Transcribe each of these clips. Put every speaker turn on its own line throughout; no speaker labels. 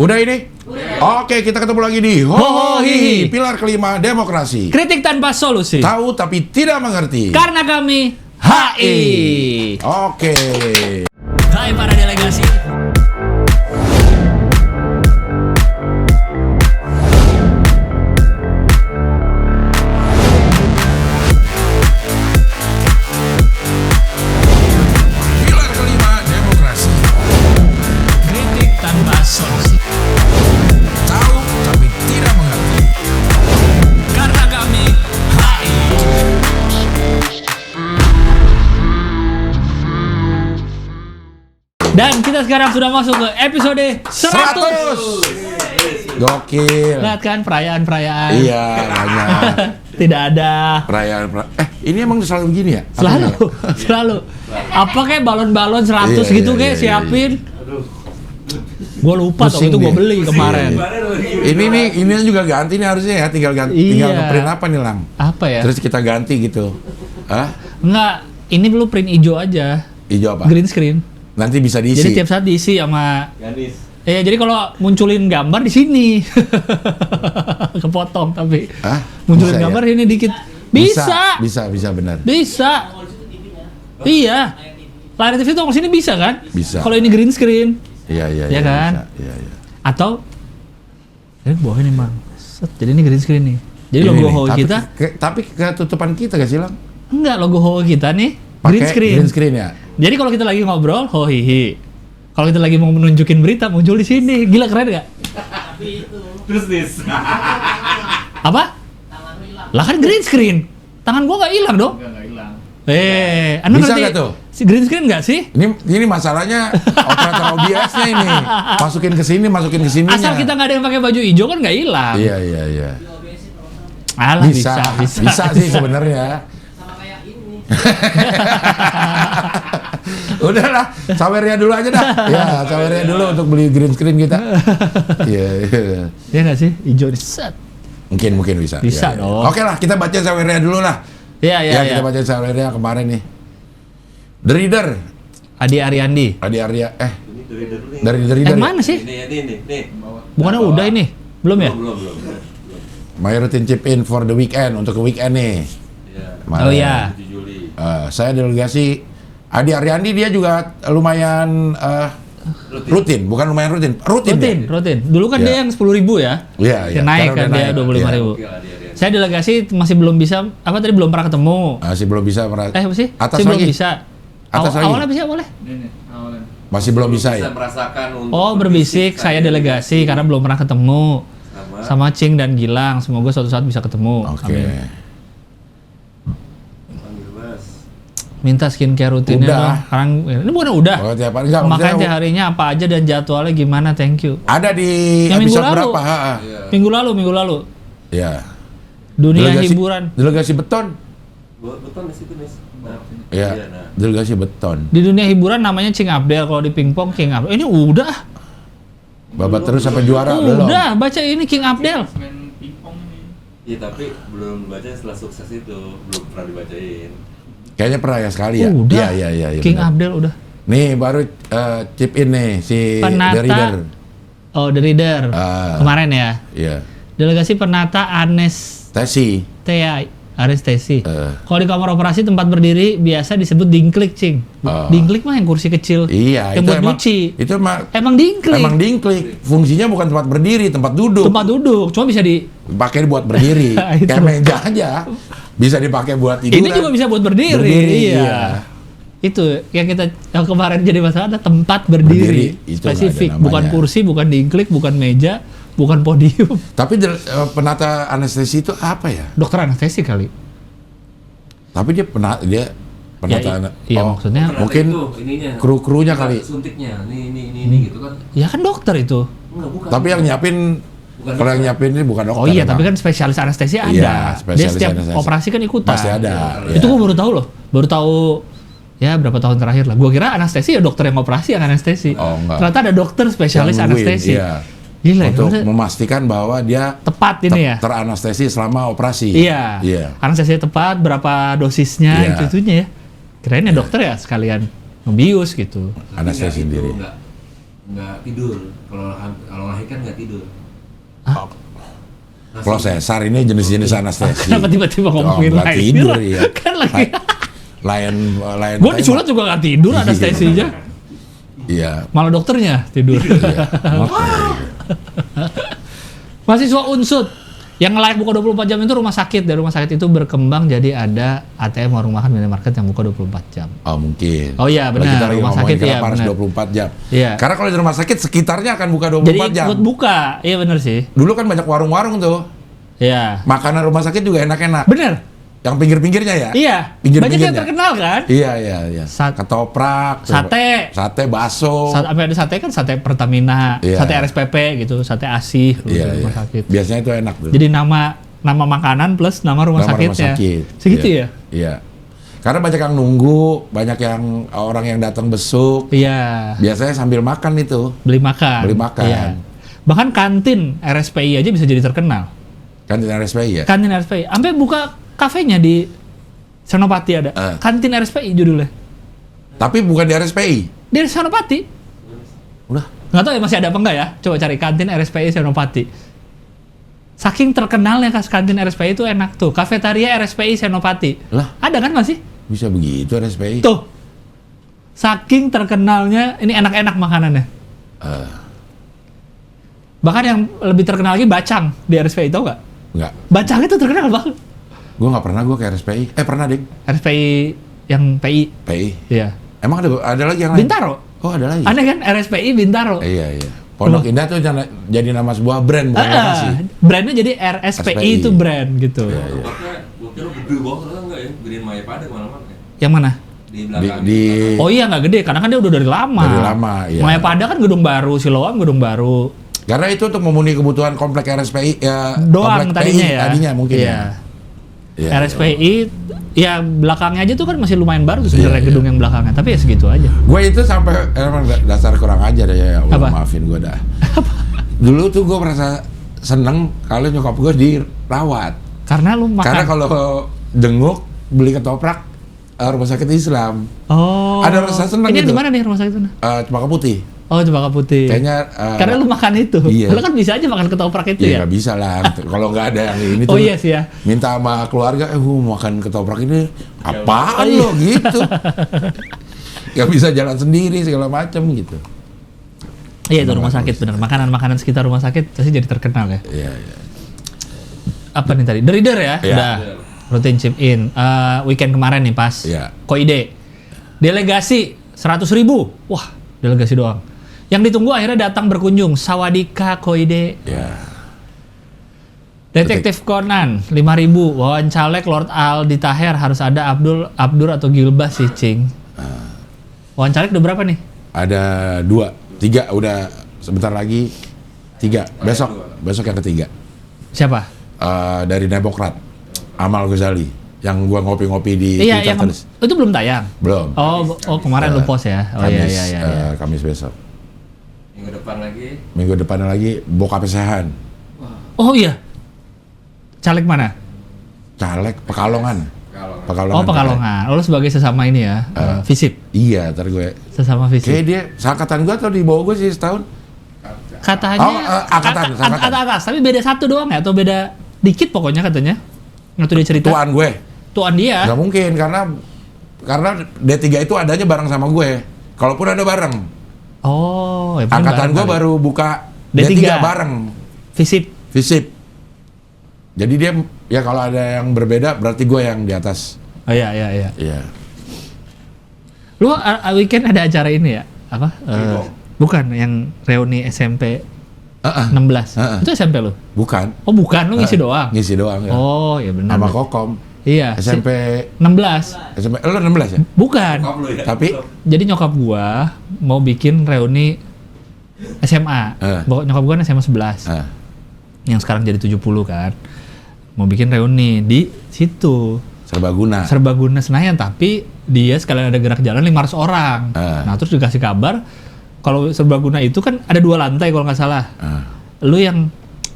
Udah ini? Udah. Oke, kita ketemu lagi di Hohohihi, pilar kelima demokrasi.
Kritik tanpa solusi.
Tahu tapi tidak mengerti.
Karena kami HI.
Oke.
Hai para delegasi.
Pilar kelima demokrasi.
Kritik tanpa solusi.
Tahu tapi tidak mengerti.
Karena kami HI. Dan kita sekarang sudah masuk ke episode 100.
Gokil.
Lihat kan perayaan-perayaan.
Iya, banyak.
Tidak ada.
Perayaan. Ini emang selalu begini ya?
Selalu. Apa kayak balon-balon 100
Iya,
gitu
iya,
kayak
iya,
siapin. Gue lupa tuh
Pusing
itu gue
dia.
beli kemarin.
Ini juga ganti nih harusnya ya, tinggal
Iya.
nge-print apa nih, Lang?
Apa ya?
Terus kita ganti gitu. Hah?
Enggak, ini belum print hijau aja.
Hijau apa?
Green screen.
Nanti bisa diisi.
Jadi tiap saat diisi sama
Ganis.
jadi kalau munculin gambar di sini. Kepotong tapi.
Hah?
Munculin
Bisa
gambar
ya?
ini dikit. Bisa.
Bisa benar.
Bisa. Iya. Layar TV tongol sini bisa kan?
Bisa.
Kalau ini green screen.
Iya,
Ya kan?
Bisa. Iya.
Atau ini bawah ini Mang. Set, jadi ini green screen nih. Jadi
Ini
logo
nih,
Hoho kita
tapi ketutupan kita gak sih, Lang?
enggak, logo Hoho kita nih green
Pakai
screen.
Green screen ya.
Jadi kalau kita lagi ngobrol Hohihi. Kalau kita lagi mau menunjukin berita muncul di sini. Gila keren gak?
Terus dis.
Apa? Lah kan green screen. Tangan gua nggak hilang dong.
Enggak hilang.
Anda
Bisa
ngerti
nggak tuh?
Si green screen nggak sih?
Ini masalahnya operator OBS-nya ini. Masukin ke sininya.
Asal kita nggak ada yang pakai baju hijau kan nggak hilang.
Iya.
Alah bisa.
Bisa sih sebenarnya. Udahlah, sawernya dulu aja dah. Ya, sawernya dulu untuk beli green screen kita. Iya.
Ya nggak sih? Hijau di set.
Mungkin bisa.
Bisa
Ya.
dong.
Oke lah, kita baca sawernya dulu lah.
Iya.
Kita baca sawernya kemarin nih. The Reader,
Adi Ariandi.
Adi Arya,
Ini dari
dari The Reader.
Mana sih?
Nih.
Bukannya udah ini? Belum ya?
Belum.
My routine chip in for the weekend, untuk ke weekend nih.
Iya.
Kemarin.
Oh iya.
7 Juli.
Saya delegasi Adi Ariandi, dia juga lumayan rutin, bukan lumayan rutin dia.
Rutin. Dulu kan
Ya.
dia yang 10.000 ya.
Iya.
Dia naik kan
Sekarang udah
dia
naik.
25.000.
Oke lah dia.
Saya delegasi masih belum bisa, belum pernah ketemu.
Masih belum bisa
Apa sih?
Atas
Masih belum
lagi.
bisa.
Atas lagi.
Awalnya bisa boleh.
Nih, awalnya.
Masih belum bisa ya.
Merasakan untuk
Oh, berbisik saya delegasi karena belum pernah ketemu sama Cing dan Gilang. Semoga suatu saat bisa ketemu.
Oke.
Amin.
Panggil Mas.
Minta skincare rutinnya
Udah.
dong. Sekarang ini bukan udah.
Oh, tiap hari enggak.
Makanya
maksudnya
tiap harinya apa aja dan jadwalnya gimana? Thank you.
ada di
Yang minggu
episode
lalu.
berapa?
Iya.
Minggu lalu.
Iya.
Dunia hiburan.
Delegasi beton.
Betul di situ, Nis. Nah.
Iya.
Nah.
Delegasi beton.
Di dunia hiburan namanya Cing Abdel. Kalau di pingpong King Abdel. Ini udah.
Babat terus sampai juara belum?
Udah. Baca ini King Abdel.
Iya, tapi belum baca setelah sukses itu, belum pernah dibacain.
Kayaknya pernah ya sekali ya.
Udah.
Iya.
King
benar.
Abdel udah.
Nih baru chip in nih si
Penata.
The Reader.
Oh, The Reader. Kemarin ya.
Iya.
Delegasi penata anestesi.
Tesi.
Anestesi. Kalau di kamar operasi tempat berdiri biasa disebut dingklik, Cing. Dingklik mah yang kursi kecil.
Iya,
yang
itu
buat
emang
nyuci.
itu
Emang dingklik.
emang dingklik. Fungsinya bukan tempat berdiri, tempat duduk.
Tempat duduk. Cuma bisa di
Pakai buat berdiri.
Itu.
Kayak meja aja. Bisa dipakai buat tiduran.
ini juga bisa buat berdiri. Iya. Itu yang kemarin jadi masalah ada tempat berdiri.
Itu nggak ada
spesifik,
namanya.
bukan kursi, bukan dingklik, bukan meja, bukan podium.
Tapi penata anestesi itu apa ya?
Dokter anestesi kali.
Tapi dia penata
Iya, maksudnya
mungkin
itu ininya.
kru-krunya kali.
Suntiknya. Ini gitu kan.
ya kan dokter itu.
Enggak, bukan.
Tapi yang nyiapin
Bukan
kalau yang nyiapin ini bukan dokter.
Oh iya,
emang.
tapi kan spesialis anestesi ada.
Iya,
Dia
spesialis
setiap
anestesi.
operasi kan ikutan.
Pasti ada.
Itu
Iya.
gue baru tahu loh. Baru tahu ya berapa tahun terakhir lah. Gue kira anestesi ya dokter yang operasi yang anestesi.
Oh, enggak.
Ternyata ada dokter spesialis
Yang win,
anestesi.
iya.
Gila ya.
Untuk
maksudnya
memastikan bahwa dia
tepat ini ya.
teranestesi selama operasi.
Iya. Anestesi tepat, berapa dosisnya,
Iya.
itu-itunya ya. Kirain ya dokter ya sekalian ngebius gitu.
Anestesi
Enggak,
sendiri.
itu enggak. nggak tidur. Kalau lahir kan nggak tidur.
Kalau sesar ini jenis-jenis anestesi.
Kenapa tiba-tiba ngomongin
nggak
lain?
tidur ya.
Kan lagi.
Lain.
Gue disunat juga nggak tidur anestesinya.
Iya.
Malah dokternya tidur.
Iya.
Mahasiswa Unsud yang layak buka 24 jam itu rumah sakit. Dari rumah sakit itu berkembang jadi ada ATM, warung makan, minimarket yang buka 24 jam.
Oh mungkin.
Oh iya benar.
Kita lagi
Rumah
ngomongin
sakit ya
kenapa harus
benar.
24 jam.
Iya.
Karena kalau di rumah sakit sekitarnya akan buka 24
Jadi
jam.
ikut buka. Iya benar sih.
Dulu kan banyak warung-warung tuh.
Iya.
Makanan rumah sakit juga enak-enak.
Benar.
Yang pinggir-pinggirnya ya?
Iya. Banyak yang terkenal kan?
Iya. Ketoprak,
Sate,
bakso.
sampai ada sate kan, sate Pertamina,
Iya.
sate RSPP gitu, sate Asih di rumah sakit.
Biasanya itu enak tuh.
Jadi nama makanan plus nama rumah sakitnya. Segitu ya?
Iya. Karena banyak yang nunggu, banyak yang orang yang datang besuk.
Iya.
Biasanya sambil makan itu.
Beli makan.
Iya.
Bahkan kantin RSPI aja bisa jadi terkenal.
Kantin RSPI ya?
Kantin RSPI. Sampai buka kafenya di Senopati ada. Kantin RSPI judulnya.
Tapi bukan di RSPI.
Di Senopati.
Udah.
Nggak tahu ya masih ada apa enggak ya. Coba cari kantin RSPI Senopati. Saking terkenalnya kantin RSPI itu enak tuh. Kafetaria RSPI Senopati.
Lah?
Ada kan masih?
Bisa begitu RSPI?
Tuh. Saking terkenalnya, ini enak-enak makanannya. Bahkan yang lebih terkenal lagi Bacang di RSPI, tau nggak?
Nggak.
Bacang itu terkenal banget.
Gue nggak pernah gue ke RSPI. Pernah deh.
RSPI yang PI.
PI.
Iya.
Emang ada lagi yang lain?
Bintaro.
Oh ada lagi.
Ada kan RSPI Bintaro.
Iya. Pondok Indah tuh jadi nama sebuah brand bukan lokasi.
Brandnya jadi RSPI itu brand gitu.
Iya.
Tempatnya gue kira gede banget, ternyata enggak ya. Gedein Mayapada kemana-mana ya.
Yang mana?
Di belakang.
Oh iya nggak gede, karena kan dia udah dari lama.
Dari lama, iya.
Mayapada kan gedung baru, Siloam gedung baru.
Karena itu untuk memenuhi kebutuhan komplek RSPI ya.
Doang
komplek
tadinya
PI,
ya.
Tadinya mungkin
iya.
ya.
RSPI ya belakangnya aja tuh kan masih lumayan baru tuh sebenarnya
Iya,
gedung yang belakangnya, tapi ya segitu aja.
Gue itu sampai emang dasar kurang ajar ya Allah,
Apa?
maafin gue dah. Dulu tuh gue merasa seneng kalau nyokap gue dirawat.
Karena lu makan.
Karena kalau jenguk beli ketoprak rumah sakit Islam.
Oh.
Ada rasa senang
ini
gitu.
di mana nih rumah sakit itu?
Cempaka Putih.
Oh, Cempaka Putih.
Kayaknya
karena lu makan itu.
Iya.
Lu kan bisa aja makan ketoprak itu ya.
Ya nggak bisa lah. Kalau nggak ada yang ini
Oh
tuh.
iya sih ya.
Minta sama keluarga, makan ketoprak ini apaan
iya.
lo gitu. Gak bisa jalan sendiri segala macam gitu.
Iya itu rumah sakit bener. Makanan-makanan sekitar rumah sakit pasti jadi terkenal ya.
Iya.
Apa nih tadi? Derider ya?
Iya.
Udah. Rutin chip in. Weekend kemarin nih pas.
Iya.
Koide. Delegasi 100.000. Wah, delegasi doang. Yang ditunggu akhirnya datang berkunjung. Sawadika Koide.
Iya.
Detektif Conan 5.000. Wawancalek Lord Aldi Taher harus ada Abdur atau Gilbas sih, Cing. Wawancalek udah berapa nih?
Ada 2, 3 udah sebentar lagi 3. Besok yang ketiga.
Siapa?
Dari Demokrat, Amal Ghazali, yang gua ngopi-ngopi di
Iya,
Twitter
yang
terus.
itu belum tayang.
Belum.
Oh kemarin lu post ya. Oh
Kamis,
iya.
Kamis besok.
Minggu
depan lagi Bokap Sehan.
Oh iya. Caleg mana?
Caleg Pekalongan.
Oh Pekalongan. Oh lu sebagai sesama ini ya. Visip.
Iya, ntar gue.
Sesama visip.
Kayak dia seangkatan gua atau di bawah gue sih setahun.
Katanya
angkatan.
atas, tapi beda 1 doang ya atau beda dikit pokoknya katanya. Waktu dia cerita.
Tuan gue.
Tuan dia.
Nggak mungkin karena D3 itu adanya bareng sama gue. Kalaupun ada bareng.
Oh, ya
Angkatan gue
bareng.
baru buka
D3
D3 bareng. Visip. Jadi dia ya kalau ada yang berbeda berarti gue yang di atas.
Oh iya.
Iya.
Lu weekend ada acara ini ya? Apa? Bukan yang reuni SMP 16. Itu SMP lu?
Bukan.
Oh bukan, lu ngisi doang?
Ngisi doang ya.
Oh iya benar.
Sama Kokom.
Iya.
SMP
16.
SMP lu 16 ya?
Bukan.
Tapi
Jadi nyokap gua mau bikin reuni SMA. Nyokap gua kan SMA 11. Yang sekarang jadi 70 kan. Mau bikin reuni di situ.
Serbaguna
Senayan, tapi dia sekalian ada gerak jalan 500 orang. Nah terus dikasih kabar kalau Serbaguna itu kan ada 2 lantai kalau nggak salah. Lu yang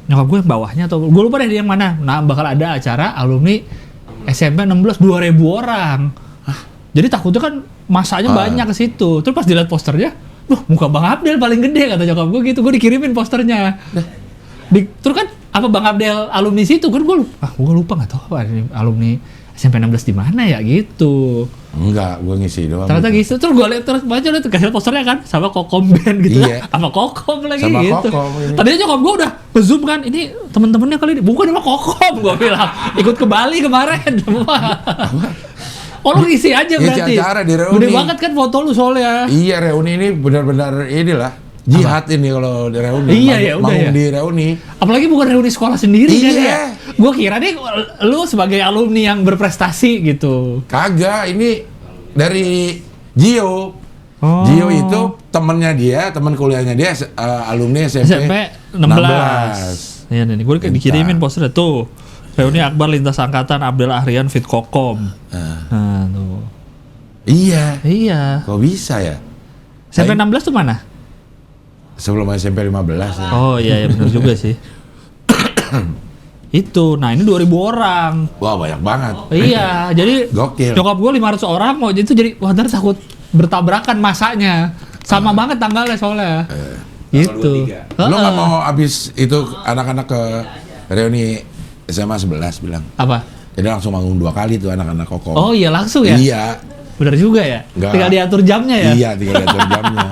nyokap gue yang bawahnya atau gue lupa deh dia yang mana. Nah bakal ada acara alumni SMP 16 2.000 orang. Jadi takutnya kan masanya banyak ke situ. Terus pas dilihat posternya Loh, muka Bang Abdel paling gede kata nyokap gue gitu. Gue dikirimin posternya. Terus kan apa Bang Abdel alumni situ? Gue lupa. Gue lupa nggak tahu apa ini alumni SMP 16 di mana ya gitu.
Enggak, gue ngisi doang.
Ternyata gitu. Terus gue liat terus baca liat kasih posternya kan sama Kokom Band gitu.
Iya.
Sama Kokom lagi
Sama
gitu.
Kokom ini.
Tadinya nyokap gue udah zoom kan. Ini temen-temennya kali ini. Bukan sama Kokom gue bilang. Ikut ke Bali kemarin semua. Oh lu ngisi aja berarti.
Ngisi acara di reuni.
Gede banget kan foto lu soalnya.
Iya, reuni ini benar-benar inilah jihad ini kalau di reuni.
Iya, ya udah ya.
Di reuni.
Apalagi bukan reuni sekolah sendiri kan
Iya.
ya. Gue kira nih lu sebagai alumni yang berprestasi gitu.
Kagak, ini dari Gio.
Oh.
Gio itu temennya dia, teman kuliahnya dia alumni SMP
16. Iya nih, gue dikirimin posternya tuh. Reuni Akbar lintas angkatan Abdel Ahrian Fit Kokom. Nah, tuh.
Iya.
Iya.
Kok bisa ya?
SMP 16 tuh mana?
Sebelum SMP 15 ya.
Oh iya, benar juga sih. Itu, nah ini 2000 orang.
Wah, banyak banget.
Iya, jadi
Gokil.
nyokap gue 500 orang mau jadi wah ntar takut bertabrakan masanya. Sama banget tanggalnya soalnya. Gitu.
Lo nggak mau abis itu anak-anak ke reuni SMA 11 bilang.
Apa?
Jadi langsung manggung 2 kali tuh anak-anak Kokom.
Oh iya langsung ya?
Iya.
Bener juga ya?
Nggak.
Tinggal diatur jamnya ya?
Iya, tinggal diatur jamnya.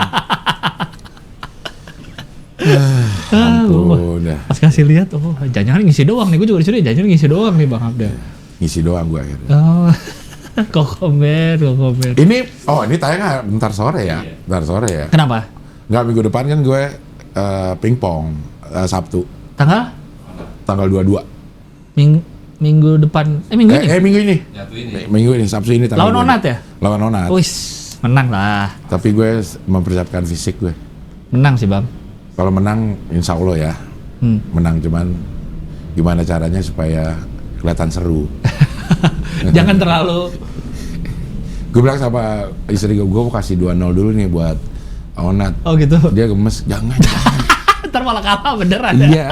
Ah,
Ampun, dah.
pas kasih lihat, oh jangan-jangan ngisi doang nih. Gue juga disuruh jangan ngisi doang nih Bang Abdel.
Ngisi doang gue akhirnya.
Oh, kokomen.
Ini tayangnya bentar sore ya. Bentar sore ya.
Kenapa?
Nggak, minggu depan kan gue pingpong Sabtu. Tanggal 22.
Minggu depan, minggu ini?
Minggu ini.
Nyatu ini.
Minggu ini, Sabtu ini tanggal
Lawan
22.
Onat ya?
Lawan Onat.
Wis, menang lah.
Tapi gue mempersiapkan fisik gue.
Menang sih Bang.
Kalau menang, insya Allah ya. Menang, cuman gimana caranya supaya kelihatan seru.
Jangan terlalu.
Gue bilang sama istri gue mau kasih 2-0 dulu nih buat Onat.
Oh gitu.
Dia gemes, jangan.
Ntar malah kalah beneran ya?
Iya.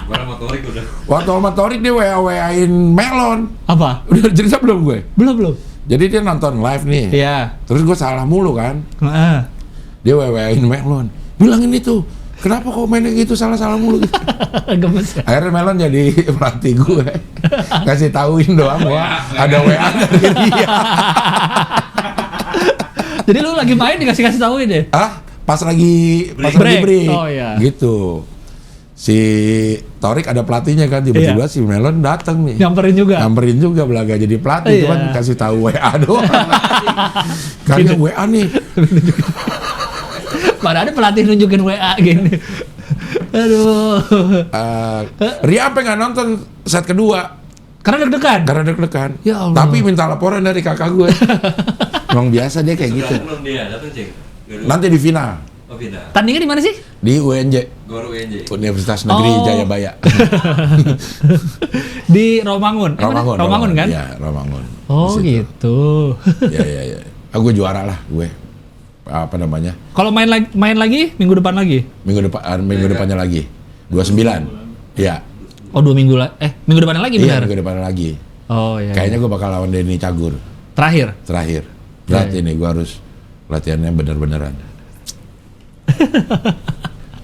Gua sama Torik udah.
Waktu sama Torik dia WA-WAin Melon.
Apa?
Udah cerita belum gue?
Belum.
Jadi dia nonton live nih.
Iya.
Terus gue salah mulu kan.
Heeh.
Dia WA-WAin Melon. Bilangin itu. Kenapa kok mainnya gitu salah-salah mulu gitu.
Gemes ya?
Akhirnya Melon jadi pelatih gue. Kasih tauin doang gua ada WA dari dia.
Jadi lu lagi main dikasih tauin deh.
Pas lagi break.
Oh iya.
Gitu. Si Torik ada pelatihnya kan, tiba-tiba si Melon datang nih.
Nyamperin juga.
Belaga jadi pelatih,
Iya.
cuman kasih tahu WA doang. Karena WA nih.
Mana ada pelatih nunjukin WA gini. Aduh.
Ria apa nggak nonton set kedua?
Karena deg-degan. Ya Allah.
Tapi minta laporan dari kakak gue. Emang biasa dia kayak gitu.
Belum dia, datang cek.
Nanti di final.
Oh pindah.
Tandingnya di mana sih?
Di UNJ.
Gor UNJ.
Universitas Negeri Jayabaya.
Di Romangun. Romangun kan?
Iya, Romangun.
Oh
Di situ.
gitu.
Iya. Gue juara lah gue. Apa namanya?
Kalau main lagi minggu depan lagi?
Minggu depannya lagi. 29. Iya.
Oh 2 minggu minggu depannya lagi
Iya,
benar?
minggu depannya lagi.
Oh iya.
Kayaknya gue bakal lawan Denny Cagur.
Terakhir.
Berat
Iya.
ini gue harus latihannya bener-beneran.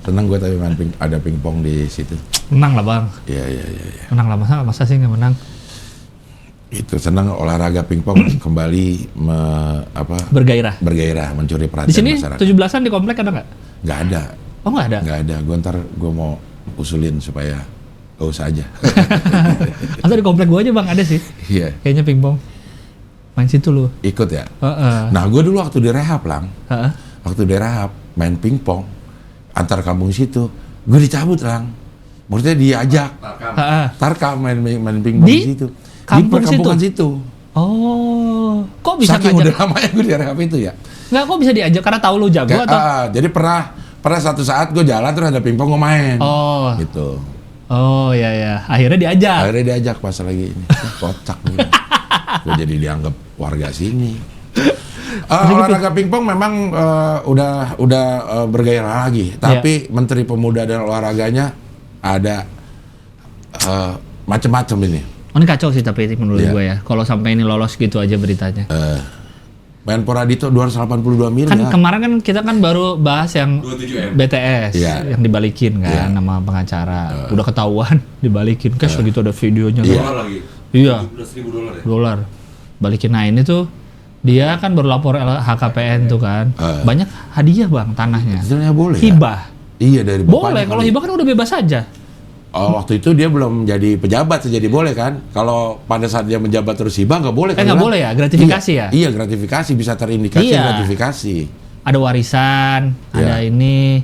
Seneng gue tapi ada pingpong di situ.
Menang lah Bang.
Iya.
Menang lah, masa sih nggak menang?
Itu senang olahraga pingpong kembali
Bergairah.
mencuri perhatian
Di sini
masyarakat.
17-an di komplek ada nggak?
Nggak ada.
Oh nggak ada.
Nggak ada. Gue mau usulin supaya gak usah aja.
Atau di komplek gua aja Bang ada sih.
Iya.
Kayaknya pingpong. Main situ lu.
Ikut ya.
Heeh.
Nah gue dulu waktu di rehab Lang.
Heeh.
Waktu di rehab main pingpong antar kampung situ, gue dicabut Lang. Maksudnya diajak.
Heeh.
Tarkam main pingpong di situ.
Kampung
di perkampungan situ.
Oh, kok bisa
Saking udah
ngajak?
lamanya gue di rehab itu ya.
Nggak, kok bisa diajak karena tahu lu jago atau?
Jadi pernah satu saat gue jalan terus ada pingpong gue main.
Oh.
Gitu.
Oh ya. Akhirnya diajak.
Akhirnya diajak pas lagi ini. Kocak gue. Gue jadi dianggap warga sini. Olahraga pingpong memang udah bergairah lagi. Tapi Menteri Pemuda dan Olahraganya ada macam-macam ini.
Oh, ini kacau sih tapi menurut gue ya. Kalau sampai ini lolos gitu aja beritanya.
Menpora Dito 282 miliar.
Kan kemarin kan kita kan baru bahas yang
27M.
BTS yang dibalikin kan nama pengacara. Udah ketahuan dibalikin cash begitu ada videonya.
Dolar lagi.
Iya.
$17.000 ya.
Dolar. Balikin. Nah ini tuh dia kan baru lapor LHKPN tuh kan. Banyak hadiah bang tanahnya.
Sebenarnya boleh.
Hibah.
Iya dari
Boleh. Kalau hibah kan udah bebas aja.
Waktu itu dia belum jadi pejabat, jadi boleh kan? Kalau pada saat dia menjabat terus hibah nggak boleh.
Nggak boleh ya, gratifikasi ya?
Iya, gratifikasi bisa terindikasi gratifikasi.
Ada warisan, ada ini.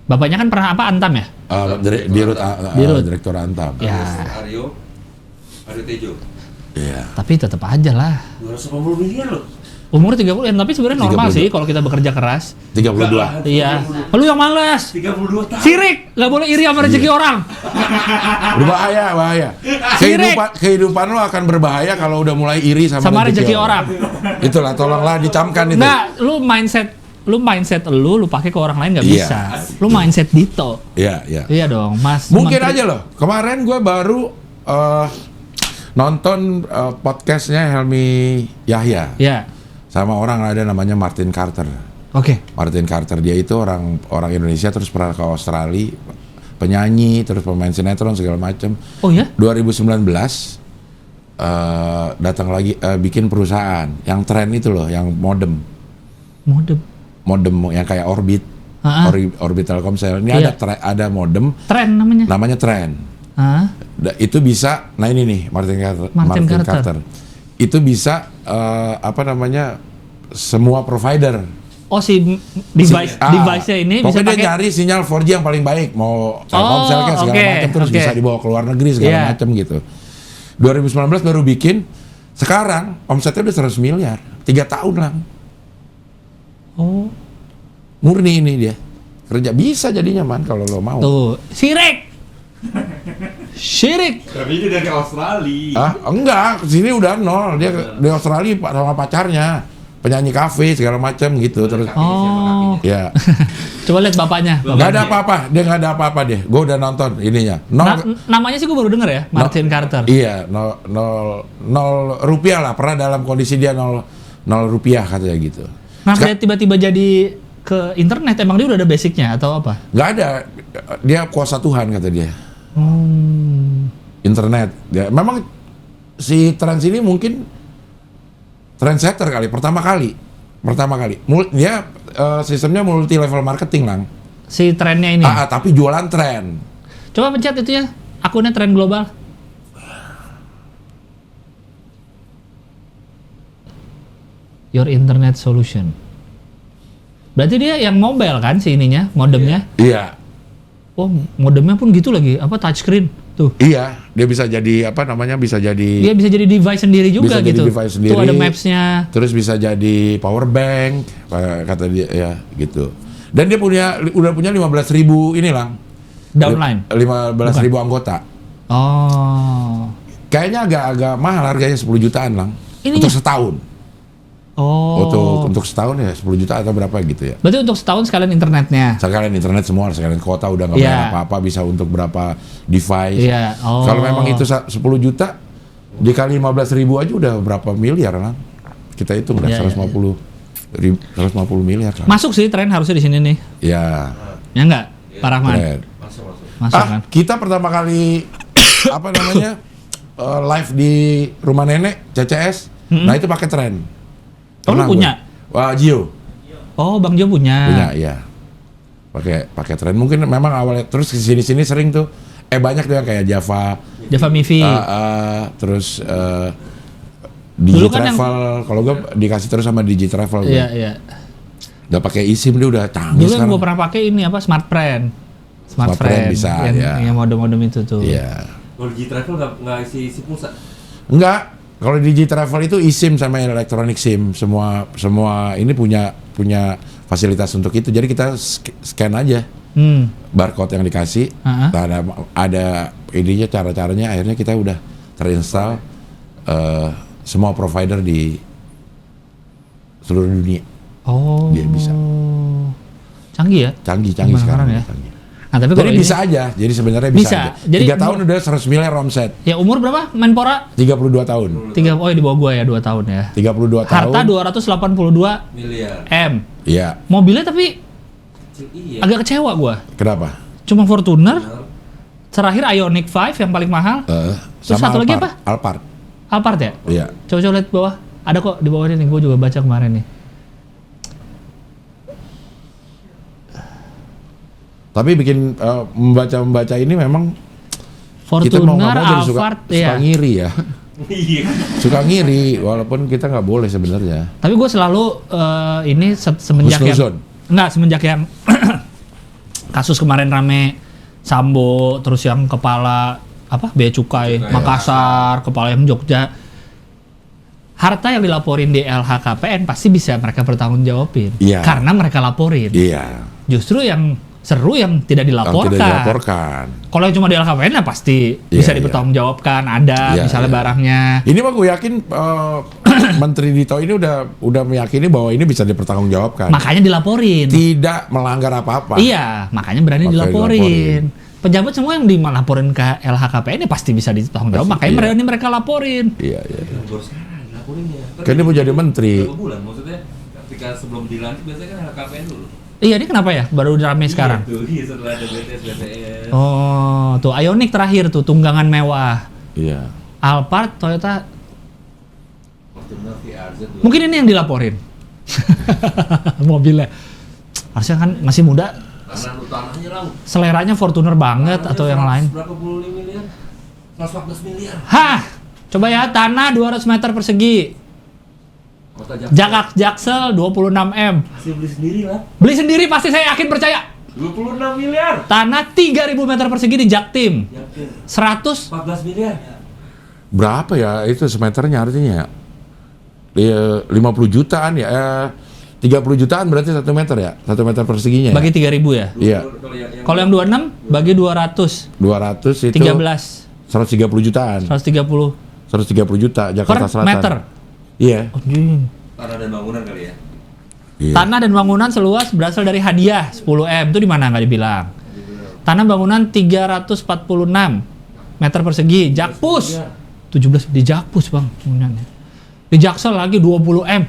Bapaknya kan pernah apa Antam ya?
Dirut. Direktur Antam.
Ya.
Aryo Tejo.
Iya.
Tapi tetap aja lah.
280 miliar loh.
Umur 30 tapi sebenarnya normal
32.
sih kalau kita bekerja keras.
32.
Iya. Lu yang malas.
32 tahun.
Sirik, nggak boleh iri sama rezeki orang.
Bahaya. Kehidupan lo akan berbahaya kalau udah mulai iri sama
rezeki orang.
Itulah, tolonglah dicamkan itu.
Nah, lu mindset lu pakai ke orang lain nggak bisa. Lu mindset Dito.
Iya.
Iya dong, Mas.
Mungkin aja loh. Kemarin gue baru nonton podcastnya Helmi Yahya.
Iya.
Sama orang ada namanya Martin Carter.
Oke.
Martin Carter, dia itu orang Indonesia terus pernah ke Australia, penyanyi, terus pemain sinetron segala macam.
Oh ya?
2019 datang lagi bikin perusahaan yang tren itu loh, yang modem yang kayak Orbit. Orbit Telkomsel. Ini ada modem.
Tren
namanya Tren. Itu bisa, nah ini nih Martin Carter. Itu bisa semua provider.
Oh si device-nya ini bisa
pokoknya
pakai.
dia nyari sinyal 4G yang paling baik, mau Telkomsel kayak segala macam, terus bisa dibawa ke luar negeri segala macam gitu. 2019 baru bikin, sekarang omsetnya udah 100 miliar, 3 tahun lah.
Oh.
Murni ini dia. Kerja bisa jadinya man kalau lo mau.
Tuh, Syirik.
Tapi dia dari Australia.
Enggak, sini udah nol. Dia di Australia sama pacarnya, penyanyi kafe segala macam gitu terus.
Oh.
Ya.
Coba lihat bapaknya.
Nggak ada apa-apa, dia nggak ada apa-apa deh. Gue udah nonton ininya.
Namanya sih gue baru denger ya, Martin Carter.
Iya, nol rupiah lah. Pernah dalam kondisi dia nol rupiah katanya gitu.
Nah, dia tiba-tiba jadi ke internet, emang dia udah ada basicnya atau apa?
Nggak ada, dia kuasa Tuhan kata dia. Internet, ya memang si Trans ini mungkin trendsetter kali, pertama kali. Dia sistemnya multi level marketing lang.
Si trennya ini.
Tapi jualan tren.
Coba pencet itu ya, akunnya Tren Global. Your Internet Solution. Berarti dia yang mobile kan si ininya, modemnya?
Iya.
Oh, modemnya pun gitu lagi, touchscreen tuh.
Iya, dia bisa jadi
Dia bisa jadi device sendiri juga
bisa
gitu.
Jadi device sendiri.
Tuh ada maps-nya.
Terus bisa jadi power bank, kata dia ya gitu. Dan dia udah punya 15.000 ini lang.
Downline.
15.000 anggota.
Oh.
Kayaknya agak mahal harganya 10 jutaan lang. Untuk setahun.
Oh.
Untuk setahun ya 10 juta atau berapa gitu ya.
Berarti untuk setahun sekalian internetnya.
Sekalian internet semua, sekalian kota udah nggak bayar apa-apa, bisa untuk berapa device.
Iya. Oh.
Kalau memang itu 10 juta dikali 15.000 aja udah berapa miliar lah. Kita hitung udah 150 miliar kan.
Masuk sih tren harusnya di sini nih.
Ya.
Ya enggak, Pak Rahman? Masuk kan?
Kita pertama kali live di rumah nenek CCS. Nah itu pakai tren.
Oh, lu punya?
Wah, Gio.
Oh, Bang Jo punya.
Punya, iya. Pakai tren. Mungkin memang awalnya terus sini sering tuh banyak tuh yang kayak Java
Mifi.
Terus Digitravel. Kalau gue dikasih terus sama Digitravel.
Iya.
Udah pakai eSIM dia udah canggih sekarang.
Dulu gue pernah pakai ini Smartfren
bisa
yang modem-modem itu tuh.
Iya.
Kalau Digitravel nggak isi pulsa?
Enggak. Kalau Digitravel itu eSIM sama electronic SIM, semua ini punya fasilitas untuk itu. Jadi kita scan aja barcode yang dikasih. Ada ininya, cara-caranya. Akhirnya kita udah terinstall semua provider di seluruh dunia.
Oh.
Dia bisa.
Canggih ya?
Canggih sekarang.
Ya?
Canggih.
Nah, tapi
Jadi
kalau
bisa aja. Jadi sebenarnya bisa aja.
Jadi
3 tahun udah 100 miliar omset.
Ya umur berapa Menpora?
32 tahun.
Oh di bawah gua ya 2 tahun ya.
32 tahun.
Harta 282
miliar.
M.
Iya.
Mobilnya tapi
Iya.
agak kecewa gua.
Kenapa?
Cuma Fortuner. Terakhir Ioniq 5 yang paling mahal. Terus
Sama
satu lagi
Alphard.
apa?
Alphard.
Alphard ya?
Iya.
Coba lihat bawah. Ada kok di bawah ini, gua juga baca kemarin nih.
Tapi bikin membaca ini memang kita mau nggak
Fortuner,
mau jadi suka
Alphard, ya.
ngiri ya.
Iya.
Suka ngiri walaupun kita nggak boleh sebenarnya.
Tapi gue selalu ini semenjak
Husnuzon.
semenjak yang kasus kemarin rame Sambo, terus yang kepala apa Bea Cukai Makassar, kepala yang Jogja, harta yang dilaporin di LHKPN pasti bisa mereka bertanggungjawabin,
Iya.
karena mereka laporin.
Iya.
Justru yang seru yang tidak
Yang
dilaporkan.
tidak dilaporkan.
Kalau yang cuma di LHKPN ya pasti bisa
Iya,
dipertanggungjawabkan, ada
Iya,
misalnya
iya.
barangnya.
Ini mah gue yakin Menteri Dito ini udah meyakini bahwa ini bisa dipertanggungjawabkan.
Makanya dilaporin.
Tidak melanggar apa-apa.
Iya, makanya berani
Makanya
dilaporin. Pejabat semua yang dilaporin ke LHKPN ya pasti bisa ditanggung jawab. Makanya
Iya.
berani mereka laporin.
Iya, iya.
Baru sekarang dilaporinnya.
Kan dia mau jadi menteri.
Berapa bulan? Maksudnya ketika sebelum dilantik biasanya kan LKPN dulu.
Iya, ini kenapa ya? Baru rame sekarang.
Iya, setelah ada BTS, BTS.
Oh, tuh Ioniq terakhir tuh tunggangan mewah.
Iya.
Alphard, Toyota.
Fortuner VRZ dulu.
Mungkin ini yang dilaporin. Mobilnya. Harusnya kan masih muda,
Tanahnya lah.
seleranya Fortuner banget atau yang lain.
Berapa puluh miliar? 114 miliar.
Hah, coba ya tanah 200 meter persegi.
Kota
Jaksel 26 M.
Masih beli sendiri lah.
Beli sendiri pasti saya yakin percaya.
26 miliar.
Tanah 3.000 meter persegi di Jaktim.
Yakin.
100.
14 miliar.
Berapa ya itu semeternya artinya? Ya, 50 jutaan ya. 30 jutaan berarti 1 meter ya? 1 meter perseginya ya?
Bagi 3.000 ya.
Iya.
Kalau yang 26 bagi 200.
200 itu
13.
130 jutaan.
130
130 juta Jakarta
per
Selatan.
meter.
Iya.
Anjing.
Tanah dan bangunan kali ya.
Iya.
Tanah dan bangunan seluas berasal dari hadiah 10 M. Itu di mana nggak dibilang. Tanah bangunan 346 meter persegi. Jakpus 17 di Jakpus bang bangunannya. Di Jaksel lagi 20 M.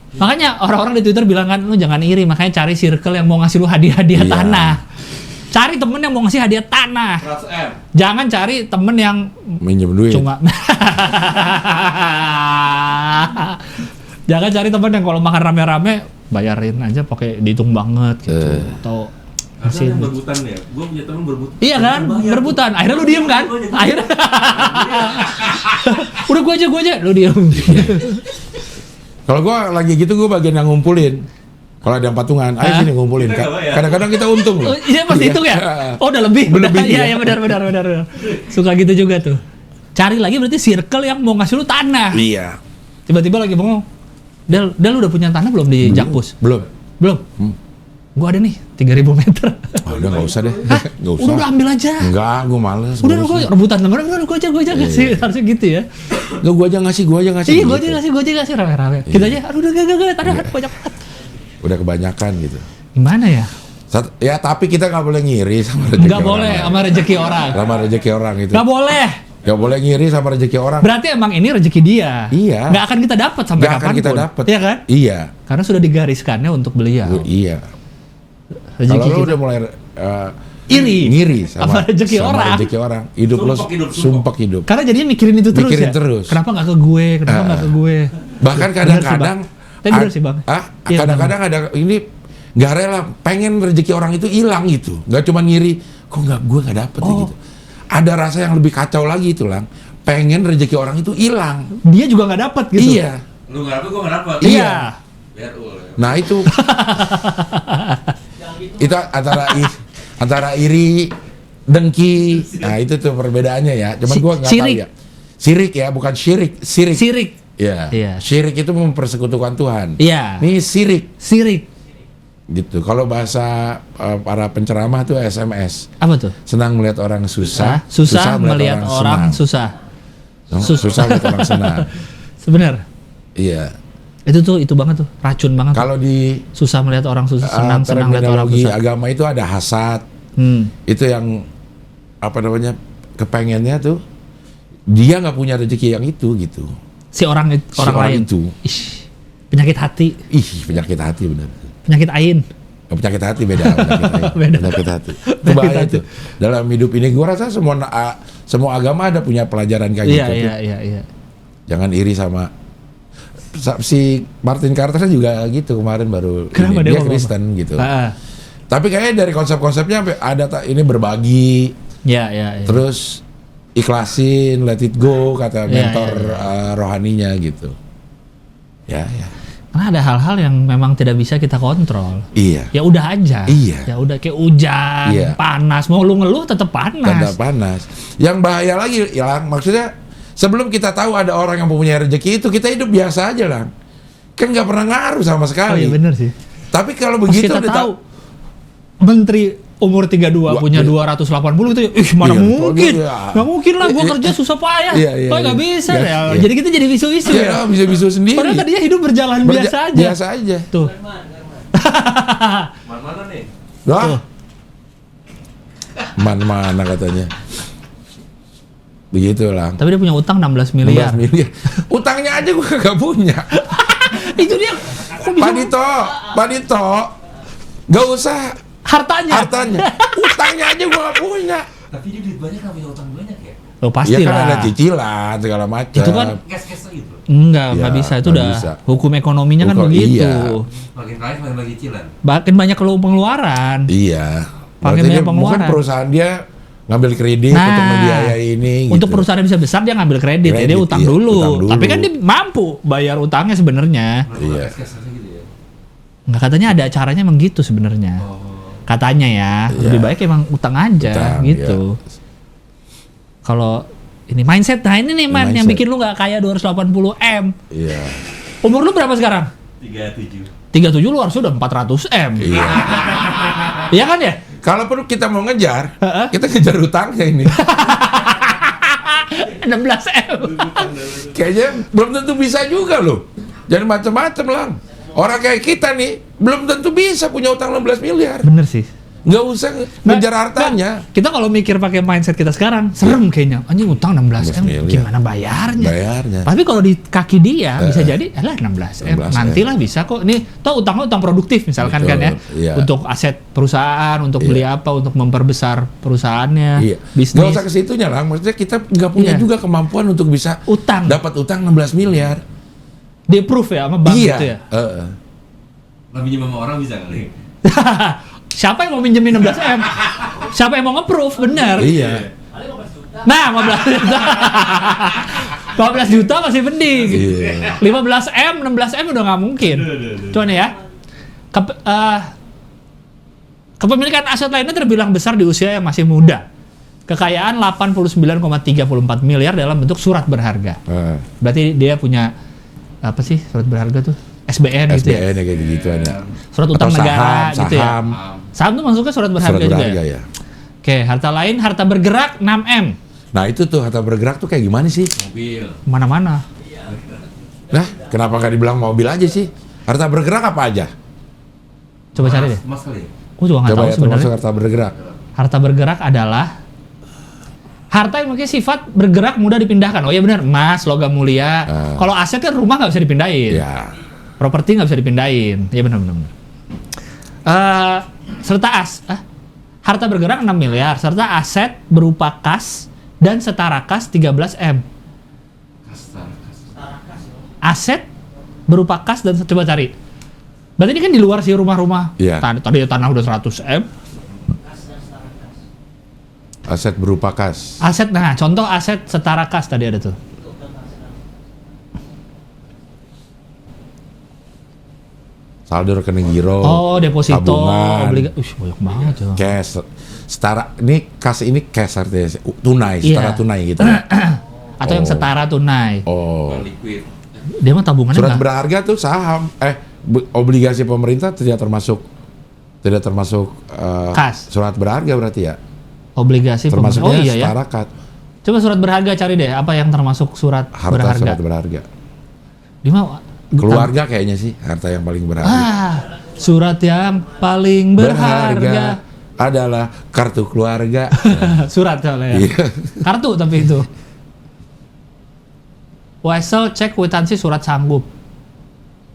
Makanya orang-orang di Twitter bilang kan lu jangan iri, makanya cari circle yang mau ngasih lu hadiah-hadiah
Iya.
tanah. Cari temen yang mau ngasih hadiah tanah.
100 M.
Jangan cari temen yang
Minjem duit.
cuma jangan cari temen yang kalau makan rame-rame bayarin aja pakai dihitung banget gitu atau
Ada
ngasih
yang berebutan ya. Gue punya temen berebutan.
iya kan
Bayar.
berebutan akhirnya lu diem kan akhirnya udah gua aja lu diem
Kalau gua lagi gitu gua bagian yang ngumpulin. Kalau ada yang patungan, ayo
Hah?
sini ngumpulin.
Kita nggak bayar.
Kadang-kadang kita untung loh.
oh, iya pasti hitung ya oh udah lebih
Berlebih,
iya
ya.
ya benar suka gitu juga tuh cari lagi berarti circle yang mau ngasih lu tanah
Iya.
tiba-tiba lagi mau Del lu udah punya tanah belum di Jakpus
Belum.
belum gua ada nih 3.000 meter
Oh, udah nggak usah deh. Nggak usah.
udah ambil aja
Enggak, gua males.
udah
nggak
lu
usah.
rebutan temen udah gua aja ngasih harusnya gitu ya
Nggak, gua aja ngasih.
iya
gitu.
gua aja ngasih rame-rame kita aja aduh udah gak tanah banyak banget
Udah kebanyakan gitu.
gimana ya
Ya tapi kita nggak boleh ngiri sama rezeki
nggak
orang.
boleh sama rezeki orang
Sama rezeki orang itu.
nggak boleh
Nggak boleh ngiri sama rezeki orang.
berarti emang ini rezeki dia
Iya.
nggak akan kita dapat sampai
Nggak akan
kapanpun
kita dapat.
iya kan
Iya.
karena sudah digariskannya untuk beliau
Iya.
rezeki
Kalau lu
kita
udah mulai
iri
sama
rezeki orang.
rezeki orang, hidup lo sumpek hidup.
karena jadinya mikirin itu terus
Mikirin
ya
terus.
kenapa nggak ke gue nggak ke gue
Bahkan kadang-kadang
Tapi bener sih, Bang. Iya,
kadang-kadang ada ini nggak rela pengen rezeki orang itu hilang gitu. Nggak cuma ngiri, kok gue nggak dapet ya gitu. Ada rasa yang lebih kacau lagi itu lang. Pengen rezeki orang itu hilang.
dia juga nggak dapat gitu
Iya.
Lu nggak dapet, gue nggak dapet.
iya
Biar ul.
Nah itu itu antara iri, dengki. Nah itu tuh perbedaannya ya. Cuman gue nggak tahu
Sirik.
ya. Sirik ya, bukan syirik.
sirik
Ya.
Iya.
Syirik itu mempersekutukan Tuhan.
iya
Ini sirik
sirik
gitu. Kalau bahasa para penceramah tuh SMS.
apa tuh
Senang melihat orang susah,
susah melihat orang
senang.
susah
Susah melihat orang senang.
sebenar
Iya.
itu banget tuh racun banget
Kalau di
susah melihat orang susah senang melihat orang
terminologi
susah
agama itu ada hasad, Itu yang apa namanya kepengennya tuh dia nggak punya rezeki yang itu gitu.
Si orang lain
itu.
Ish, penyakit hati.
Penyakit hati benar.
Penyakit ain.
Penyakit hati beda. Penyakit hati. Itu bahaya tuh. Dalam hidup ini gua rasa semua agama ada punya pelajaran kayak gitu.
Iya.
Jangan iri sama si Martin Carter juga gitu kemarin baru.
Kenapa
dia Kristen gitu. Tapi kayaknya dari konsep-konsepnya ada ini berbagi.
Iya.
Terus ikhlasin, let it go kata mentor rohaninya gitu. Ya.
Karena ada hal-hal yang memang tidak bisa kita kontrol.
Iya.
Ya udah aja.
Iya.
Ya udah kayak hujan, panas, mau lu ngeluh tetap panas.
Yang bahaya lagi, maksudnya sebelum kita tahu ada orang yang mempunyai rezeki itu, kita hidup biasa aja lah. Kan nggak pernah ngaruh sama sekali.
Oh iya bener sih.
Tapi kalau begitu
kita tahu menteri umur 32 punya 280 itu, mana mungkin? Nggak mungkin lah, gua kerja susah payah. Nggak bisa ya. Jadi kita jadi bisu-bisu ya.
Bisu-bisu sendiri.
Padahal tadinya hidup berjalan biasa aja.
Biasa aja.
Tuh.
Mana nih?
Wah. Mana katanya. Begitulah.
Tapi dia punya utang 16 miliar.
16 miliar. Utangnya aja gua kagak punya.
Itu dia.
Pak Dito. Gak usah
hartanya.
Utangnya aja gua gak punya.
Tapi dia duit banyak, nggak punya utang banyak ya?
Oh pasti
ya,
lah.
kan ada cicilan segala macam.
Itu kan
cash gitu.
Nggak bisa. Itu udah
bisa.
Hukum ekonominya kan begitu.
Iya.
Makin kaya makin bagi cicilan.
Makin banyak pengeluaran.
Iya.
Makin banyak pengeluaran.
Mungkin perusahaan dia ngambil kredit untuk membiayai ini.
Untuk
gitu.
perusahaan yang bisa besar dia ngambil kredit ya dia utang dulu. Tapi kan dia mampu bayar utangnya sebenarnya.
Iya.
Gitu ya?
Nggak, katanya ada caranya emang gitu sebenarnya. Katanya ya, lebih baik emang utang aja gitu. Kalau ini mindset, nah ini nih man yang bikin lu nggak kaya 280 M.
Iya.
Umur lu berapa sekarang? 37 lu harus udah 400 M.
Iya.
Iya kan ya?
Kalau perlu kita mau ngejar, kita ngejar utangnya ini.
16 M.
Kayaknya belum tentu bisa juga loh. Jangan macam-macam lah. Orang kayak kita nih belum tentu bisa punya utang 16 miliar.
Bener sih.
Nggak usah ngejar hartanya.
Kita kalau mikir pakai mindset kita sekarang, serem kayaknya. Anjing utang 16 M, gimana bayarnya? Tapi kalau di kaki dia bisa jadi, 16 M. Nantilah bisa kok. Ini toh utangnya utang produktif misalkan. Betul, kan ya. Iya. Untuk aset perusahaan, untuk beli apa, untuk memperbesar perusahaannya, bisnis.
Nggak usah ke situnya lah. Maksudnya kita nggak punya juga kemampuan untuk bisa dapat utang 16 miliar.
Di approve ya sama bank gitu ya?
Nggak minjem sama orang bisa kali?
Siapa yang mau minjemin 16 M? Siapa yang mau nge-proof? Bener.
Iya.
Nah, 15 juta masih mending. Iya. 15 M, 16 M udah nggak mungkin. Cuman ya, kepemilikan aset lainnya terbilang besar di usia yang masih muda. Kekayaan 89,34 miliar dalam bentuk surat berharga. Berarti dia punya apa sih surat berharga tuh? SBN gitu ya?
SBN kayak gitu ada.
Surat utang negara
saham,
gitu ya? Saham tuh masuknya surat berharga juga
ya?
Oke, harta lain, harta bergerak 6 M.
Nah itu tuh harta bergerak tuh kayak gimana sih?
Mobil.
Mana-mana.
Nah, kenapa nggak dibilang mobil aja sih? Harta bergerak apa aja?
Coba cari deh.
Mas kali.
Gue juga nggak tahu sebenarnya.
Harta bergerak.
Harta bergerak adalah harta yang memiliki sifat bergerak mudah dipindahkan. Oh iya benar, emas, logam mulia. Kalau aset kan rumah nggak bisa dipindahin.
Ya.
Properti nggak bisa dipindahin. Iya benar. Serta harta bergerak 6 miliar, serta aset berupa kas dan setara kas 13 M. Aset berupa kas dan coba cari. Berarti ini kan di luar sih rumah-rumah.
Yeah.
Tadi tanah udah 100 M.
Aset berupa kas.
Aset, nah contoh aset setara kas tadi ada tuh.
Saldo rekening giro.
Oh, deposito,
tabungan,
obligasi. Banyak banget ya.
Cash. Setara ini kas ini cash artinya tunai, setara tunai gitu.
Atau yang setara tunai.
Oh.
Liquid.
Dia mah tabungannya
Surat berharga tuh saham, obligasi pemerintah tidak termasuk
kas.
Surat berharga berarti ya.
Obligasi pemerintah. Oh iya ya.
Setara kat.
Coba surat berharga cari deh apa yang termasuk surat berharga.
Surat berharga.
Di mana?
Keluarga kayaknya sih harta yang paling berharga.
Surat yang paling berharga.
adalah kartu keluarga.
Surat soalnya ya.
Iya.
Kartu tapi itu. Wesel cek kwitansi surat sanggup.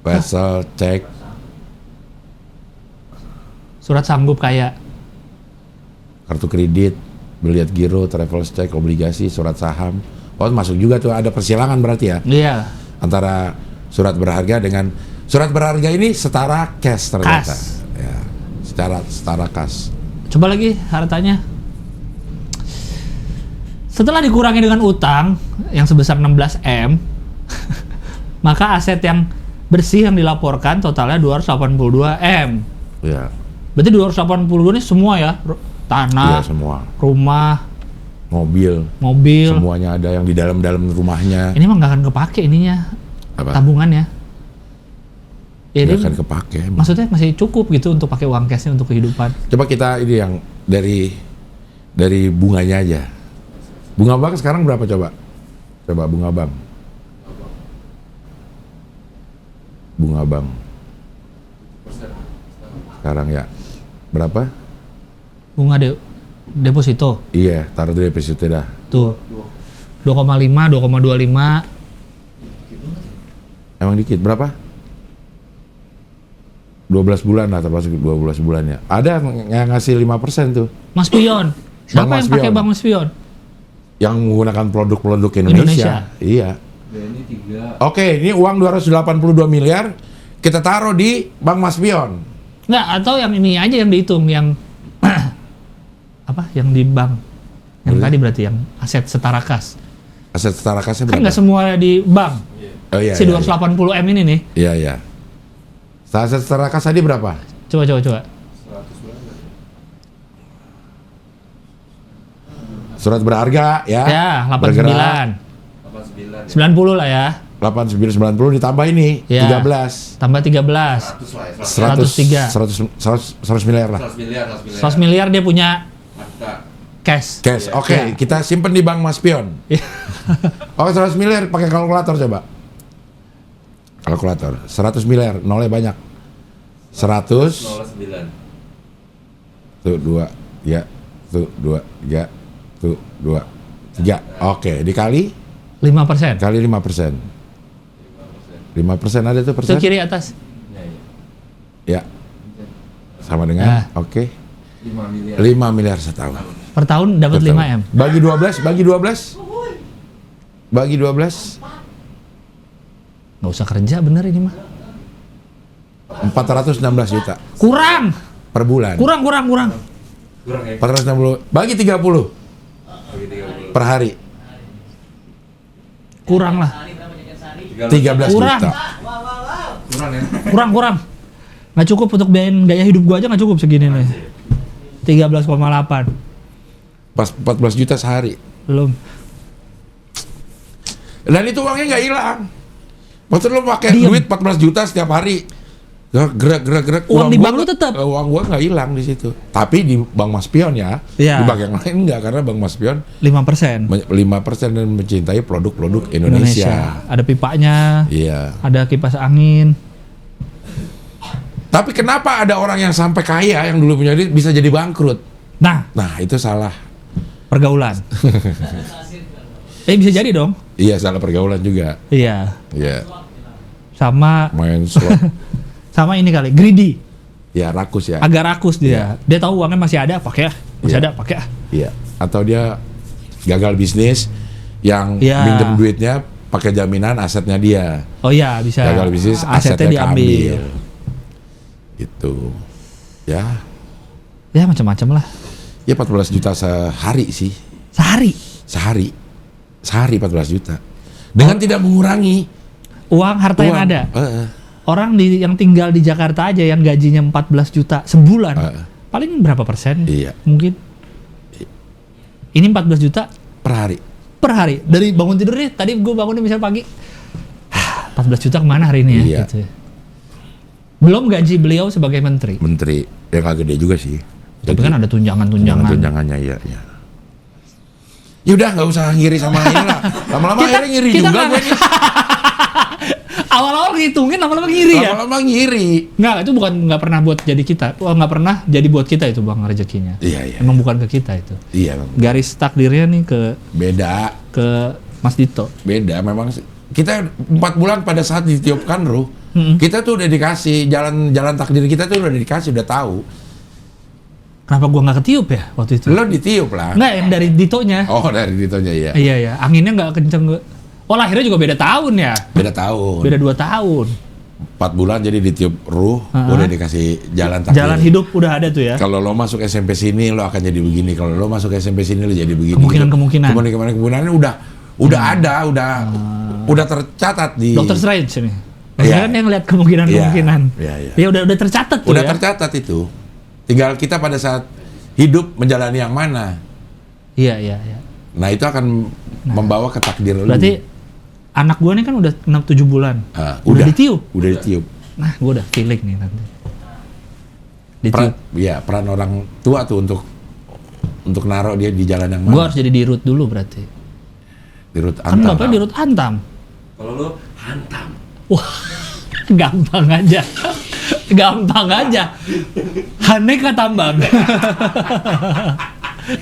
Wesel cek
Surat sanggup kayak
kartu kredit, beliat giro, travel check, obligasi, surat saham. Oh, masuk juga tuh, ada persilangan berarti ya.
iya,
Antara surat berharga dengan surat berharga ini setara cash ternyata.
Kas.
Ya, setara kas.
Coba lagi hartanya. Setelah dikurangi dengan utang yang sebesar 16 M, maka aset yang bersih yang dilaporkan totalnya 282 M.
Ya.
Berarti 282 ini semua ya?
Iya
Tanah,
semua.
rumah,
Mobil. Semuanya ada yang di dalam rumahnya.
Ini mah nggak akan kepake ininya,
Apa?
tabungannya. Ya,
Nggak
dia-
akan kepake. emang.
maksudnya masih cukup gitu untuk pakai uang cashnya untuk kehidupan.
Coba kita ini yang dari bunganya aja. Bunga bank sekarang berapa coba? Coba bunga bank. Bunga bank. Sekarang ya. Berapa?
Bunga deposito
Iya, taruh di deposito dah.
tuh 2,5, 2,25.
Emang dikit, berapa? 12 bulan lah, termasuk 12 bulan ya. Ada yang ngasih 5% tuh.
Mas Pion. Siapa
Bang Mas
yang pakai
Pion.
Bang Mas Pion?
Yang menggunakan produk-produk Indonesia. Iya.
Ini 3.
Oke, ini uang 282 miliar kita taruh di Bank Mas Pion.
Nggak, atau yang ini aja yang dihitung, yang apa? Yang di bank. Yang
Boleh.
tadi berarti yang aset setara kas.
Aset setara kasnya
Kan
berapa?
nggak semua di bank.
Oh iya.
Si
iya,
280 M ini nih.
Iya, iya. Aset setara kas tadi berapa?
Coba.
100 bulan.
Surat berharga ya.
Ya, 89.
Bergerak.
89.
90 lah ya.
8990 ditambah ini
Ya.
13.
Tambah 13.
100 lah ya.
103.
100 miliar lah.
100 miliar.
100 miliar dia punya
Harta.
cash.
Cash.
Iya.
Oke,
Ya.
kita simpen di Bank Mas Pion. Oke, 100 miliar pakai kalkulator coba. Kalkulator. 100 miliar, nolnya banyak. 100
09.
tuh 2 ya. Tuh 2 ya. Tuh 2 3. Oke, dikali
5%.
kali 5%. 5% ada tuh
Itu
persen?
kiri atas.
Ya. Sama dengan
Nah.
oke.
5 miliar.
5 miliar setahun.
Per tahun dapat 5 M.
Bagi 12, bagi 12. Bagi 12,
Nggak usah kerja bener ini mah.
416 juta
Kurang.
per bulan.
Kurang.
Kurang ya.
460 bagi 30
Bagi 30.
per hari.
Kurang lah.
13
Kurang.
juta.
Kurang ya.
Kurang. Nggak cukup untuk biayain gaya hidup gua aja nggak cukup segini nih. 13,8.
Pas 14 juta sehari.
Belum.
Dan itu uangnya nggak hilang. Maksud lo pakai
Diem.
duit 14 juta setiap hari. Ya, gerak.
Uang di
gua
bank lu
nggak-
tetap?
Uang gua nggak hilang di situ. Tapi di Bank Mas Pion ya.
Iya.
Di bank yang lain enggak, karena Bank Mas Pion
5%.
5% dan mencintai produk-produk Indonesia.
Ada pipanya,
Iya.
ada kipas angin.
Tapi kenapa ada orang yang sampai kaya yang dulu punya duit bisa jadi bangkrut?
Nah,
Nah, itu salah.
pergaulan. Bisa jadi dong.
Iya, salah pergaulan juga.
Iya.
Iya.
Sama
Main slot.
ini kali, greedy.
Ya, rakus ya.
Agak rakus dia. Dia tahu uangnya masih ada, pakai ah. Masih
Iya.
ada, pakai ah.
Iya. Atau dia gagal bisnis yang
Iya.
minjem duitnya pakai jaminan asetnya dia.
Oh iya, bisa.
Gagal bisnis
Asetnya diambil.
Itu. Ya.
Ya macam-macam lah.
Ya 14 juta sehari sih.
Sehari.
Sehari 14 juta. Dengan tidak mengurangi
Uang harta yang
uang.
ada.
Heeh.
Orang yang tinggal di Jakarta aja yang gajinya 14 juta sebulan. Paling berapa persen?
Iya.
Mungkin. Ini 14 juta
Per hari.
per hari. Dari bangun tidur nih, tadi gue bangun nih misalnya pagi. 14 juta kemana hari ini ya?
Iya.
Gitu. Belum gaji beliau sebagai menteri.
Menteri. Ya nggak gede juga sih.
Tapi kan ada tunjangan-tunjangan.
Tunjangannya ya. Ya udah nggak usah ngiri sama ini lah. Lama-lama
Kita-
akhirnya ngiri
kita
juga
nggak-
gue nih.
Awal-awal ngitungin, lama-lama ngiri ya?
Lama-lama ngiri.
Nggak, itu bukan nggak pernah buat jadi kita. Nggak pernah jadi buat kita itu Bang rezekinya.
Iya.
Emang bukan ke kita itu.
Iya, Bang.
Garis takdirnya nih
Beda.
ke Mas Dito.
Beda memang kita 4 bulan pada saat ditiupkan ruh, kita tuh udah dikasih jalan takdir, kita tuh udah dikasih, udah tahu.
Kenapa gua nggak ketiup ya waktu itu?
Lo ditiup lah.
Nggak, yang dari Ditonya.
Oh, dari Ditonya ya.
Iya, anginnya nggak kenceng. Oh, lahirnya juga beda tahun ya?
Beda tahun.
Beda 2 tahun.
4 bulan jadi ditiup ruh, udah dikasih jalan takdir.
Jalan hidup udah ada tuh ya?
Kalau lo masuk SMP sini, lo akan jadi begini. Kalau lo masuk SMP sini, lo jadi begini.
Kemungkinan.
Udah ada, udah tercatat di.
Dr. Strange ini. Maksudnya kan yang lihat kemungkinan.
Iya.
Ya udah tercatat tuh
udah
ya?
tercatat itu. Tinggal kita pada saat hidup menjalani yang mana.
Iya.
Nah, itu akan membawa ke takdir lo.
Berarti anak gua nih kan udah 6-7 bulan. Udah ditiup.
Udah ditiup.
Nah, gua udah feeling nih nanti. Ditiup.
Peran orang tua tuh untuk naruh dia di jalan yang mana.
Gua harus jadi dirut dulu berarti.
Dirut
Kan
Antam.
bapaknya dirut Antam.
Kalau lo hantam.
Wah, gampang aja. Gampang aja. Haneka Tambang.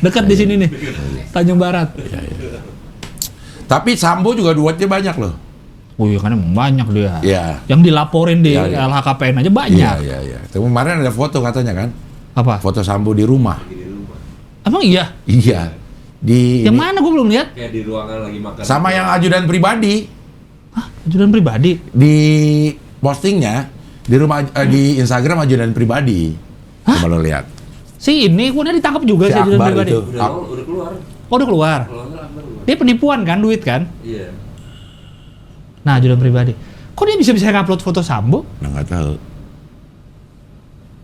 Dekat di sini nih. Tanjung Barat.
Tapi Sambo juga duitnya banyak loh.
Oh iya kan emang banyak dia.
Iya.
Yang dilaporin di
Iya.
LHKPN aja banyak.
Iya. Kemarin ada foto katanya kan.
Apa?
Foto Sambo di rumah.
Emang iya?
Iya.
Yang mana gue belum lihat.
Kayak di ruangan lagi makan.
Sama yang ajudan pribadi.
Hah? Ajudan pribadi?
Di postingnya di rumah di Instagram ajudan pribadi. Coba lo lihat.
Si ini kemudian ditangkap juga si ajudan
Akbar
pribadi.
itu.
Udah keluar.
Oh udah keluar.
Kalau nggak Akbar keluar.
Dia penipuan kan, duit kan?
Iya.
Nah ajudan pribadi. Kok dia bisa ngupload foto Sambo?
Nah, nggak tahu.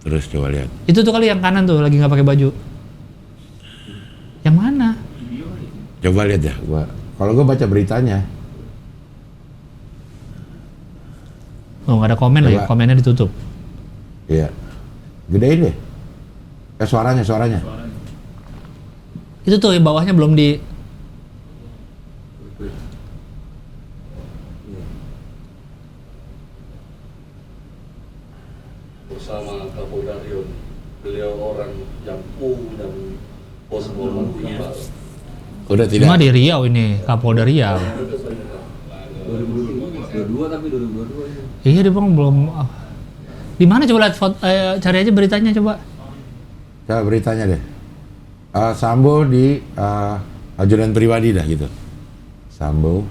Terus coba lihat.
Itu tuh kali yang kanan tuh lagi nggak pakai baju. Yang mana?
Coba lihat ya. Kalau gua baca beritanya.
Oh nggak ada komen lagi,
Coba.
komennya ditutup.
Iya. Gedein deh. Suaranya.
Itu tuh yang bawahnya belum di.
Bersama Kapolda Riau, beliau orang yang dan pos Muhammadiyah.
Udah tidak.
Cuma di Riau ini, Kapolda Riau.
2022 tapi 2022 ini.
Iya dia bang belum. Di mana coba lihat foto, cari aja beritanya coba.
Coba beritanya deh. Sambo di ajudan pribadi dah gitu. Sambo.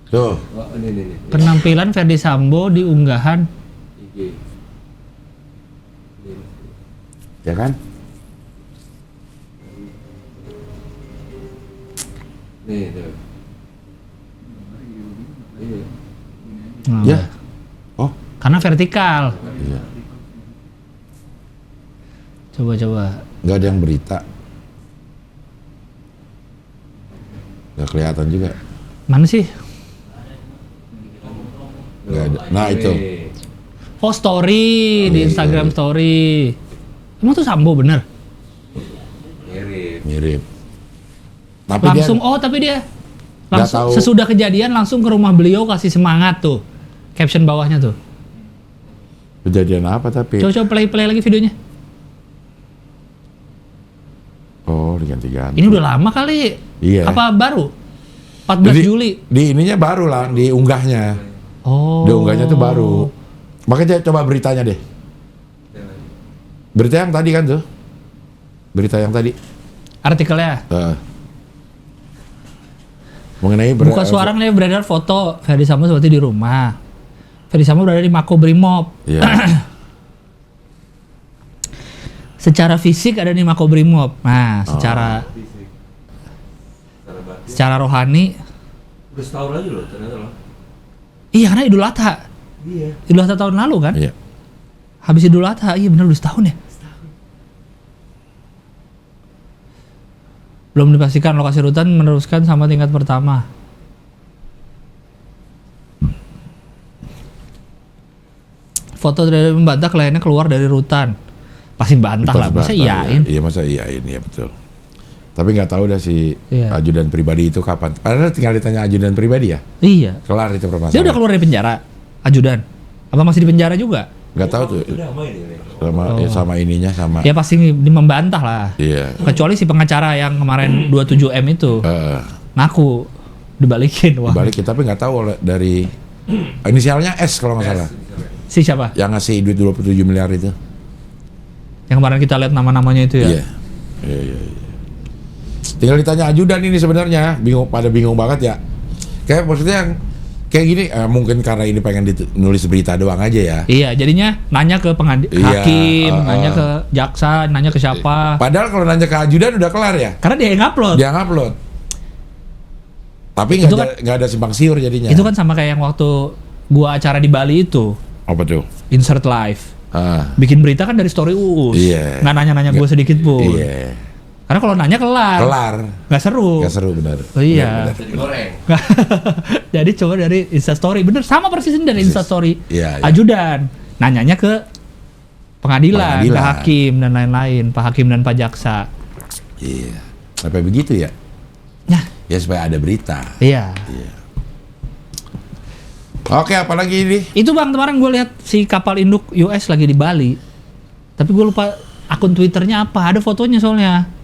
Tuh.
Oh, ini.
Penampilan Ferdi Sambo di unggahan.
IG. Ini.
Ya kan?
Nih, tuh. Iya.
Nah,
Ya. Oh.
Karena vertikal.
Iya.
Coba.
Nggak ada yang berita. Nggak kelihatan juga.
Mana sih?
Nggak ada. Nah itu.
Oh story di
Iya,
Instagram
iya.
story. Emang tuh Sambo bener?
Mirip.
Tapi
Langsung
dia
tapi dia
Nggak
langsung
tahu.
sesudah kejadian langsung ke rumah beliau kasih semangat tuh. Caption bawahnya tuh.
kejadian apa tapi?
Coba play lagi videonya.
Oh diganti-ganti.
Ini udah lama kali.
Iya.
Apa baru? 14
Jadi,
Juli.
Di ininya baru lah, diunggahnya.
Oh.
Diunggahnya tuh baru. Makanya coba beritanya deh. Berita yang tadi kan tuh. Berita yang tadi.
Artikelnya.
Mengenai
Buka suara nih beredar foto Ferdi Sambo seperti di rumah. Ferdi Sambo berada di Makobrimob.
Iya.
Secara fisik ada di Makobrimob. Nah,
Oh.
secara rohani.
Udah setahun lagi loh ternyata loh.
Iya karena Idul Adha.
Iya.
Idul Adha tahun lalu kan?
Iya.
Habis Idul Adha, iya benar udah setahun ya. Belum dipastikan lokasi rutan meneruskan sama tingkat pertama. Foto dari membantah kliennya keluar dari rutan. Pasti bantah lah, masa iyain?
Iya masa iyain, ya betul. Tapi nggak tahu dah si ajudan pribadi itu kapan. Padahal tinggal ditanya ajudan pribadi ya.
Iya.
Kelar itu permasalahan.
Dia udah keluar dari penjara, ajudan. Apa masih di penjara juga?
Nggak tahu tuh. Sama ininya sama.
Ya pasti membantah lah.
Iya.
Kecuali si pengacara yang kemarin 27M itu ngaku dibalikin. Wah.
Dibalikin tapi nggak tahu dari inisialnya S kalau nggak salah.
Si siapa?
Yang ngasih duit 27 miliar itu.
Yang kemarin kita lihat nama-namanya itu ya.
Iya. Tinggal ditanya ajudan ini sebenarnya, bingung banget ya. Kayak maksudnya yang kayak gini, mungkin karena ini pengen nulis berita doang aja ya.
Iya, jadinya nanya ke hakim, nanya ke jaksa, nanya ke siapa.
Padahal kalau nanya ke ajudan udah kelar ya.
Karena dia yang upload.
Tapi nggak ada simpang siur jadinya.
Itu kan sama kayak yang waktu gua acara di Bali itu.
Apa tuh?
Insert live. Bikin berita kan dari story Uus.
Iya.
Nggak nanya-nanya gua sedikit pun.
Iya.
Karena kalau nanya kelar. Nggak seru.
Nggak seru benar.
Oh iya.
Benar.
Jadi goreng.
Jadi coba dari Instastory. Bener, sama persis dari Instastory.
Iya.
Ajudan. Nanyanya ke pengadilan, ke hakim dan lain-lain. Pak Hakim dan Pak Jaksa.
Iya. Sampai begitu ya? Ya supaya ada berita.
Iya.
Oke, apalagi ini?
Itu Bang, kemarin gue lihat si kapal induk US lagi di Bali. Tapi gue lupa akun Twitternya apa. Ada fotonya soalnya.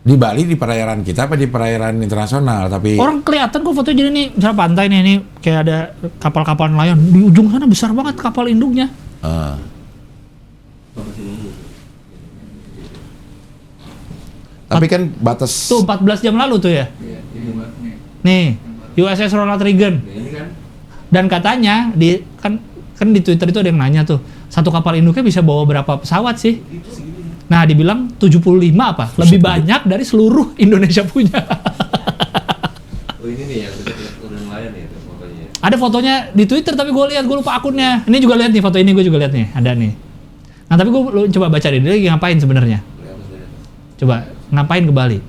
Di Bali di perairan kita apa di perairan internasional? Tapi
orang kelihatan kok fotonya, jadi nih misalnya pantai nih, ini kayak ada kapal-kapal nelayan di ujung sana, besar banget kapal induknya.
Tapi kan batas
tuh 14 jam lalu tuh ya. Nih, USS Ronald Reagan. Dan katanya kan di Twitter itu ada yang nanya tuh, satu kapal induknya bisa bawa berapa pesawat sih? Nah, dibilang 75 apa? Lebih banyak dari seluruh Indonesia punya.
Oh ini nih yang dekat nelayan ya fotonya.
Ada fotonya di Twitter tapi gue lupa akunnya. Ini juga lihat nih foto ini, gue juga lihat nih, ada nih. Nah, tapi gue coba baca deh, dia lagi ngapain sebenarnya? Coba ngapain ke Bali?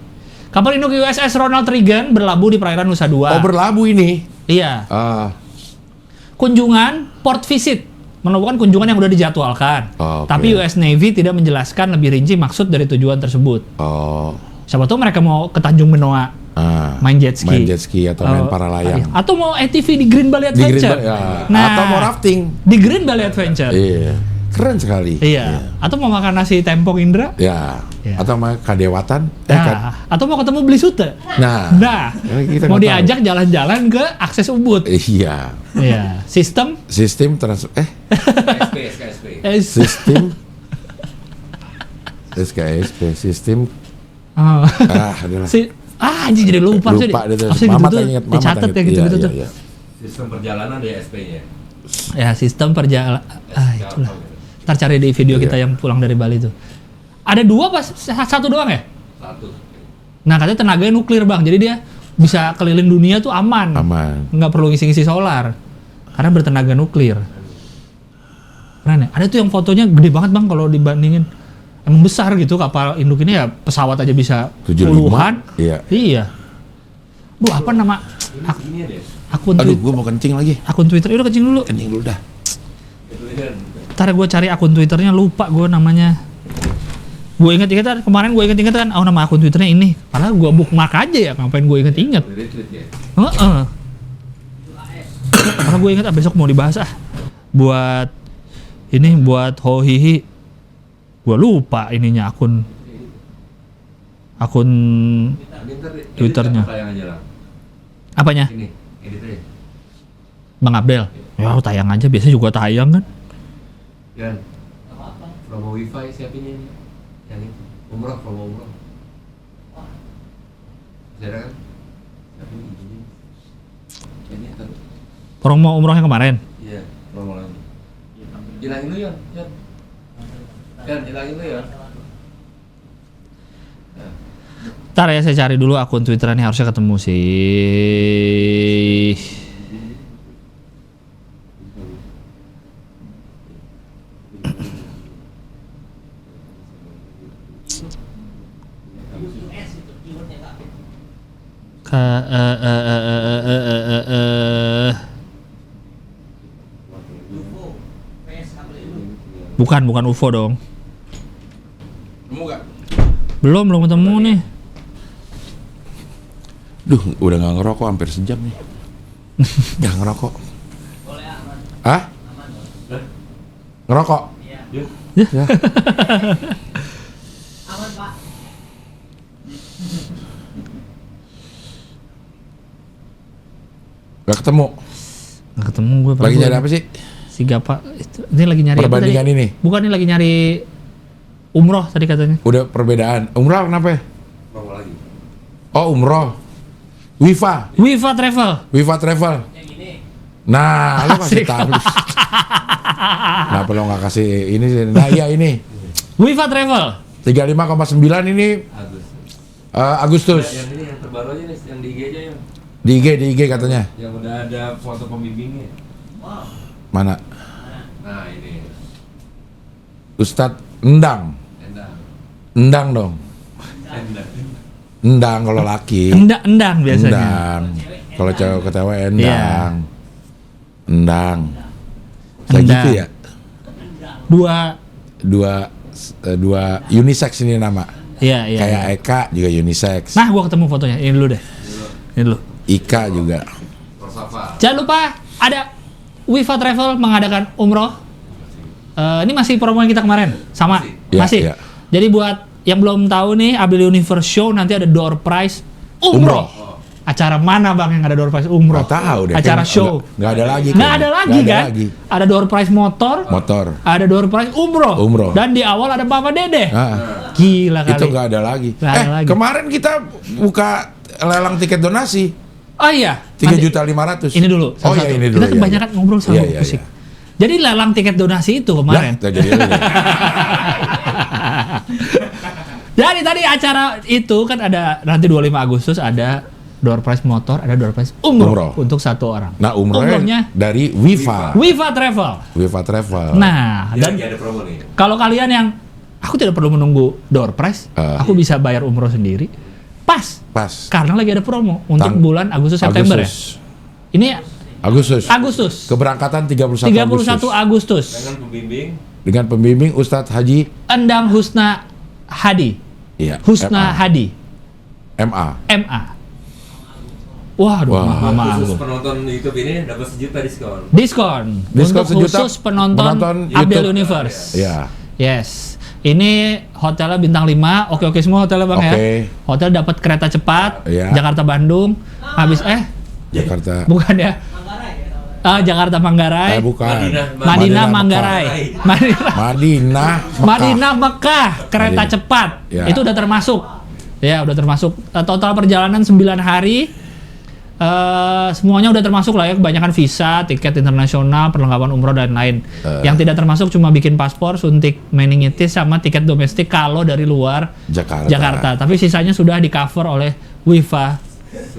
Kapal induk USS Ronald Reagan berlabuh di perairan Nusa Dua.
Oh, berlabuh ini.
Iya. Kunjungan port visit. Merupakan kunjungan yang udah dijadwalkan. Tapi US Navy tidak menjelaskan lebih rinci maksud dari tujuan tersebut. Siapa tahu mereka mau ke Tanjung Benoa, main jet ski
atau main para layang.
Atau mau ATV di Green Valley Adventure.
Atau mau rafting
di Green Valley Adventure.
Iya. Keren sekali.
Iya. Atau mau makan nasi tempong Indra.
Ya. Atau mau kadewatan.
Atau mau ketemu Beli Sute.
Nah.
Mau diajak jalan-jalan ke akses Ubud.
Iya.
Iya. Sistem
SKSP.
Sistem.
Adalah. Anjing jadi lupa sih.
Mama ingat.
Dicatat ya gitu-gitu tuh.
Sistem perjalanan ada SP-nya.
Ya, sistem perjalanan. Itulah. Ntar cari di video kita yang pulang dari Bali tuh. Ada 2 pas 1 doang ya?
1.
Nah, katanya tenaganya nuklir Bang. Jadi dia bisa keliling dunia tuh aman. Nggak perlu ngisi-ngisi solar. Karena bertenaga nuklir. Keren ya? Ada tuh yang fotonya gede banget Bang kalau dibandingin. Emang besar gitu kapal induk ini, ya pesawat aja bisa
75,
puluhan.
Iya.
Duh, apa nama akun
Aduh, gue mau kencing lagi.
Akun Twitter, udah kencing dulu.
Kencing dulu dah.
Ntar gue cari akun Twitternya, lupa gue namanya. Gue inget-inget kemarin, gue inget-inget kan, nama akun Twitternya ini. Padahal gue bookmark aja ya, ngapain gue inget-inget. Karena gue inget besok mau dibahas buat Hohihi. Gue lupa ininya akun Twitternya. Apanya?
Ini tadi.
Bang Abdel. Ya tayang aja, biasanya juga tayang kan.
Yan. Promo wifi siapinnya ini. Yang itu. Promo umroh. Bisa kan? Siapin ini. Ini kan.
Promo umroh yang kemarin.
Iya, promo lagi. Hilangin lu ya. Yan, hilangin lu ya.
Ntar ya, saya cari dulu akun Twitternya, harusnya ketemu sih. Bukan UFO dong.
Nemu gak?
Belum ketemu nih.
Duh, udah nggak ngerokok hampir sejam nih. Nggak ngerokok. Hah? Ngerokok?
Ya.
Ya.
Aman Pak.
Gak ketemu.
Nggak ketemu gue.
Lagi nyari apa sih?
Si Gapa ini lagi nyari apa
Perbandingan
tadi?
ini.
Bukan, ini lagi nyari umroh tadi katanya.
Udah perbedaan. Umrah kenapa ya?
Mau lagi.
Oh, umroh. Wifa
Wifa Travel.
Travel.
Yang ini.
Nah, lu kasih
Asik.
tahu. Kenapa lo nggak kasih ini sih? Nah, iya ini.
Wifa Travel.
35,9 ini Agustus.
Yang ini yang terbaru aja nih, yang di IG aja yang.
Di IG katanya.
Yang udah ada foto pembimbingnya.
Wow.
Mana?
Nah ini.
Ustadz Endang. Endang dong. Endang kalau laki.
Endang biasanya.
Endang. Kalau cewek ketawa
Iya.
Endang. Endang. Kayak
Endang.
gitu ya.
Dua.
Dua unisex ini nama.
Iya.
Kayak Eka juga unisex.
Nah, gua ketemu fotonya. Ini dulu deh. Ini dulu.
Ika juga.
Rosafa.
Jangan lupa ada Wifa Travel mengadakan umroh. Ini masih promo yang kita kemarin, sama
Iya,
masih.
iya.
Jadi buat yang belum tahu nih, Abil Universe Show nanti ada door prize umroh. Acara mana bang yang ada door prize umroh?
Nggak tahu deh.
Acara
Kayaknya
show.
Nggak ada lagi.
Nggak
kayaknya.
ada lagi
Nggak ada
kan?
lagi.
Ada door prize motor.
Ada
door prize umroh.
Umroh.
Dan di awal ada Papa Dede.
Ah,
Gila kali.
itu nggak ada lagi.
Nggak ada lagi.
Kemarin kita buka lelang tiket donasi
Oh iya.
3.500.000.
Ini dulu.
Oh iya,
satu-satu.
ini dulu.
Kita kebanyakan ngobrol sama
Iya, iya,
musik.
iya.
Jadi lelang tiket donasi itu kemarin.
Lah, jadi ini.
Jadi tadi acara itu kan ada nanti 25 Agustus ada door prize motor, ada door prize umroh untuk satu orang.
Nah, umrohnya
Umrohnya
dari Wifa
Wifa Travel.
Nah,
Dia
Dan
lagi ada promo nih.
kalau kalian yang aku tidak perlu menunggu door prize, aku bisa bayar umroh sendiri. Pas karena lagi ada promo untuk bulan Agustus September ya. Ini Agustus.
Keberangkatan 31
Agustus.
Dengan pembimbing
Dengan pembimbing Ustadz Haji
Endang Husna Hadi.
Iya,
Husna
MA.
Hadi.
MA.
Waduh,
Wah.
Mama
khusus
Agung.
penonton YouTube ini dapat 1 juta diskon.
Diskon untuk
sejuta
khusus penonton Abdel
YouTube.
Universe.
Iya.
Yes. Ini hotelnya bintang 5. Oke semua hotelnya Bang ya.
Oke.
Hotel dapat kereta cepat
Iya.
Jakarta Bandung. Habis
Jakarta.
bukan ya. Jakarta Manggarai.
Bukan.
Madinah Manggarai. Madinah Mekah kereta
Madinah.
cepat.
Ya.
Itu udah termasuk. Ya, udah termasuk. Total perjalanan 9 hari. Semuanya udah termasuk lah ya, kebanyakan visa, tiket internasional, perlengkapan umroh dan lain. Yang tidak termasuk cuma bikin paspor, suntik meningitis sama tiket domestik kalau dari luar Jakarta. Tapi sisanya sudah di cover oleh Wifa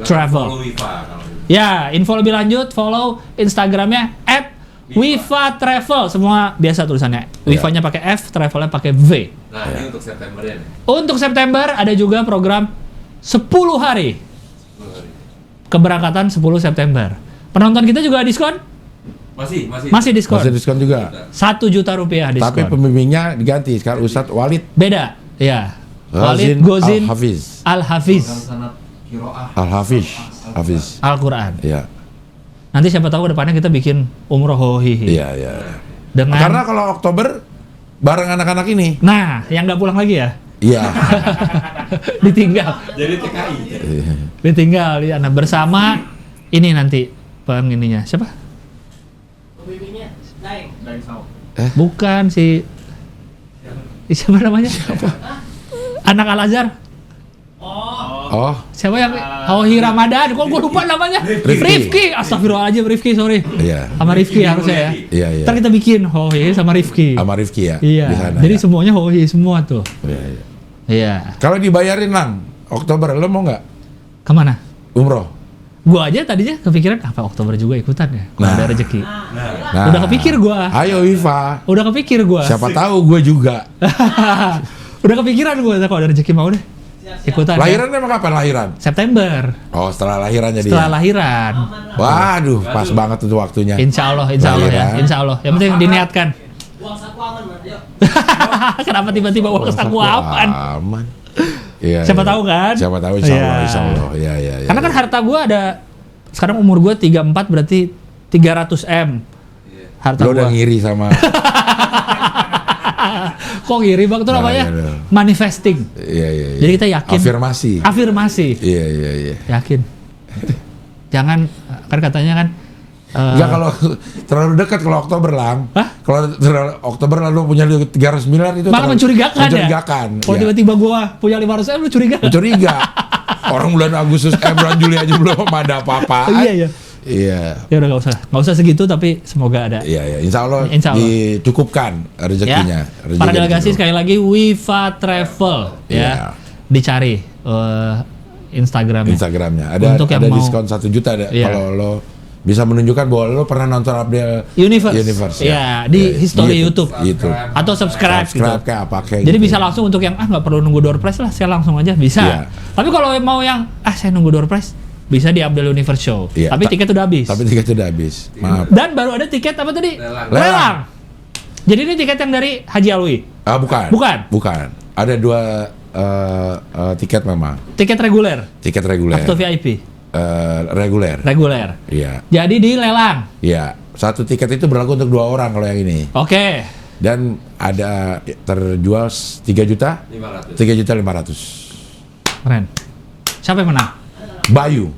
Travel.
Follow Wifa kalau gitu.
Ya, info lebih lanjut follow Instagramnya @Wifa Travel. Semua biasa tulisannya. Wifanya pakai F, travelnya pakai V.
Nah, ini untuk September ya. nih.
Untuk September ada juga program 10 hari. Keberangkatan 10 September. Penonton kita juga diskon? Masih diskon.
Masih diskon juga.
1 juta rupiah diskon.
Tapi pembimbingnya diganti sekarang Ustadz Walid
Beda. Ya. Walid Gozin Al-Hafiz.
Hafiz.
Al-Quran.
Iya.
Nanti siapa tahu ke depannya kita bikin umroh hohihi.
Iya.
Dengan
Karena kalau Oktober bareng anak-anak ini.
Nah, yang nggak pulang lagi ya?
Iya.
Ditinggal.
Jadi TKI.
Ditinggal ya. Nah, bersama ini nanti ininya siapa?
Pembimbingnya Daeng.
Bukan si siapa namanya? Anak Al-Azhar.
Oh,
Siapa yang Hohi Ramadan? Kok gue lupa namanya? Rifki. Astagfirullahaladzim, Rifki, sorry.
iya.
Sama Rifki harusnya ya.
Iya.
Ntar kita bikin Hohi sama Rifki.
Sama Rifki ya.
Iya.
Di sana,
Jadi
ya.
semuanya Hohi semua tuh.
Iya.
Iya.
Kalau dibayarin Lang, Oktober lo mau nggak
Kemana?
umroh?
Gua aja tadinya kepikiran apa Oktober juga ikutan ya. Kalau
Nah.
ada rezeki.
Nah,
Udah kepikir gua.
Ayo Wifa.
Udah kepikir gua.
Siapa tahu gue juga.
Udah kepikiran gua kalau ada rezeki mau deh. Ikutan.
Lahiran emang kapan lahiran?
September.
Oh, setelah lahiran jadi.
Setelah lahiran.
Waduh, pas banget tuh waktunya.
Insya Allah ya.
Lahiran.
Insya Allah. Yang penting diniatkan.
Uang saku aman, Mas. Yuk.
Kenapa tiba-tiba uang saku aman?
Aman. Iya,
Siapa
iya.
tahu kan?
Siapa tahu insya Allah,
Iya.
insya Allah. Iya, iya, iya.
Karena kan harta gue ada, sekarang umur gue 34 berarti 300 M. Harta
lo udah
gue.
ngiri sama.
Kok ngiri bang? Itu
Nah,
namanya
iya, iya.
manifesting.
Iya, iya, iya.
Jadi kita yakin. Afirmasi.
Iya, iya, iya.
Yakin. Jangan, kan katanya kan.
Enggak kalau terlalu dekat kalau Oktober lang.
Hah?
Kalau terlalu Oktober lalu punya 300 miliar itu
Malah
terlalu-
mencurigakan ya?
Mencurigakan.
Kalau
Iya.
tiba-tiba gue punya 500 M, lu curiga?
Mencuriga. Orang bulan Agustus, bulan Juli aja belum ada apa-apa.
Iya, iya.
Iya.
Ya udah nggak usah segitu, tapi semoga ada.
Iya, iya. Insya Allah,
Insya Allah.
dicukupkan rezekinya.
Ya.
Rezeki
Para delegasi
dicukupkan.
sekali lagi Wifa Travel
Iya.
ya. Dicari Instagramnya.
Instagramnya. Ada
Untuk yang
ada
mau-
diskon 1 juta ada
Iya.
kalau lo bisa menunjukkan bahwa lo pernah nonton Abdel
Universe. Ya, di history YouTube.
Gitu.
Atau subscribe gitu.
Kayak apa kayak
Jadi
gitu.
bisa langsung untuk yang nggak perlu nunggu door prize lah, saya langsung aja bisa.
Iya.
Tapi kalau mau yang saya nunggu door prize, bisa di Abdel Universe Show.
Iya.
Tapi tiket udah habis.
Tapi tiket udah habis. Maaf.
Dan baru ada tiket apa tadi?
Lelang.
Lelang. Jadi ini tiket yang dari Haji Alwi.
Ah, bukan.
Bukan?
Bukan. Ada 2 tiket memang.
Tiket reguler
Tiket reguler.
atau VIP?
Reguler.
Reguler.
Iya.
Jadi di lelang.
Iya. 1 tiket itu berlaku untuk 2 orang kalau yang ini.
Oke.
Dan ada terjual 3 juta,
500.
3.500.000.
Keren. Siapa yang menang?
Bayu.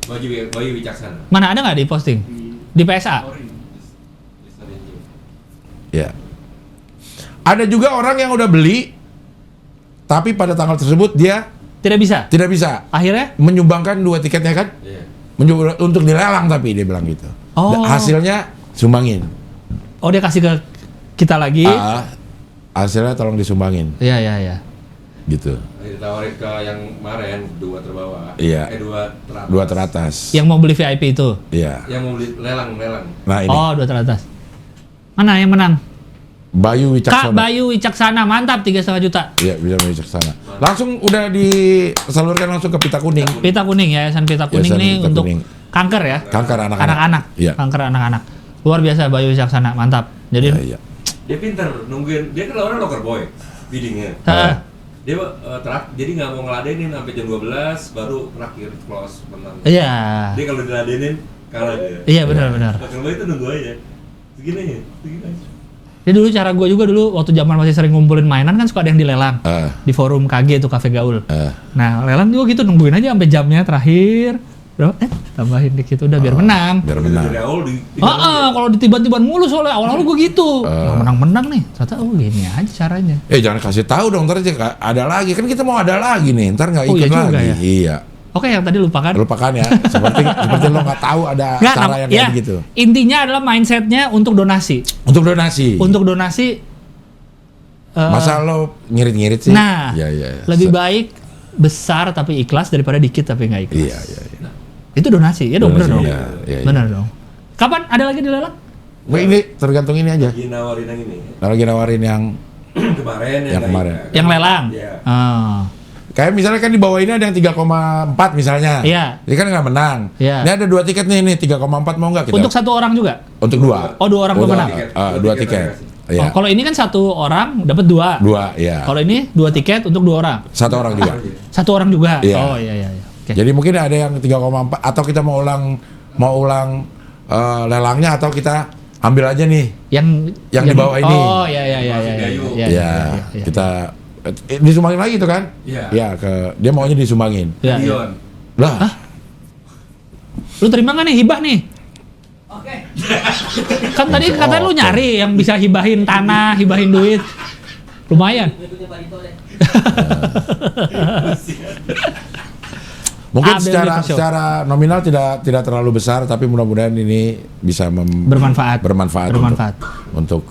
Bayu Wicaksana.
Mana ada nggak di posting? Di PSA?
Ya. Ada juga orang yang udah beli, tapi pada tanggal tersebut dia
Tidak bisa.
tidak bisa
Akhirnya?
menyumbangkan 2 tiketnya kan?
Iya.
Untuk dilelang tapi dia bilang gitu.
Oh.
Hasilnya sumbangin.
Oh, dia kasih ke kita lagi.
Hasilnya tolong disumbangin
Iya, iya, iya.
gitu.
Ditawarin ke yang kemarin 2 terbawah.
Iya.
2 teratas.
2 teratas.
Yang mau beli VIP itu.
Iya.
Yang mau beli lelang.
Nah ini
Oh, 2 teratas. Mana yang menang?
Bayu
Kak
Wicaksana.
Bayu Wicaksana, mantap 3,5 juta.
Iya, bisa Wicaksana. Langsung udah disalurkan langsung ke Pita Kuning.
Pita Kuning, Yayasan Pita Kuning
Yayasan
ini
Pita
untuk
Kuning.
kanker ya.
Kanker anak-anak. Iya.
Kanker anak-anak. Luar biasa Bayu Wicaksana, mantap. Jadi
Iya.
Dia pinter nungguin. Dia kan lawannya locker boy biddingnya.
Heeh.
Dia jadi nggak mau ngeladenin sampai jam 12 baru terakhir close menang.
Iya.
Dia kalau diladenin kalah dia.
Iya, benar-benar.
Locker boy itu nunggu aja. Segini aja.
Jadi dulu cara gue juga dulu waktu zaman masih sering ngumpulin mainan kan suka ada yang dilelang. Di forum KG itu Cafe Gaul. Nah, lelang juga gitu nungguin aja sampai jamnya terakhir. Berapa? Tambahin dikit udah biar menang.
Biar menang.
Dari awal
Kalau ditiba-tiba mulu soalnya awal-awal gue gitu. Menang-menang nih. Ternyata gini aja caranya.
Jangan kasih tahu dong, ntar aja ada lagi. Kan kita mau ada lagi nih, ntar nggak
Oh,
ikut
iya juga
lagi.
ya?
Iya.
Oke, yang tadi lupakan.
Lupakan ya. seperti lo nggak tahu ada
Nggak,
cara yang kayak gitu.
Intinya adalah mindsetnya untuk donasi.
Untuk donasi.
Untuk donasi.
Masa lo ngirit-ngirit sih?
Nah,
Iya, iya.
lebih baik besar tapi ikhlas daripada dikit tapi nggak ikhlas.
Iya, iya, iya.
Itu donasi, ya dong, bener
Donasi,
dong.
iya, iya, iya.
Bener dong. Kapan ada lagi dilelang?
Wah, ini tergantung ini aja.
lagi nawarin yang ini.
Lagi nawarin yang
Kemarin
Yang kemarin.
Yang lelang.
Iya.
Ah.
kayak misalnya kan di bawah ini ada yang 3,4 misalnya.
Iya.
Ini kan nggak menang.
Iya.
Ini ada 2 tiket nih, 3,4 mau nggak kita?
Untuk satu orang juga?
Untuk 2.
Oh, 2 orang pemenang.
tiket.
2 tiket. Iya.
Oh, kalau ini kan satu orang dapat 2.
2, iya.
Kalau ini 2 tiket untuk 2 orang.
1 orang juga.
Satu orang juga.
Iya.
Oh, iya, iya, iya. Oke.
Jadi mungkin ada yang 3,4 atau kita mau ulang lelangnya atau kita ambil aja nih
Yang
di bawah ini.
Oh, iya, iya, iya, iya, iya, iya,
ya
iya.
kita disumbangin lagi tuh kan?
Iya.
Ya dia maunya disumbangin.
Iya, iya.
Dion.
Lah,
Lu terima nggak nih hibah nih?
Oke.
Kan tadi
Oh,
katanya lu
oke.
nyari yang bisa hibahin tanah, hibahin duit. Lumayan.
Ngikutin Pak Dito deh.
mungkin
Abel
secara
Universe Show.
secara nominal tidak terlalu besar tapi mudah-mudahan ini bisa
Bermanfaat.
bermanfaat untuk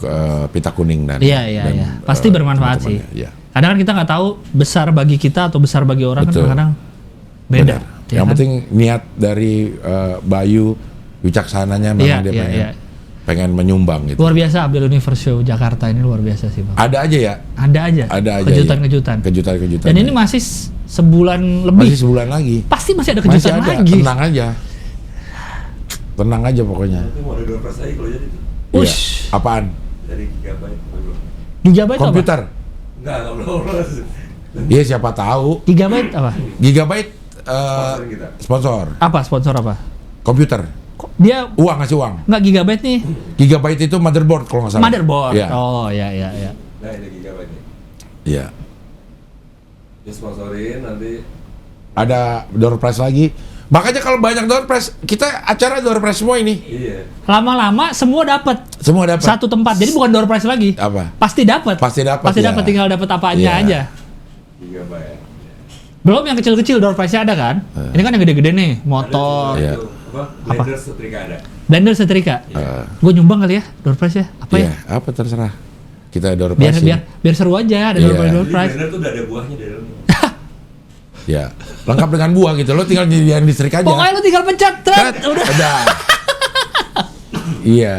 Pita Kuning dan
Iya, iya,
dan,
iya. Pasti bermanfaat sih.
teman-temannya. Iya.
Kadang kan kita nggak tahu besar bagi kita atau besar bagi orang
Betul.
kan kadang beda.
Benar.
ya
Yang
kan?
penting niat dari Bayu Wicaksananya memang
Iya,
dia
iya,
pengen menyumbang gitu.
Luar biasa Abdel Universe Show Jakarta ini luar biasa sih Bang.
Ada aja ya.
Ada aja.
Ada aja.
Kejutan-kejutan.
Ya. Kejutan-kejutan.
Dan ini masih sebulan lebih.
masih sebulan lagi.
Pasti masih ada
Masih
kejutan
ada.
lagi.
Tenang aja. Tenang aja pokoknya.
Nanti mau ada 2% lagi kalau jadi tuh.
Iya.
Ush.
Apaan?
Dari gigabyte.
Gigabyte apa?
Komputer.
Enggak belum.
Iya siapa tahu.
Gigabyte apa?
Gigabyte
Sponsorin kita.
sponsor
Apa sponsor apa?
komputer.
Kok dia
Uang ngasih uang.
nggak Gigabyte nih?
Gigabyte itu motherboard kalau nggak salah.
Motherboard.
Iya.
Oh ya.
Nah ini Gigabyte nih.
Iya.
Dia sponsorin nanti.
Ada door prize lagi. Makanya kalau banyak door prize, kita acara door prize semua ini.
Iya.
Lama-lama semua dapat
Semua dapat.
satu tempat. Jadi bukan door prize lagi.
Apa?
Pasti dapat.
Pasti dapat,
Pasti
ya.
dapat, tinggal dapat apanya
Iya.
aja.
Gigabyte.
Belum yang kecil-kecil door prize-nya ada kan? Ini kan yang gede-gede nih, motor,
Iya.
Apa? Blender setrika ada.
blender setrika. Gue nyumbang kali ya door prize ya. Apa
Iya,
ya?
apa terserah. Kita door
Biar
prize.
biar seru aja ada
Iya.
door prize door
Jadi
prize.
blender tuh udah ada buahnya di dalamnya.
Ya, lengkap dengan buah gitu. Lo tinggal jadian listrik aja.
Pokoknya lu tinggal pencet,
Tet, udah. Iya.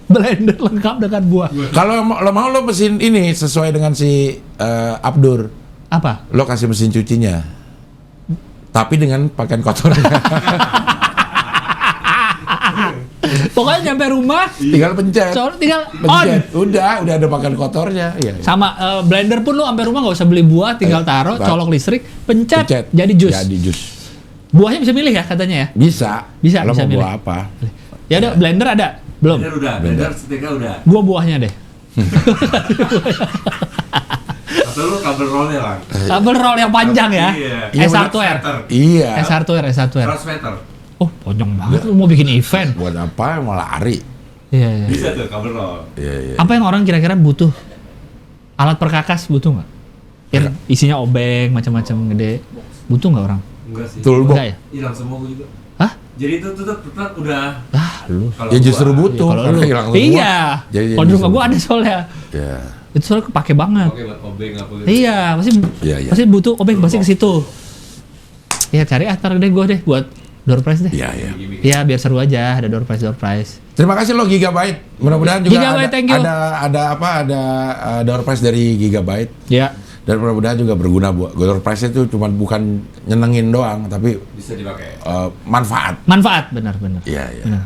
blender lengkap dengan buah.
Kalau lo mau lo mesin ini sesuai dengan si Abdur,
Apa?
lo kasih mesin cucinya. Tapi dengan pakaian kotornya.
Pokoknya nyampe rumah,
Tinggal pencet.
tinggal on.
Pencet. Udah ada pakaian kotornya. Iya.
Sama blender pun lu sampai rumah nggak usah beli buah, tinggal taruh, colok listrik, pencet, jadi jus.
Jadi jus.
Buahnya bisa milih ya katanya ya?
Bisa.
Bisa,
Lo
bisa
mau
milih.
buah apa?
Ya udah, blender ada? Belum.
Blender udah, blender setrika udah.
Gua buahnya deh.
Atau lu kabel rollnya lah.
Kabel roll yang panjang ya.
Iya.
S-hardware.
Iya.
S-hardware.
Transmitter.
Oh, panjang banget lu mau bikin event.
Buat apa? Mau lari.
Iya.
Bisa tuh kabel roll.
Iya, iya.
Apa yang orang kira-kira butuh? Alat perkakas butuh nggak? Yang isinya obeng, macam-macam gede. Butuh nggak orang?
Enggak sih.
Toolbox.
Enggak ya?
Hilang semua gua juga.
Hah?
Jadi itu tuh tetap udah.
Ah, lu.
Kalau
Ya justru
gua-
butuh.
Kalau
karena
lu.
hilang semua.
Iya.
Jadi
Kalau di rumah
justru
gua ada soalnya.
Iya.
Itu soalnya kepake banget.
Oke buat obeng apa gitu.
Iya, pasti
Iya, iya.
pasti butuh obeng pasti ke situ. Ya cari ntar deh gue deh buat door prize deh.
Iya, iya.
Ya biar seru aja ada door prize.
Terima kasih lo Gigabyte. Mudah-mudahan juga
Gigabyte, thank you.
ada door prize dari Gigabyte.
Ya.
Dan mudah-mudahan juga berguna buat door prize itu cuma bukan nyenengin doang tapi
Bisa dipakai.
manfaat.
Manfaat benar-benar.
Iya, iya.
Benar.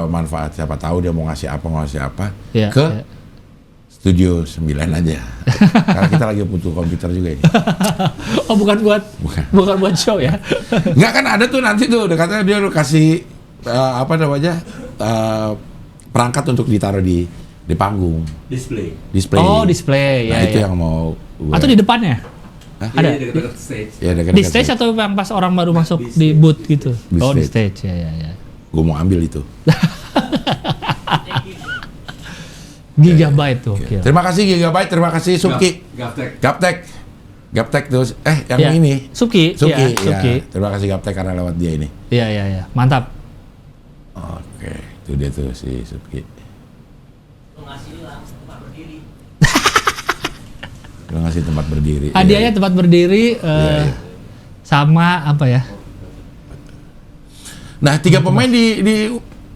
Manfaat siapa tahu dia mau ngasih apa
Iya,
ke
iya.
Studio 9 aja. Karena kita lagi butuh komputer juga ini.
Oh bukan buat show ya.
Enggak kan ada tuh nanti tuh katanya dia kasih perangkat untuk ditaruh di panggung,
Display.
display.
Oh display
Nah,
ya.
itu
ya.
yang mau gue.
Atau di depannya? Ada?
Iya, dekat-dekat stage.
Ya,
Di stage atau yang pas orang baru masuk di booth gitu?
Di
Oh di
stage.
stage ya.
Gue mau ambil itu.
Gigabyte tuh. Oke.
Terima kasih Gigabyte, terima kasih Suki.
Gaptek.
Gaptek terus yang
Ya.
ini.
Suki.
Suki,
Ya,
ya.
Suki.
Terima kasih Gaptek karena lewat dia ini.
Iya. Mantap.
Oke, itu dia tuh si Suki.
Lu ngasih lah tempat berdiri.
Lu ngasih tempat berdiri.
Hadiahnya
Iya.
tempat berdiri
Iya.
sama apa ya?
Nah, 3 pemain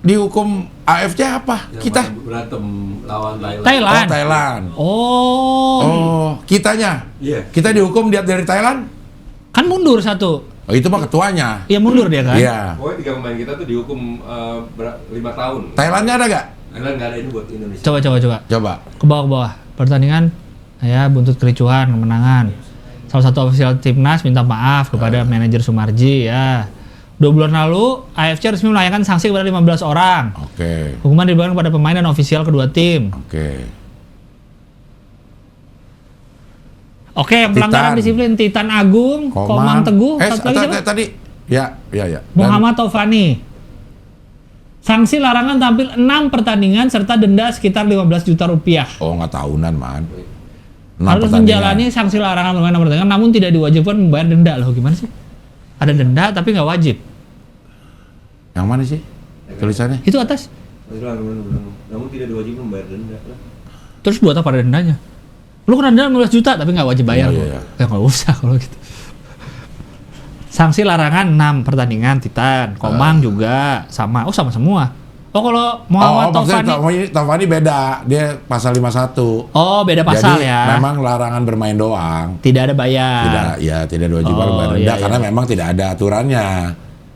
dihukum AFC apa?
Yang
Kita.
main berantem lawan Thailand.
Thailand.
Oh, Thailand.
Oh,
Oh, kitanya.
Iya.
Kita dihukum dari Thailand.
kan mundur satu.
Oh, itu mah ketuanya.
Iya mundur dia kan?
Iya.
Pokoknya 3 pemain kita tuh dihukum 5 tahun.
Thailandnya ada gak?
Thailand nggak ada ini buat Indonesia.
Coba.
Coba.
Ke bawah. Pertandingan ya buntut kericuhan, kemenangan. Salah satu ofisial timnas minta maaf kepada manajer Sumarji ya. 2 bulan lalu AFC resmi melayangkan sanksi kepada 15 orang.
Oke.
Hukuman diberikan kepada pemain dan ofisial kedua tim.
Oke.
Oke, pelanggaran
Titan.
disiplin Titan Agung, Komang Teguh, satu lagi siapa?
tadi. Ya. Dan-
Muhammad Taufani. Sanksi larangan tampil 6 pertandingan serta denda sekitar 15 juta rupiah.
Oh, nggak tahunan, man. 6
Harus
pertandingan.
menjalani sanksi larangan bermain 6 pertandingan namun tidak diwajibkan membayar denda. Loh gimana sih? Ada denda tapi nggak wajib.
Yang mana sih? Tulisannya?
Itu atas.
Namun tidak diwajibkan membayar denda.
Terus buat apa ada dendanya? Lu kena denda 15 juta tapi nggak wajib bayar.
Iya.
Ya nggak usah kalau gitu. Sanksi larangan 6 pertandingan Titan, Komang juga sama. Oh sama semua. Oh kalau Muhammad
maksudnya
Taufani.
Taufani beda. Dia pasal 51.
Oh beda pasal
Jadi,
ya.
memang larangan bermain doang.
Tidak ada bayar.
Tidak diwajibkan
Oh,
membayar denda
iya,
karena
iya.
memang tidak ada aturannya.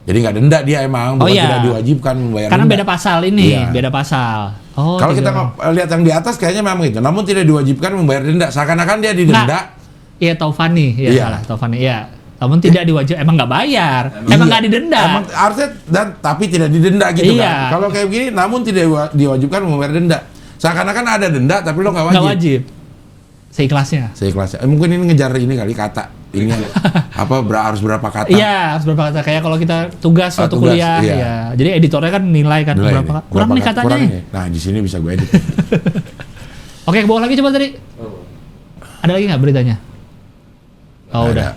Jadi nggak denda dia emang, bukan
Oh, iya.
tidak diwajibkan membayar
Karena
denda.
beda pasal ini,
Iya.
beda pasal.
Kalau kita lihat yang di atas kayaknya memang itu. Namun tidak diwajibkan membayar denda. Seakan-akan dia didenda,
Iya, Taufani, ya
Iya.
salah, Taufani, ya. Namun tidak diwajib, emang nggak bayar, emang nggak didenda.
Emang harusnya tapi tidak didenda gitu
Iya.
kan. Kalau kayak begini, namun tidak diwajibkan membayar denda. Seakan-akan ada denda, tapi lo nggak wajib.
Nggak wajib. Seikhlasnya.
Seikhlasnya. Mungkin ini ngejar ini kali kata. Ini harus berapa kata?
Iya, harus berapa kata. Kayak kalau kita tugas suatu
tugas,
kuliah,
iya.
ya. Jadi editornya kan nilai kan
Nilai
berapa.
ini.
Kurang nih katanya.
kurang
nih.
ini. Nah, di sini bisa gue edit.
Oke, ke bawah lagi coba tadi.
Oh.
Ada lagi nggak beritanya? Oh,
Ada.
udah.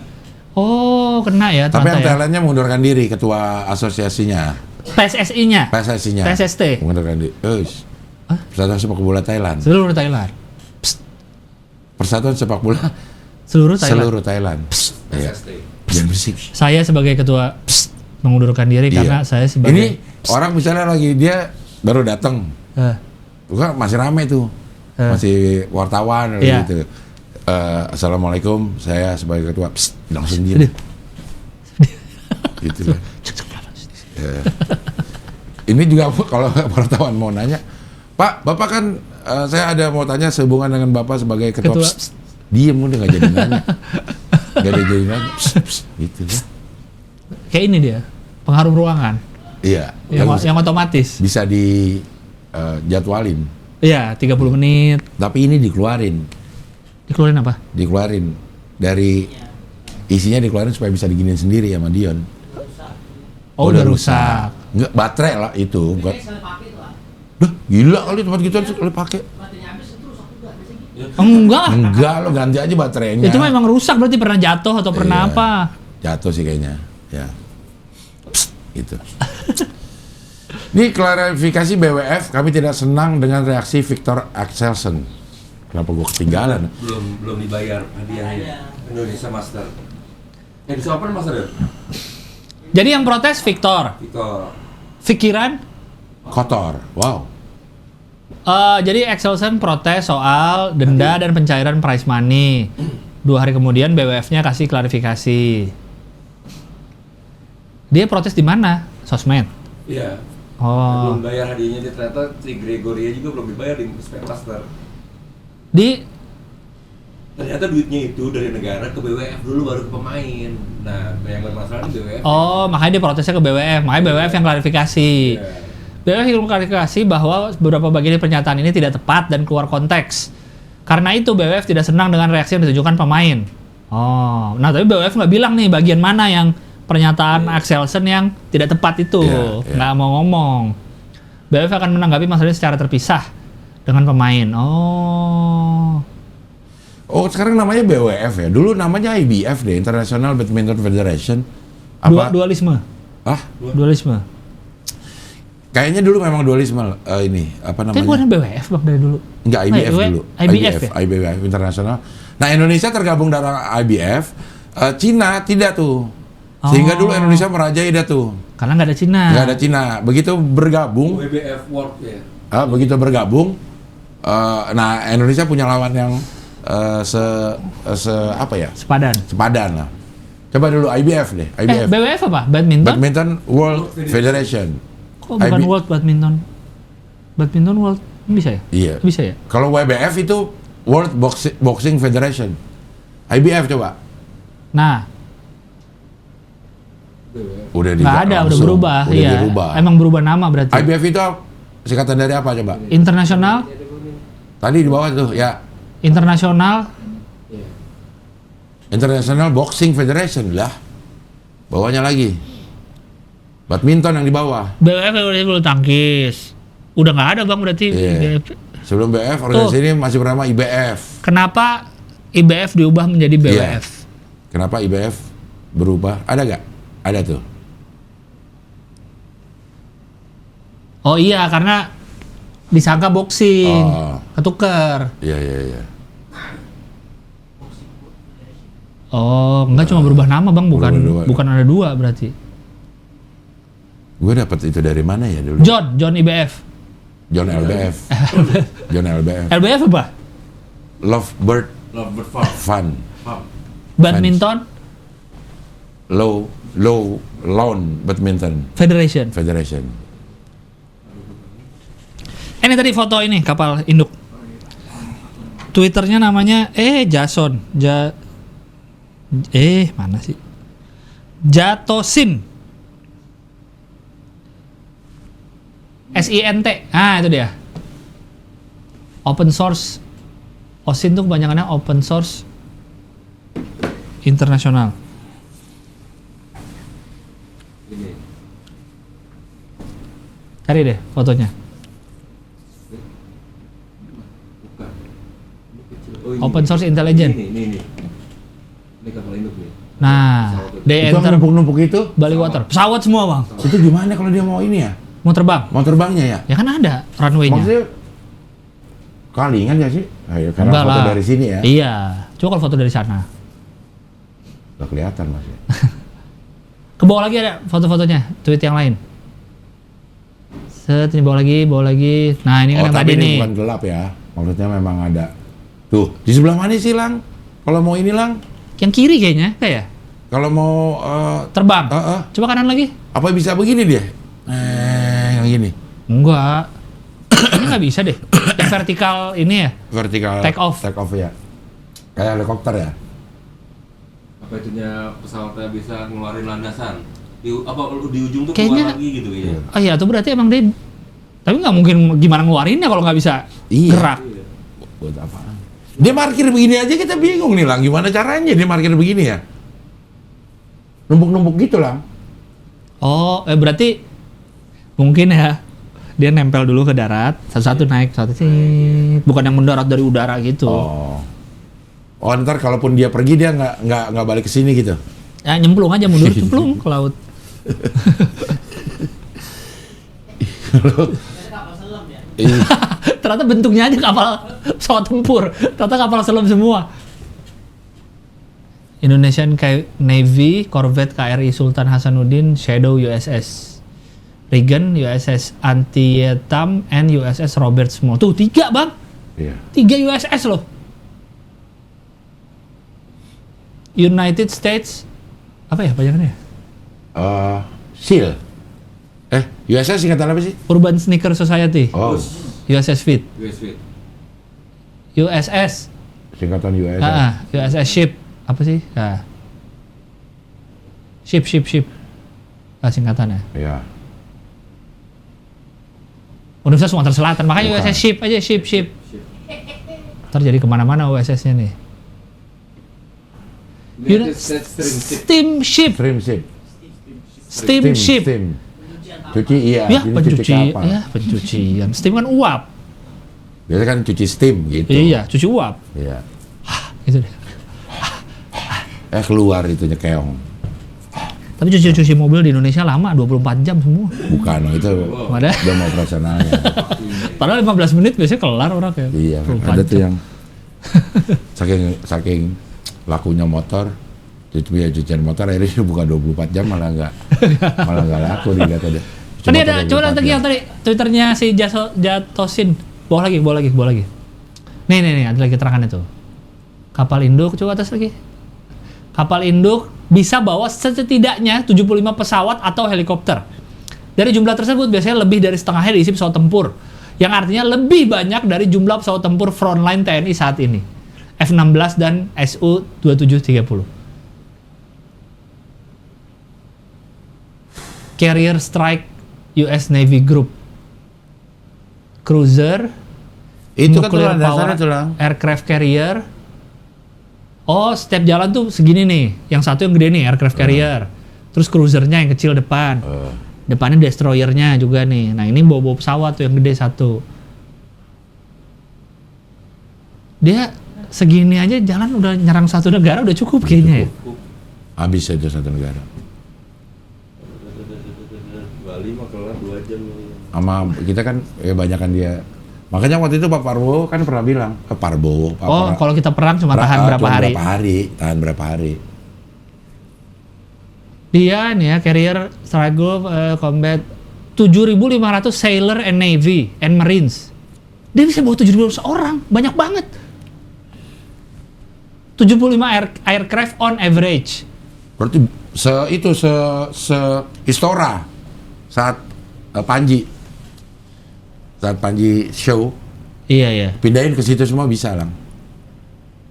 Oh, kena ya
Tapi yang
ternyata ya.
talentnya mundurkan diri, ketua asosiasinya,
PSSI-nya.
PSSI-nya.
PSST.
Mundurkan diri. Persatuan Sepak Bola Thailand.
Seluruh Thailand.
Persatuan Sepak Bola
Seluruh Thailand.
seluruh Thailand. Iya.
SST.
Jangan berisik.
Saya sebagai ketua mengundurkan diri karena
Iya.
saya sebagai
Ini orang misalnya lagi dia baru datang,
Eh,
bukan masih rame tuh, masih wartawan
Iya.
gitu. Assalamualaikum, saya sebagai ketua, langsung diam.
Aduh.
Gitu kan. Ya. Ini juga kalau wartawan mau nanya, Pak, Bapak kan saya ada mau tanya sehubungan dengan Bapak sebagai ketua.
Ketua.
Diem udah nggak jadi nanya, nggak ada jadi nanya, gitu ya.
kayak ini dia, pengharum ruangan
Iya,
yang otomatis.
bisa di jadwalin.
Iya, 30 menit.
Tapi ini dikeluarin
Dikeluarin apa?
dari isinya dikeluarin supaya bisa diginiin sendiri sama Dion.
Oh, udah rusak.
Enggak, baterai lah itu. Bukan.
Saya selalu pakai itu lah.
Duh, gila kali tempat gituan sekali pakai.
Baterainya habis itu rusak juga biasanya gitu.
Enggak.
Enggak, lo ganti aja baterainya.
Itu memang rusak berarti pernah jatuh atau pernah
Iya.
apa?
Jatuh sih kayaknya. Ya. Gitu. Ini klarifikasi BWF, kami tidak senang dengan reaksi Victor Axelsen. Kenapa gue ketinggalan?
Belum dibayar hadiahnya. Indonesia Master. Yang di Open Master ya?
Jadi yang protes Victor.
Victor.
Pikiran?
Kotor. Wow.
Jadi Axelsen protes soal denda dan pencairan prize money. 2 hari kemudian BWF-nya kasih klarifikasi. Dia protes di mana? Sosmed.
Iya.
Oh.
Belum bayar hadiahnya, dia ternyata si Gregoria juga belum dibayar di Master. Ternyata duitnya itu dari negara ke BWF dulu baru ke pemain. Nah, yang bermasalah di BWF.
Oh, makanya dia protesnya ke BWF. Makanya BWF yang klarifikasi.
Iya.
BWF yang klarifikasi bahwa beberapa bagian dari pernyataan ini tidak tepat dan keluar konteks. Karena itu BWF tidak senang dengan reaksi yang ditunjukkan pemain. Oh, nah tapi BWF nggak bilang nih bagian mana yang pernyataan Axelsen yang tidak tepat itu.
Iya, iya.
Nggak mau ngomong. BWF akan menanggapi masalah ini secara terpisah dengan pemain.
Oh, sekarang namanya BWF ya. Dulu namanya IBF deh, International Badminton Federation. Apa?
Dualisme.
Ah,
Dualisme.
kayaknya dulu memang dualisme ini apa
Tapi bukan
namanya?
BWF bang dari dulu.
Enggak, IBF
Nah,
dulu.
IBF ya?
IBF Internasional. Nah, Indonesia tergabung dalam IBF. Cina tidak tuh. Sehingga dulu Indonesia merajai dia tuh.
Karena nggak ada Cina.
Nggak ada Cina. Begitu bergabung,
WBF World ya.
begitu bergabung, nah Indonesia punya lawan yang apa ya?
Sepadan.
Sepadan lah. Coba dulu IBF deh, IBF.
BWF apa? Badminton?
Badminton World Federation.
Kok bukan World Badminton? Badminton World bisa ya?
Iya.
Bisa ya?
Kalau WBF itu World Boxing Federation. IBF coba.
Nah,
Udah
nggak ada, udah
langsung.
berubah.
Udah
Iya.
dirubah.
Emang berubah nama berarti.
IBF itu singkatan dari apa coba?
Internasional,
Tadi di bawah tuh ya.
internasional,
International Boxing Federation lah. Bawahnya lagi. Badminton yang di bawah.
BWF berarti bulu tangkis. Udah nggak ada bang berarti.
Iya.
BWF.
Sebelum BF organisasi ini masih bernama IBF.
Kenapa IBF diubah menjadi BWF?
Iya. Kenapa IBF berubah? Ada gak? Ada tuh.
Oh iya, karena disangka boxing,
Oh.
ketuker.
Iya, iya, iya.
Oh, enggak cuma berubah nama bang, bukan
Berubah dua.
bukan ada 2 berarti.
Gue dapat itu dari mana ya dulu?
John IBF.
John LBF. John LBF.
LBF apa?
Lovebird
Lovebird Farm.
Fun.
Farm.
Badminton
Low Lawn Badminton
Federation.
Federation.
Ini tadi foto ini kapal induk. Twitternya namanya Jason Mana sih? Jatosin. SINT. Itu dia. Open source. OSINT tuh kebanyakannya open source internasional.
Ini.
Cari deh fotonya.
Bukan. Ini kecil. Oh, ini.
Open source intelligence.
Ini. Ini kapal induk nih.
Nah, they
Itu yang
enter
numpuk-numpuk itu,
Bali Water. Pesawat semua, Bang.
itu gimana kalau dia mau ini ya?
Mau terbang.
Mau terbangnya ya?
Ya kan ada runway-nya.
Maksudnya kalingan ya sih? Karena
Enggak
foto
lah.
dari sini ya?
Iya. Coba kalau foto dari sana.
Udah kelihatan Mas ya.
Ke bawah lagi ada foto-fotonya, tweet yang lain. Set, ini bawa lagi. Nah, ini kan yang
tapi
tadi
ini
nih.
bukan gelap ya? Maksudnya memang ada. Tuh, di sebelah mana sih Lang? Kalau mau ini Lang?
Yang kiri kayaknya, kayak ya?
Kalau mau
Terbang. Coba kanan lagi.
apa bisa begini dia? Yang gini.
Enggak. Ini nggak bisa deh. Yang vertikal ini ya?
Vertikal.
Take off.
Take off ya. Kayak helikopter ya?
Apa itunya pesawatnya bisa ngeluarin landasan? Di ujung tuh
Kayaknya-
keluar lagi gitu kayaknya.
Oh iya, itu berarti emang dia. Tapi nggak mungkin gimana ngeluarinnya kalau nggak bisa
Iya.
gerak.
Iya.
Buat apaan? Dia parkir begini aja kita bingung nih Lang. Gimana caranya dia parkir begini ya? Numpuk-numpuk gitu Lang.
Oh, berarti mungkin ya dia nempel dulu ke darat, satu-satu naik, satu sih. Bukan yang mendarat dari udara gitu.
Oh, ntar kalaupun dia pergi dia nggak balik ke sini gitu.
Ya nyemplung aja mundur, cemplung ke laut.
Ada kapal selam ya.
Iya.
Ternyata bentuknya aja kapal pesawat tempur. Ternyata kapal selam semua. Indonesian Navy, Corvette KRI Sultan Hasanuddin, Shadow USS Reagan, USS Antietam, and USS Robert Small. Tuh 3 bang,
Iya.
3 USS loh. United States, apa ya panjangannya?
SEAL. USS singkatan apa sih?
Urban Sneaker Society,
Oh,
USS Fit,
USV.
USS,
singkatan USS.
USS Ship, apa sih? Ship, singkatannya.
Iya.
Universitas Sumatera Selatan, makanya
Bukan.
USS Ship aja, ship. Ntar jadi kemana-mana USS-nya nih.
United States
Steamship,
Steamship.
steamship.
Steam. Cuci iya.
Ya,
ini cuci kapal.
pencucian. Steam kan uap.
Biasanya kan cuci steam gitu.
Iya, cuci uap.
Iya.
Gitu deh.
Keluar itu nyekeong.
Tapi cuci mobil di Indonesia lama, 24 jam semua.
Bukan, itu
Ada.
udah mau operasionalnya.
Padahal 15 menit biasanya kelar orang kayak.
Iya,
24
ada tuh
jam.
yang saking lakunya motor, cucian motor akhirnya buka 24 jam malah nggak laku dilihat ada.
Tadi ada, coba lagi yang tadi Twitternya si Jatosin. Bawa lagi. Nih, ada lagi keterangan itu. Kapal induk, coba atas lagi. Kapal induk bisa bawa setidaknya 75 pesawat atau helikopter. Dari jumlah tersebut biasanya lebih dari setengahnya diisi pesawat tempur. Yang artinya lebih banyak dari jumlah pesawat tempur frontline TNI saat ini. F-16 dan Su-2730. Carrier Strike US Navy Group. Cruiser,
Itu kan
nuclear
tulang
power
dasarnya tulang.
aircraft carrier. Oh, setiap jalan tuh segini nih. Yang satu yang gede nih, aircraft carrier. Terus cruisernya yang kecil depan. Depannya destroyernya juga nih. Nah, ini bawa pesawat tuh yang gede satu. Dia segini aja jalan udah nyerang satu negara udah cukup kayaknya ya.
Habis aja satu negara.
Bali mah kelar 2 jam.
Sama kita kan banyakan dia. Makanya waktu itu Pak Prabowo kan pernah bilang ke Prabowo.
Kalau kita perang cuma tahan berapa hari.
Tahan berapa hari.
Dia nih ya, Carrier Strike Group Combat 7.500 sailor and navy and marines. Dia bisa bawa 7.500 orang, banyak banget. 75 aircraft on average.
Berarti Istora saat Panji show
Iya.
pindahin ke situ semua bisa Lang.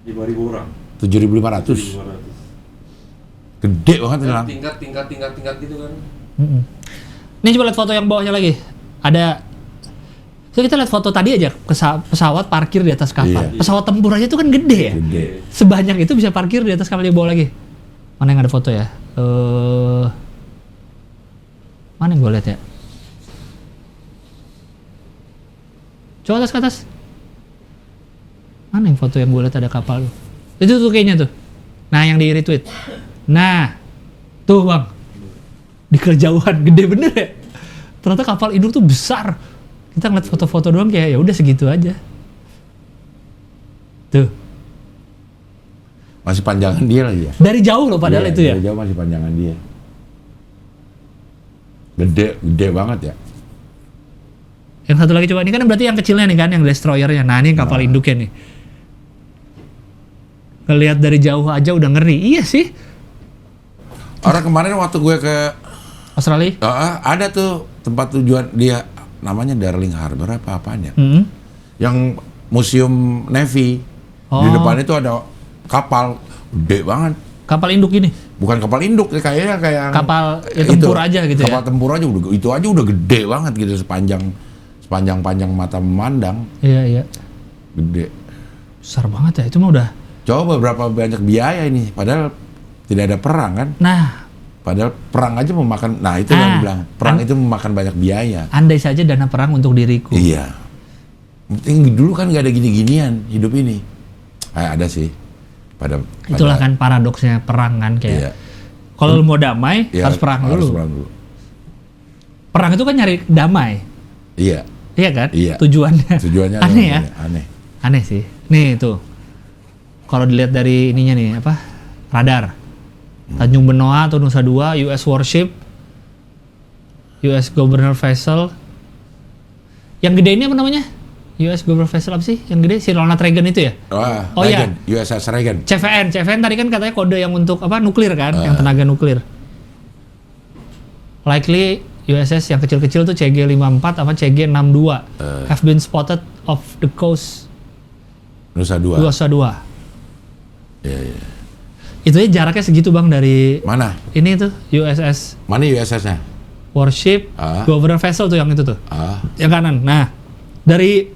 5.000 orang.
7.500.
7.500.
Gede banget hilang.
Tingkat gitu kan.
Ini coba lihat foto yang bawahnya lagi. Ada. So kita lihat foto tadi aja pesawat parkir di atas kapal.
Iya.
Pesawat tempur aja itu kan gede ya.
Gede.
Sebanyak itu bisa parkir di atas kapal di bawah lagi. Mana yang ada foto ya? Mana yang gue lihat ya? Coba atas ke atas. Mana yang foto yang gue lihat ada kapal tuh? Itu tuh kayaknya tuh. Nah yang di retweet. Nah, tuh bang. Di kejauhan gede bener ya. Ternyata kapal induk tuh besar. Kita ngeliat foto-foto doang kayak ya udah segitu aja. Tuh.
Masih panjangan dia lagi ya.
Dari jauh loh padahal
Iya,
itu ya.
Dari jauh masih panjangan dia. Gede banget ya.
Yang satu lagi coba, ini kan berarti yang kecilnya nih kan, yang destroyernya. Nah ini yang kapal induknya nih. Ngelihat dari jauh aja udah ngeri. Iya sih.
Orang kemarin waktu gue ke
Australia.
ada tuh tempat tujuan dia namanya Darling Harbour apa-apaan ya. Yang museum Navy. Di depan itu ada kapal gede banget.
Kapal induk ini.
Bukan kapal induk, kayaknya kayak
Kapal ya, tempur aja gitu
kapal
ya.
tempur aja udah itu aja udah gede banget gitu sepanjang mata memandang.
Iya.
Gede.
Besar banget ya. Itu mah udah.
Coba berapa banyak biaya ini padahal tidak ada perang kan?
Nah,
Padahal perang aja memakan, nah itu yang dibilang, perang itu memakan banyak biaya.
andai saja dana perang untuk diriku.
Iya. Penting dulu kan nggak ada gini-ginian hidup ini. Ada sih.
Itulah kan paradoksnya perang kan kayak.
Iya.
Kalau lu mau damai
Iya,
harus perang
harus
dulu.
perang dulu.
Perang itu kan nyari damai.
Iya.
Iya kan?
Iya.
Tujuannya.
Tujuannya
Aneh ya?
Aneh.
Aneh sih. Nih tuh. Kalau dilihat dari ininya nih apa? Radar. Tanjung Benoa atau Nusa Dua, US Warship, US Governor Vessel. Yang gede ini apa namanya? US Governor Vessel apa sih? Yang gede si Ronald Reagan itu ya? Oh
Reagan,
iya.
USS Reagan.
CVN tadi kan katanya kode yang untuk apa? Nuklir kan, yang tenaga nuklir. Likely USS yang kecil-kecil tuh CG-54 apa CG-62 have been spotted off the coast
Nusa Dua.
Nusa Dua.
Iya.
Itu ya jaraknya segitu bang dari
Mana?
ini tuh USS
Mana USS-nya?
Warship, Governor Vessel tuh yang itu tuh, yang kanan. Nah dari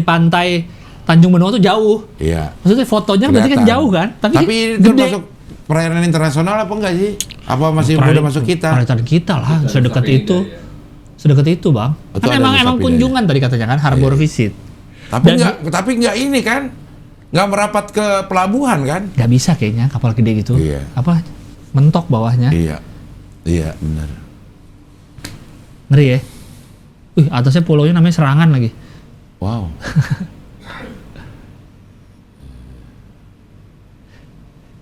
pantai Tanjung Benoa tuh jauh.
Iya.
Maksudnya fotonya berarti kan jauh kan?
Tapi itu masuk perairan internasional apa enggak sih? Apa masih udah masuk kita?
Perairan kita lah, sedekat itu. Sedekat itu bang.
Itu
Kan emang
Nusa Penida
kunjungan tadi katanya kan, harbor visit.
Tapi enggak ini kan? Nggak merapat ke pelabuhan kan?
Nggak bisa kayaknya kapal gede gitu.
Iya.
Apa? Mentok bawahnya.
Iya benar.
Ngeri ya. Atasnya pulaunya namanya Serangan lagi.
Wow.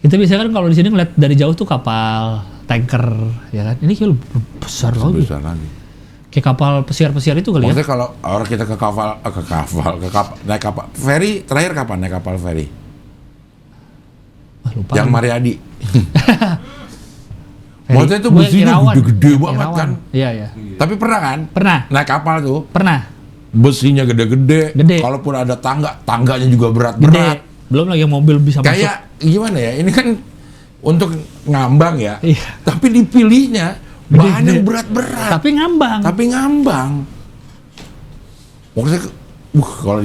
Kita biasanya kan kalau di sini ngeliat dari jauh tuh kapal tanker, ya kan? Ini kayak besar lagi.
Besar lagi.
Kayak kapal pesiar-pesiar itu kali ya?
Maksudnya kalau orang kita ke kapal, naik kapal ferry, terakhir kapan naik kapal ferry?
Lupa.
Yang Mariadi. Maksudnya itu besinya gede-gede banget kan?
Iya.
Tapi pernah kan?
Pernah.
Naik kapal tuh.
Pernah.
Besinya gede-gede.
Gede.
Kalaupun ada tangganya juga berat-berat.
Belum lagi mobil bisa masuk.
Kayak gimana ya? Ini kan untuk ngambang ya.
Iya.
Tapi dipilihnya bahan yang berat-berat.
Tapi ngambang.
Maksudnya, kalau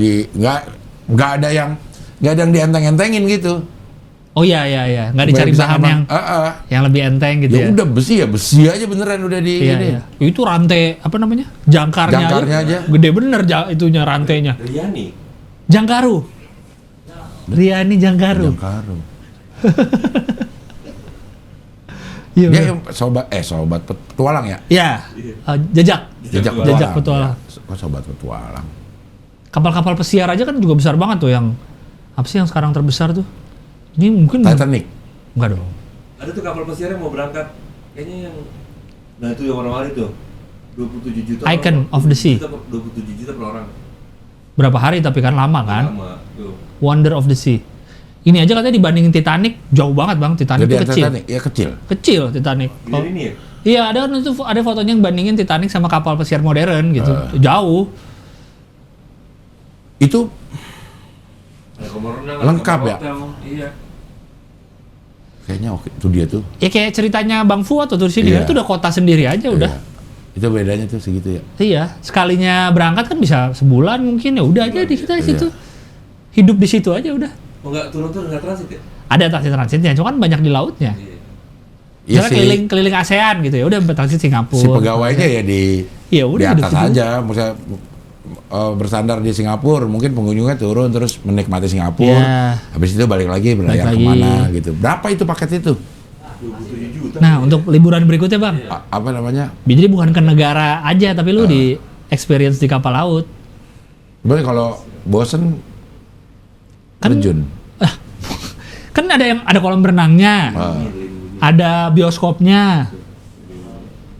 nggak ada yang dienteng-entengin gitu.
Oh iya, nggak dicari bahan yang lebih enteng gitu ya.
Udah besi aja beneran udah di ini.
Iya. Itu rantai apa namanya? Jangkarnya
aja.
Gede bener itunya rantainya.
Riani.
Jangkaru. Riani Jangkaru.
Iya. Dia sobat petualang ya?
Iya. Jajak petualang.
Sobat petualang.
Kapal-kapal pesiar aja kan juga besar banget tuh yang apa sih yang sekarang terbesar tuh? Ini mungkin
Titanic.
Enggak dong.
Ada tuh kapal pesiar yang mau berangkat. Kayaknya yang itu yang warna-warni tuh. 27 juta.
Icon of the Sea.
27 juta per orang.
Berapa hari tapi kan lama kan?
Lama. Tuh.
Wonder of the Sea. Ini aja katanya dibandingin Titanic jauh banget bang. Titanic itu kecil.
Titanic, ya kecil.
Kecil Titanic.
Ini ya?
Iya ada fotonya yang bandingin Titanic sama kapal pesiar modern gitu. Jauh.
Itu
ada kamar renang,
lengkap
kamar
ya?
hotel. Iya.
Kayaknya oke, itu dia tuh.
Ya kayak ceritanya Bang Fuad tuh sini
Iya.
itu udah kota sendiri aja udah.
Iya. Itu bedanya tuh segitu ya.
Iya, sekalinya berangkat kan bisa sebulan mungkin ya udah aja di kita di
Iya.
situ. Hidup di situ aja udah.
Oh nggak turun-turun nggak transit ya?
Ada transitnya, cuma kan banyak di lautnya.
Iya.
Iya
Misalnya keliling ASEAN gitu ya, udah transit Singapura.
si pegawainya ya di
Ya udah,
di atas
hidup
aja, misalnya bersandar di Singapura, mungkin pengunjungnya turun terus menikmati Singapura,
Iya.
habis itu balik lagi berlayar
Balik lagi.
kemana gitu. Berapa itu paket itu?
27 juta.
Nah, untuk liburan berikutnya Bang,
Apa namanya?
jadi bukan ke negara aja, tapi lu di experience di kapal laut.
Berarti kalau bosen
Kan-
terjun.
Kan ada kolam berenangnya, ada bioskopnya,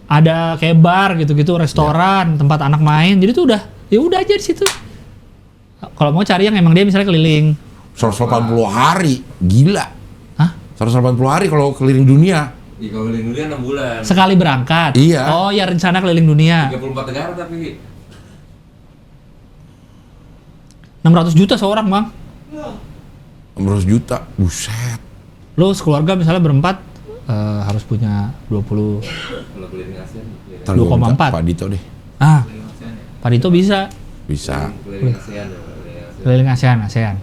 ada kayak bar gitu-gitu, restoran, tempat anak main. Jadi tuh ya udah aja di situ. Kalau mau cari yang emang dia misalnya keliling.
180 hari, gila.
Hah?
180 hari kalau keliling dunia.
Iya kalau keliling dunia 6 bulan.
Sekali berangkat.
Iya.
Oh ya rencana keliling dunia.
34 negara tapi
600 juta seorang Bang.
600 juta, buset.
Lu sekeluarga misalnya berempat harus punya 20.
kalau keliling ASEAN ya kan?
Ntar gua minta
2,4.
Pak Dito deh,
Ah, Pak Dito bisa
bisa.
Keliling ASEAN ya, keliling ASEAN.
keliling ASEAN.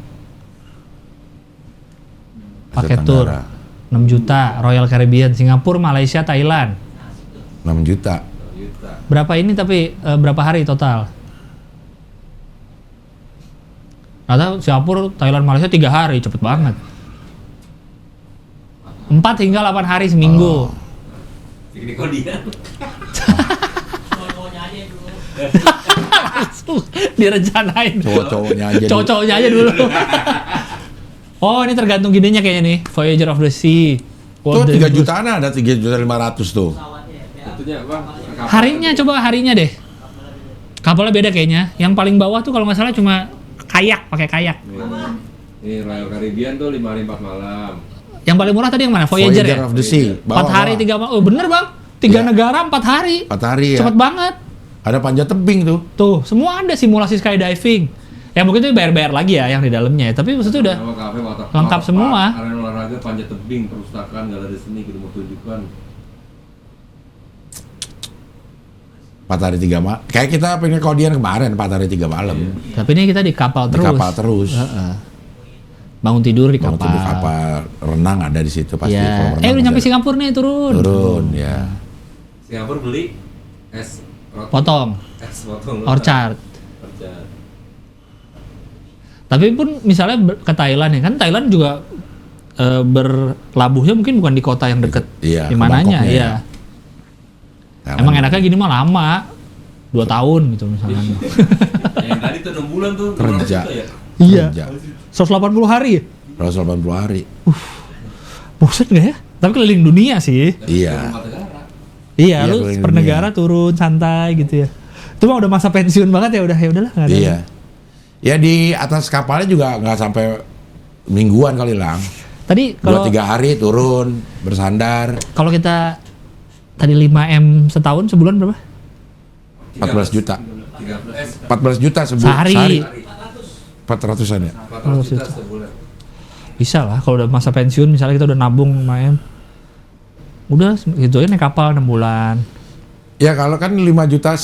Paket
Asia
tour
Tenggara,
6 juta, Royal Caribbean, Singapura, Malaysia, Thailand.
6 juta.
6 juta.
Berapa ini tapi berapa hari total? Atau Singapura, Thailand, Malaysia 3 hari, cepet banget. 4 hingga 8 hari seminggu.
Piknik kodian.
Cowok-cowoknya aja dulu.
Langsung direncanain.
Cowok-cowoknya aja.
Cowok-cowoknya aja dulu. Oh, ini tergantung gininya kayaknya nih. Voyager of the Sea.
Tuh
World
3
Dream
jutaan ada 3.500.000 tuh.
Pesawatnya ya.
Tentunya apa?
Cruise. Harinya coba harinya deh. Kapalnya beda kayaknya. Yang paling bawah tuh kalau nggak salah cuma kayak, pakai kayak.
Ini Royal Caribbean tuh 5 hari 4 malam.
Yang paling murah tadi yang mana? Voyager, ya?
of the Sea.
4 hari 3 malam. Oh bener Bang. 3
Iya.
negara 4 hari.
4 hari ya.
Cepet banget.
Ada panjat tebing tuh.
Tuh, semua ada simulasi skydiving. Ya mungkin itu bayar-bayar lagi ya yang di dalamnya ya. Tapi maksudnya udah
Nama kafe,
lengkap semua.
Arena olahraga, panjat tebing, perpustakaan, galeri seni, gedung pertunjukan.
4 hari 3 malam. Kayak kita pengen kodian kemarin 4 hari 3 malam.
Tapi ini kita di kapal
Di
terus.
kapal terus.
Heeh. Bangun tidur di
Bangun
kapal.
tidur kapal renang ada di situ pasti.
Ya.
Kalau renang
Udah nyampe
ada.
Singapura nih turun.
Turun ya.
Singapura beli es roti.
Potong.
Es potong.
Orchard.
Orchard.
Tapi pun misalnya ke Thailand ya kan Thailand juga berlabuhnya mungkin bukan di kota yang deket.
Iya,
Di
ke
mananya
Bangkoknya
ya.
Thailand.
Emang enaknya gini mah lama. 2 tahun gitu misalnya.
Yang tadi tuh 6 bulan tuh.
Kerja.
200 juta ya?
Iya.
Kerja.
180 hari.
180 hari.
Bosan nggak ya? Tapi keliling dunia sih.
Iya.
4 negara.
Iya,
Iya,
lu
keliling
per
dunia.
negara turun santai gitu ya. Itu mah udah masa pensiun banget ya udahlah nggak ada.
Iya. Ya di atas kapalnya juga nggak sampai mingguan kali lang.
Tadi kalau
2-3 hari turun bersandar.
kalau kita tadi 5M setahun sebulan berapa?
14 juta.
13
14 juta
Sehari.
400-an ya.
400 juta sebulan.
Bisa lah kalau udah masa pensiun misalnya kita udah nabung lumayan. Udah gitu aja naik kapal 6 bulan.
Ya kalau kan 5 juta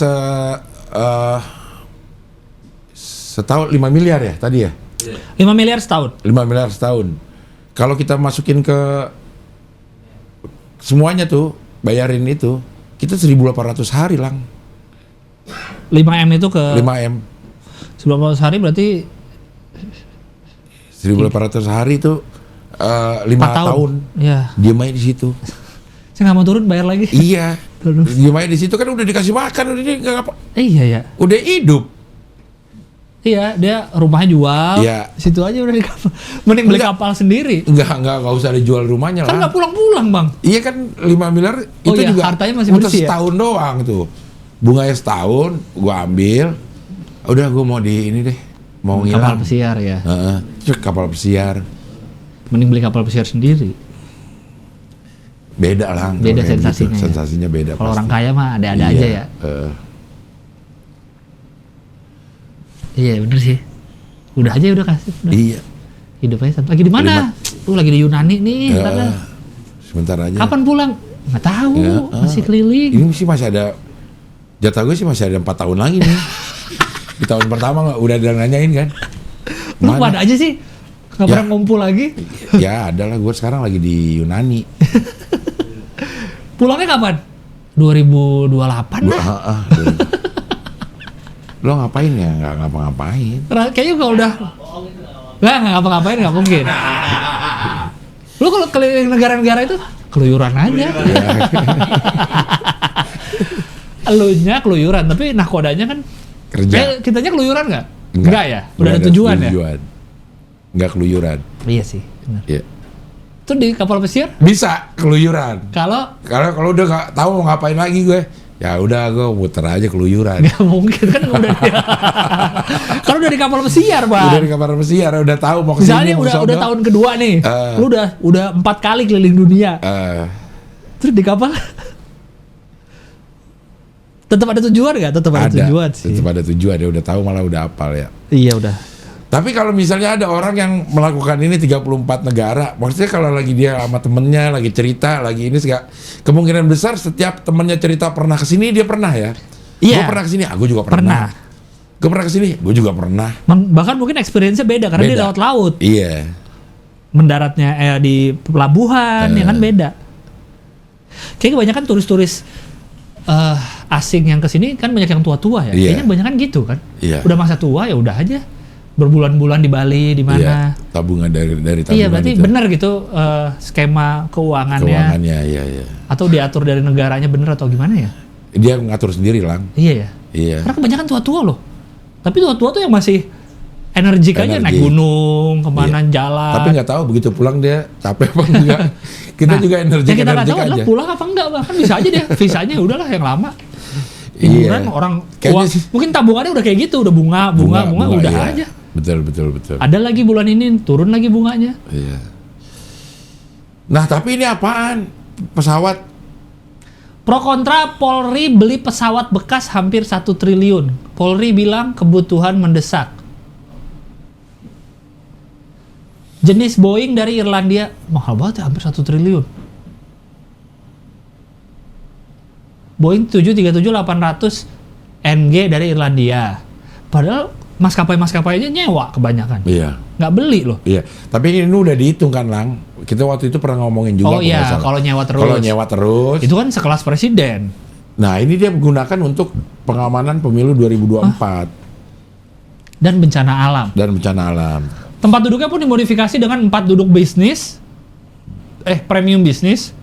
setahun 5 miliar ya tadi ya.
5 miliar setahun.
5 miliar setahun. Kalau kita masukin ke semuanya tuh bayarin itu, kita 1.800 hari lang.
5M itu ke
5M.
19 hari berarti
1.800 hari itu 5
4
tahun.
Ya.
Dia main di situ.
Saya nggak mau turun bayar lagi.
Iya.
Terus.
Dia main di situ kan udah dikasih makan, udah dia nggak apa.
Iya ya.
Udah hidup.
Iya, dia rumahnya jual.
Iya.
Situ aja udah di kapal. Mending beli
Enggak.
kapal sendiri.
Enggak usah dijual rumahnya
Kan
lah.
nggak pulang-pulang, Bang.
Iya kan 5 miliar
Oh
itu
iya,
juga
hartanya masih
untuk
bersih ya?
setahun doang tuh. Bunganya setahun, gua ambil. Udah gua mau di ini deh. Mau
Kapal
ngilang.
pesiar ya.
Heeh. Cek kapal pesiar.
Mending beli kapal pesiar sendiri.
Beda lah.
Beda
kalau kayak
sensasinya
gitu.
ya.
Sensasinya beda
Kalau
pasti.
orang kaya mah ada-ada
Iya,
aja ya. Iya, bener sih. Udah aja udah kasih. Udah.
Iya.
Hidup aja santai. Lagi di mana? Lagi di Yunani nih.
Heeh.
Ntar dah.
sebentar aja.
Kapan pulang? Nggak tahu,
Ya,
masih keliling.
Ini sih masih ada, jatah gue sih masih ada 4 tahun lagi nih. Di tahun pertama udah nanyain kan.
Lu pada aja sih? Nggak
Ya.
pernah ngumpul lagi?
Ya adalah, gue sekarang lagi di Yunani.
Pulangnya kapan? 2028
Gua,
lah.
Lo ngapain ya? Nggak ngapa-ngapain.
Kayaknya kalau udah nggak ngapa-ngapain nggak mungkin. Lu kalau keliling negara-negara itu keluyuran aja. Elunya keluyuran, tapi nahkodanya kan
Kerja.
kitanya keluyuran nggak? Enggak ya? Udah ada tujuan ya?
Nggak keluyuran.
Iya sih, benar.
Iya.
Itu di kapal pesiar
Bisa keluyuran.
kalau
Kalau udah nggak tahu mau ngapain lagi gue, ya udah gue muter aja keluyuran.
nggak mungkin kan udah di kalau udah di kapal pesiar, Bang.
Udah di kamar pesiar, udah tahu mau kesini.
Misalnya
mau
udah
sono.
tahun kedua nih, lu udah 4 kali keliling dunia, terus di kapal tetap ada tujuan nggak? Tetap ada tujuan sih.
Tetap ada tujuan, dia udah tahu, malah udah hafal ya.
Iya udah.
Tapi kalau misalnya ada orang yang melakukan ini 34 negara, maksudnya kalau lagi dia sama temennya, lagi cerita, lagi ini kemungkinan besar setiap temennya cerita pernah kesini, dia pernah ya.
Iya.
Gue pernah kesini, aku juga pernah. Gue pernah kesini, gue juga pernah.
Bahkan mungkin experience-nya beda karena dia
Beda.
lewat laut.
Iya.
Mendaratnya di pelabuhan, ya kan beda. Kayak kebanyakan turis-turis asing yang kesini kan banyak yang tua-tua ya.
Iya.
Kayaknya kebanyakan gitu kan.
Iya.
Udah masa tua ya udah aja. Berbulan-bulan di Bali, di mana.
Iya. Tabungan dari tabungan
Iya, berarti
itu.
benar gitu skema keuangannya.
Iya.
Atau diatur dari negaranya bener atau gimana ya?
Dia ngatur sendiri, Lang.
Iya ya.
Iya.
Karena kebanyakan tua-tua loh. Tapi tua-tua tuh yang masih energik aja,
Energi.
naik gunung, kemana
Iya.
jalan.
Tapi nggak tahu begitu pulang dia capek apa enggak. Kita juga energik
yang kita nggak tahu
aja.
adalah pulang apa enggak, bahkan bisa aja deh visanya udahlah yang lama. Liburan orang
Kayaknya
uang,
sih.
mungkin tabungannya udah kayak gitu, udah bunga udah
iya.
aja.
Betul.
Ada lagi bulan ini turun lagi bunganya.
Iya. Nah, tapi ini apaan? Pesawat.
Pro kontra Polri beli pesawat bekas hampir 1 triliun. Polri bilang kebutuhan mendesak. Jenis Boeing dari Irlandia mahal banget ya, hampir 1 triliun. Boeing 737-800 NG dari Irlandia. Padahal maskapai-maskapainya nyewa kebanyakan.
Iya.
Nggak beli loh.
Iya. Tapi ini udah dihitung kan, Lang. Kita waktu itu pernah ngomongin juga.
Oh iya, kalau nyewa terus.
Kalau nyewa terus.
Itu kan sekelas presiden.
Nah, ini dia gunakan untuk pengamanan pemilu 2024
Dan bencana alam.
dan bencana alam.
Tempat duduknya pun dimodifikasi dengan 4 duduk bisnis. Premium bisnis.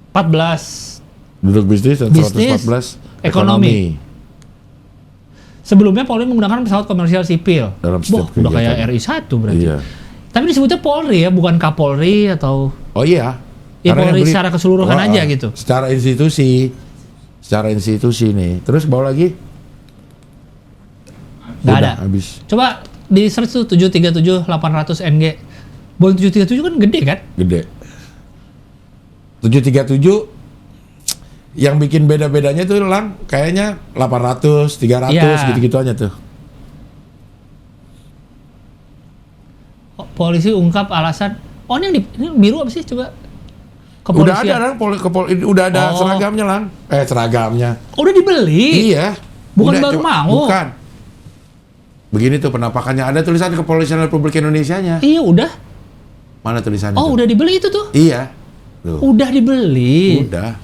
14.
Duduk bisnis dan
Bisnis,
114
ekonomi. Sebelumnya Polri menggunakan pesawat komersial sipil.
Dalam setiap
udah
kegiatan.
kayak RI-1 berarti.
Iya.
Tapi disebutnya Polri ya, bukan Kapolri atau
Oh iya.
ya
Karena yang
Polri
beli-
secara keseluruhan aja gitu.
Secara institusi. Secara institusi nih. Terus bawa lagi?
Nggak
Udah,
ada.
habis.
Coba di search tuh 737-800 NG. Boeing 737 kan gede kan?
Gede. 737 yang bikin beda-bedanya tuh, Lang, kayaknya 800, 300
Iya.
gitu-gitu aja tuh.
Polisi ungkap alasan. Oh ini biru apa sih coba?
Udah
Kepolisian.
ada, Lang, udah ada
Oh.
seragamnya, Lang. Seragamnya.
Oh, udah dibeli.
Iya.
Bukan
Udah,
baru mau.
Bukan. Begini tuh penampakannya, ada tulisan Kepolisian Republik Indonesia-nya.
Iya udah.
Mana tulisannya?
Oh
tuh?
udah dibeli itu tuh.
Iya. Tuh.
Udah dibeli.
Udah.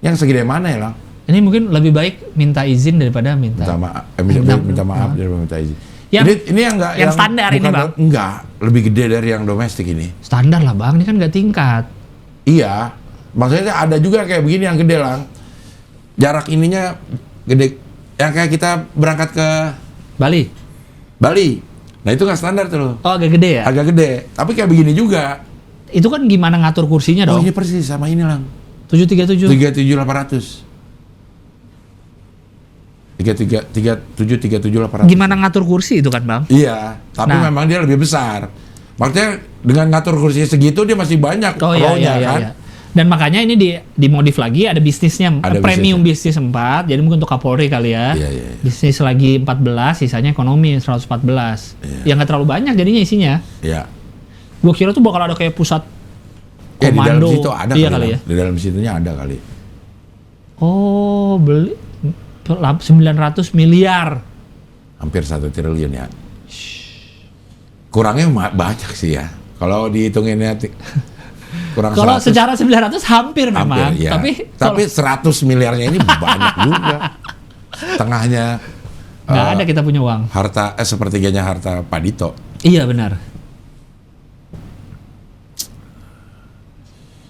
Yang segede mana ya, Lang?
Ini mungkin lebih baik minta izin daripada minta.
Minta maaf,
Minta-
minta maaf daripada minta izin.
Yang-
ini yang enggak,
yang standar ini,
bukan
Bang.
Enggak, lebih gede dari yang domestik ini.
Standar lah bang, ini kan nggak tingkat.
Iya, maksudnya ada juga kayak begini yang gede, Lang. Jarak ininya gede, yang kayak kita berangkat ke
Bali.
Bali. Nah itu nggak standar tuh,
Oh agak gede ya.
agak gede. Tapi kayak begini juga.
Itu kan gimana ngatur kursinya
Oh
dong?
ini persis sama ini, Lang.
737.
37800. 37800.
Gimana ngatur kursi itu kan bang?
Iya, tapi
Nah.
memang dia lebih besar. Maksudnya dengan ngatur kursi segitu dia masih banyak
Oh iya
row-nya,
iya
kan?
iya. Dan makanya ini dimodif lagi, ada bisnisnya,
Ada
premium bisnis 4, jadi mungkin untuk Kapolri kali ya.
Iya, iya, iya.
Bisnis lagi 14, sisanya ekonomi 114.
Iya.
Yang nggak terlalu banyak jadinya isinya.
Iya.
Gue kira tuh bakal ada kayak pusat
Ya di dalam
komando.
situ ada
Iya
kali,
kali
Bang.
ya.
Di dalam situnya ada kali.
Oh, beli 900 miliar.
Hampir 1 triliun ya. Kurangnya banyak sih ya. Kalau dihitunginnya kurang
Kalau
100.
secara 900 hampir memang,
Hampir, ya.
tapi
100 miliarnya ini banyak juga. Tengahnya
nggak ada kita punya uang.
harta sepertiganya harta Pak Dito.
Iya benar.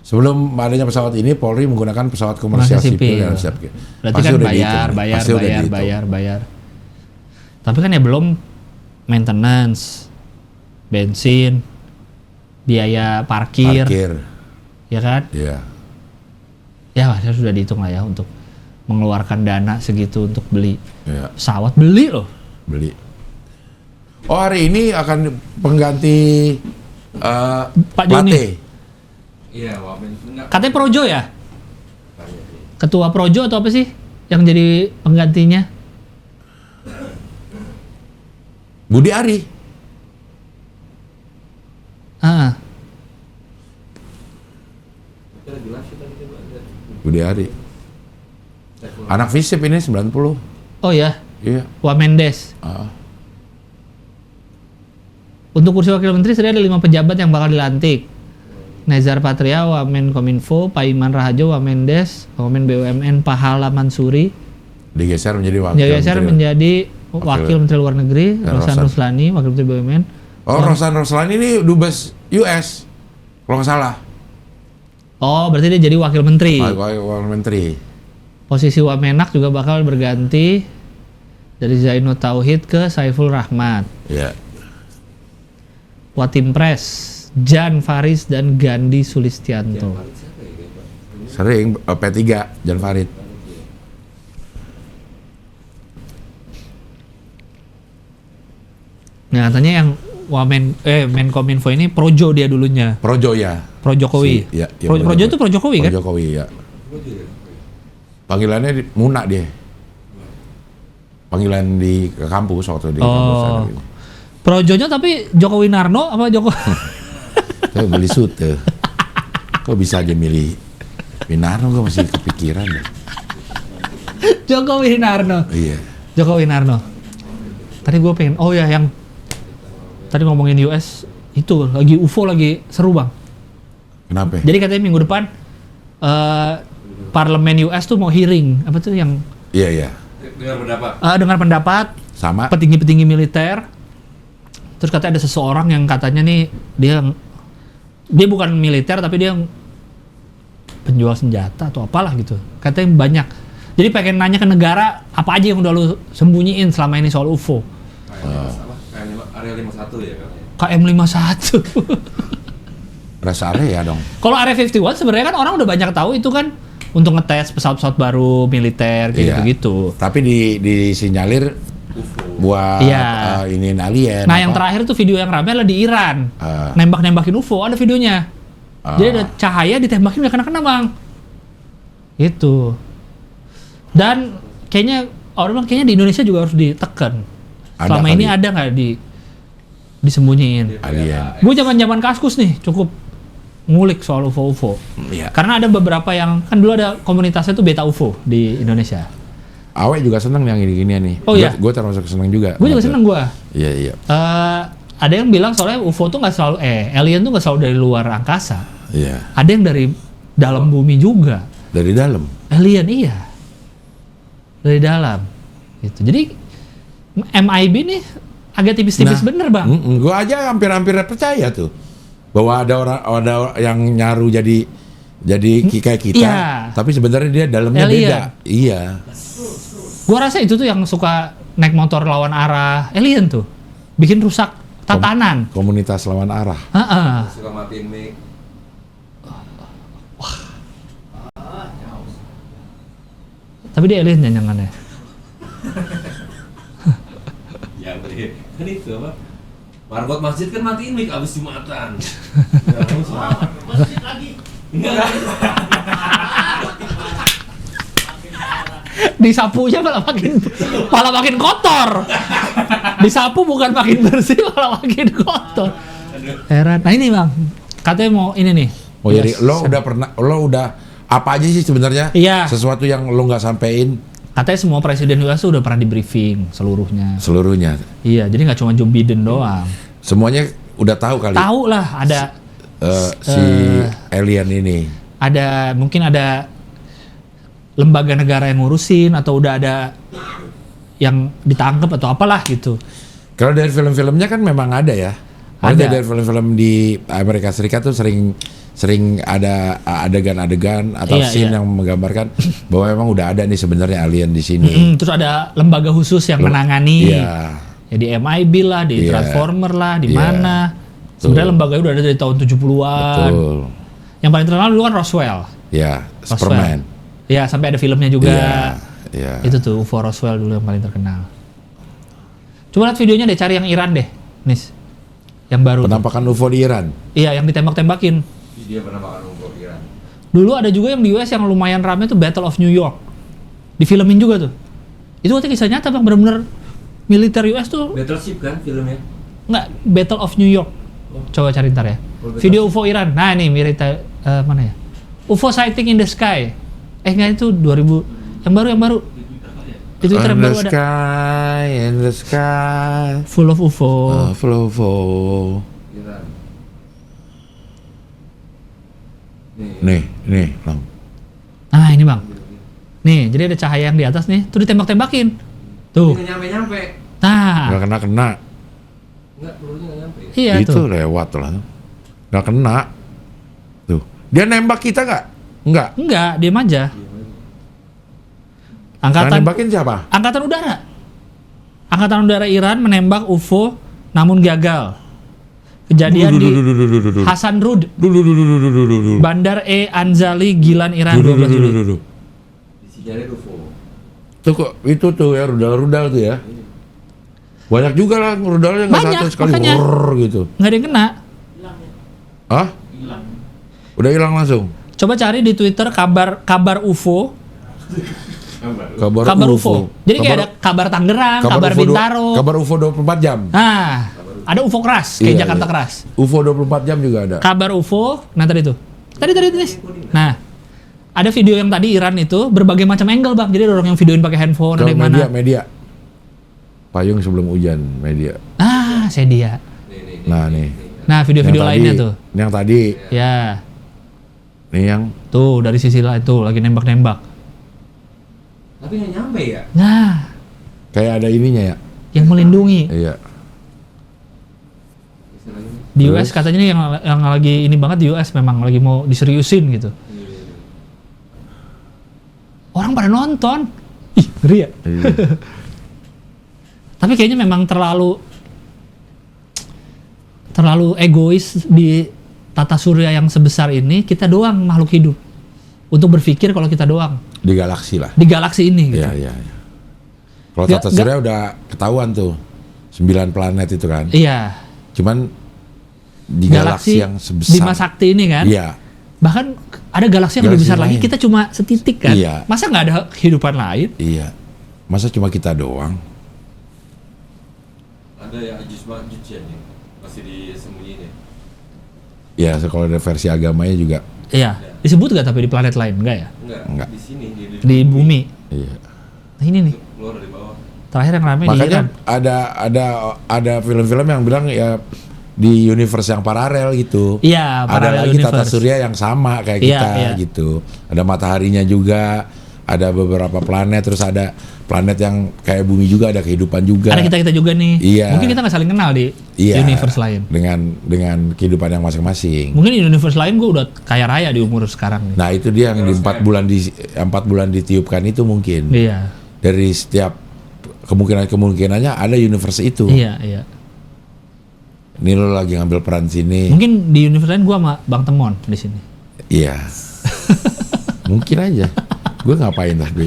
Sebelum adanya pesawat ini, Polri menggunakan pesawat komersial
Masih
sipil yang
sipil.
siap.
Berarti
Pasti
kan
udah
bayar,
dihitung.
bayar,
Pasti udah
bayar,
dihitung.
bayar, bayar. Tapi kan ya belum maintenance, bensin, biaya parkir, ya kan?
Iya.
Ya harusnya sudah dihitung lah ya untuk mengeluarkan dana segitu untuk beli
Iya.
pesawat, beli loh.
Beli. Oh, hari ini akan pengganti
Pak Joni.
Plate.
Iya, Wamen enggak.
Katanya Projo ya?
Tanya sih.
Ketua Projo atau apa sih yang jadi penggantinya?
Budi Ari.
Ah,
Kita lagi live kita coba lihat.
Budi Ari. Anak Visip ini 90.
oh ya,
Iya.
Wamendes.
Ah.
Untuk kursi wakil menteri sudah ada 5 pejabat yang bakal dilantik. Nezar Patria, Wamen Kominfo, Paiman Rahajo, Wamendes, Wamen BUMN Pahala Mansuri,
Digeser menjadi wakil.
Jageser
menteri.
menjadi Wakil Menteri Luar Negeri,
Dan
Rosan
Rosan.
Ruslani, Wakil Menteri BUMN.
Oh, Rosan Roslani ini dubes US. Kalau nggak salah.
Oh, berarti dia jadi Wakil Menteri.
Wakil menteri.
Posisi Wamenak juga bakal berganti dari Zainul Tauhid ke Saiful Rahmat.
Iya.
Watimpres, Jan Faris dan Gandhi Sulistianto.
Siapa ya, Pak?
Sering P3 Jan Farid.
Nah, katanya yang Menkominfo ini Projo dia dulunya.
Projo ya.
Pro Jokowi.
Si- ya, ya,
Projo itu Pro Jokowi kan?
Pro Jokowi ya.
Projo ya?
Panggilannya Muna dia. Panggilan di ke kampus waktu di kampus ada gitu.
Projonya tapi Jokowi Narno apa Joko?
Saya beli sute. Kok bisa aja milih Winarno, gue masih kepikiran deh.
Jokowi Narno.
Iya.
Jokowi Narno. Tadi gue pengen, oh ya yang tadi ngomongin US itu lagi UFO lagi seru bang.
Kenapa?
Jadi katanya minggu depan parlemen US tuh mau hearing apa tuh yang
Iya, iya.
Dengar pendapat.
dengar pendapat
Sama.
petinggi-petinggi militer. Terus katanya ada seseorang yang katanya nih dia bukan militer tapi dia penjual senjata atau apalah gitu. Katanya banyak. Jadi pengen nanya ke negara apa aja yang udah lu sembunyiin selama ini soal UFO.
Area 51 ya katanya.
KM51.
Rest area dong.
Kalau Area 51 sebenarnya kan orang udah banyak tahu itu kan untuk ngetes pesawat-pesawat baru militer kayak
Iya.
gitu.
Tapi disinyalir
UFO.
buat
Iya.
ini alien.
Nah, yang
apa.
terakhir tuh video yang rame adalah di Iran. Nembak-nembakin UFO, ada videonya. Jadi ada cahaya ditembakin nggak kena-kena, Bang. Itu. Dan kayaknya orang bilang kayaknya di Indonesia juga harus ditekan.
Ada
Selama
kali.
ini ada nggak disembunyiin?
Alien.
Gue zaman Kaskus nih cukup ngulik soal UFO-UFO.
Iya.
Karena ada beberapa yang kan dulu ada komunitasnya tuh Beta UFO di Indonesia.
Awek juga seneng yang gini-ginian nih.
Oh, iya?
Gue termasuk seneng juga.
Gue juga seneng gue.
Iya, iya.
Ada yang bilang soalnya UFO tuh nggak selalu alien tuh nggak selalu dari luar angkasa.
Iya.
Ada yang dari dalam bumi juga.
Dari dalam.
Alien iya. Dari dalam. Gitu. Jadi MIB nih agak tipis-tipis bener, Bang.
Gue aja hampir-hampir percaya tuh bahwa ada orang yang nyaru jadi kayak kita,
Iya.
tapi sebenarnya dia dalamnya
Alien.
beda. Iya.
Gua rasa itu tuh yang suka naik motor lawan arah alien tuh. Bikin rusak tatanan.
Komunitas lawan arah.
Heeh.
Suka matiin mic.
Tapi dia alien jangan-jangan ya.
Ya, bener. Kan itu apa? Margot masjid kan matiin mic abis Jumatan. Ya, harus lah.
Masjid lagi.
Enggak.
Disapunya malah makin kotor. Disapu bukan makin bersih, malah makin kotor. Heran. Nah ini Bang, katanya mau ini nih,
Oh jadi
Yes.
lo udah apa aja sih sebenarnya?
Iya.
Sesuatu yang lo nggak sampein
Katanya semua presiden US tuh udah pernah di briefing seluruhnya.
seluruhnya.
Iya, jadi nggak cuma Joe Biden doang.
Semuanya udah tahu kali.
Tahu lah ada
Si alien ini.
mungkin ada lembaga negara yang ngurusin atau udah ada yang ditangkap atau apalah gitu.
Kalau dari film-filmnya kan memang ada ya.
Ada.
Dari film-film di Amerika Serikat tuh sering ada adegan-adegan atau
Iya,
scene
iya.
yang menggambarkan bahwa memang udah ada nih sebenarnya alien di sini.
Terus ada lembaga khusus yang menangani.
Iya.
Ya di MIB lah, di
Iya.
Transformer lah, di
Iya.
mana. Sebenarnya lembaganya udah ada dari tahun 70-an.
Betul.
Yang paling terkenal dulu kan Roswell.
Ya,
Roswell.
Superman.
Ya, sampai ada filmnya juga.
Iya. Iya.
Itu tuh UFO Roswell dulu yang paling terkenal. Coba lihat videonya deh, cari yang Iran deh, Nis. Yang baru. tuh.
Penampakan UFO di Iran.
Iya, yang ditembak-tembakin.
Dia pernah makan rumput Iran.
Dulu ada juga yang di US yang lumayan rame tuh Battle of New York. Difilmin juga tuh. Itu katanya kisah nyata bang, bener-bener militer US tuh.
Battleship kan filmnya?
Nggak, Battle of New York. Coba cari ntar ya. Video UFO Iran. Nah ini mirip mana ya? UFO sighting in the sky. Enggak, itu 2000. Yang baru. Itu yang
In the
baru ada.
sky, in the sky.
Full of UFO.
Flow.
Iran.
Nih, Lang.
Nah ini bang. Nih, jadi ada cahaya yang di atas nih. Tuh ditembak-tembakin. Tuh.
Nggak nyampe-nyampe.
Nah.
Nggak kena.
Enggak, pelurunya nggak nyampe.
Iya
Itu
tuh.
lewat lah. Nggak kena. Tuh. Dia nembak kita nggak? Nggak.
Enggak, diam aja.
Yang
Angkatan
nembakin siapa?
Angkatan Udara. Angkatan Udara Iran menembak UFO namun gagal. Kejadian di Hasan Rud, Bandar Anzali, Gilan, Iran 12 Juli.
Disinyalin UFO.
Tuh kok itu tuh ya rudal-rudal tuh ya. Banyak juga lah rudalnya nggak
Banyak,
satu sekali
makanya.
wrrr gitu.
Nggak ada yang kena.
Hah? Udah hilang langsung.
Coba cari di Twitter kabar UFO, kabar UFO. Jadi kayak ada kabar Tangerang, kabar
UFO
Bintaro.
Kabar UFO 24 jam.
Nah, ada UFO keras kayak
Iya,
Jakarta
iya.
keras.
UFO 24 jam juga ada.
Kabar UFO, nah tadi tuh. Tadi nis. Nah, ada video yang tadi Iran itu berbagai macam angle bang. Jadi ada orang yang videoin pakai handphone, ada
Kalau
yang mana.
media. Payung sebelum hujan, media.
Ah, saya dia.
Nah nih.
Nah, video-video
Yang
lainnya
tadi-
tuh.
Yang tadi,
Ya,
nih yang
tuh dari sisi lain tuh lagi nembak-nembak.
Tapi nggak nyampe ya?
Nah,
kayak ada ininya ya.
yang melindungi.
Iya.
Istilahnya.
Di
Terus?
US katanya nih yang lagi ini banget di US memang lagi mau diseriusin gitu. Orang pada nonton. Ih, ngeri ya.
Iya.
Tapi kayaknya memang terlalu egois di tata surya yang sebesar ini, kita doang makhluk hidup. Untuk berpikir kalau kita doang
Di galaksi lah.
di galaksi ini gitu.
Iya. Kalau
Nggak-
tata surya udah ketahuan tuh 9 planet itu kan.
Iya.
Cuman di galaksi yang sebesar.
Bima Sakti ini kan.
Iya.
Bahkan ada galaksi yang lebih
Galaksi
besar lagi,
lain.
kita cuma setitik kan.
Iya.
Masa nggak ada kehidupan lain?
Iya. Masa cuma kita doang?
Ada ya Ajus Majus ya nih. Masih disembunyiin ya.
Ya, kalau ada versi agamanya juga.
Iya. Disebut nggak tapi di planet lain? Enggak ya?
Enggak.
Di sini
Di bumi.
Iya.
Nah ini nih.
keluar dari bawah.
Terakhir yang rame di Iran.
Makanya ada film-film yang bilang ya di universe yang paralel gitu.
Iya,
Ada
parallel
lagi tata
universe.
surya yang sama kayak
Iya,
kita
iya.
gitu. Ada mataharinya juga, ada beberapa planet, terus ada planet yang kayak bumi juga, ada kehidupan juga.
Ada kita juga nih.
Iya.
Mungkin kita nggak saling kenal di
Iya,
universe lain.
dengan kehidupan yang masing-masing.
Mungkin di universe lain gue udah kaya raya di umur sekarang nih.
Nah, itu dia yang di 4 bulan ditiupkan itu mungkin.
Iya.
Dari setiap kemungkinannya ada universe itu.
Iya.
Ini lo lagi ngambil peran sini.
Mungkin di universe lain gue sama Bang Temon di sini.
Iya. Mungkin aja. Gue ngapain tadi?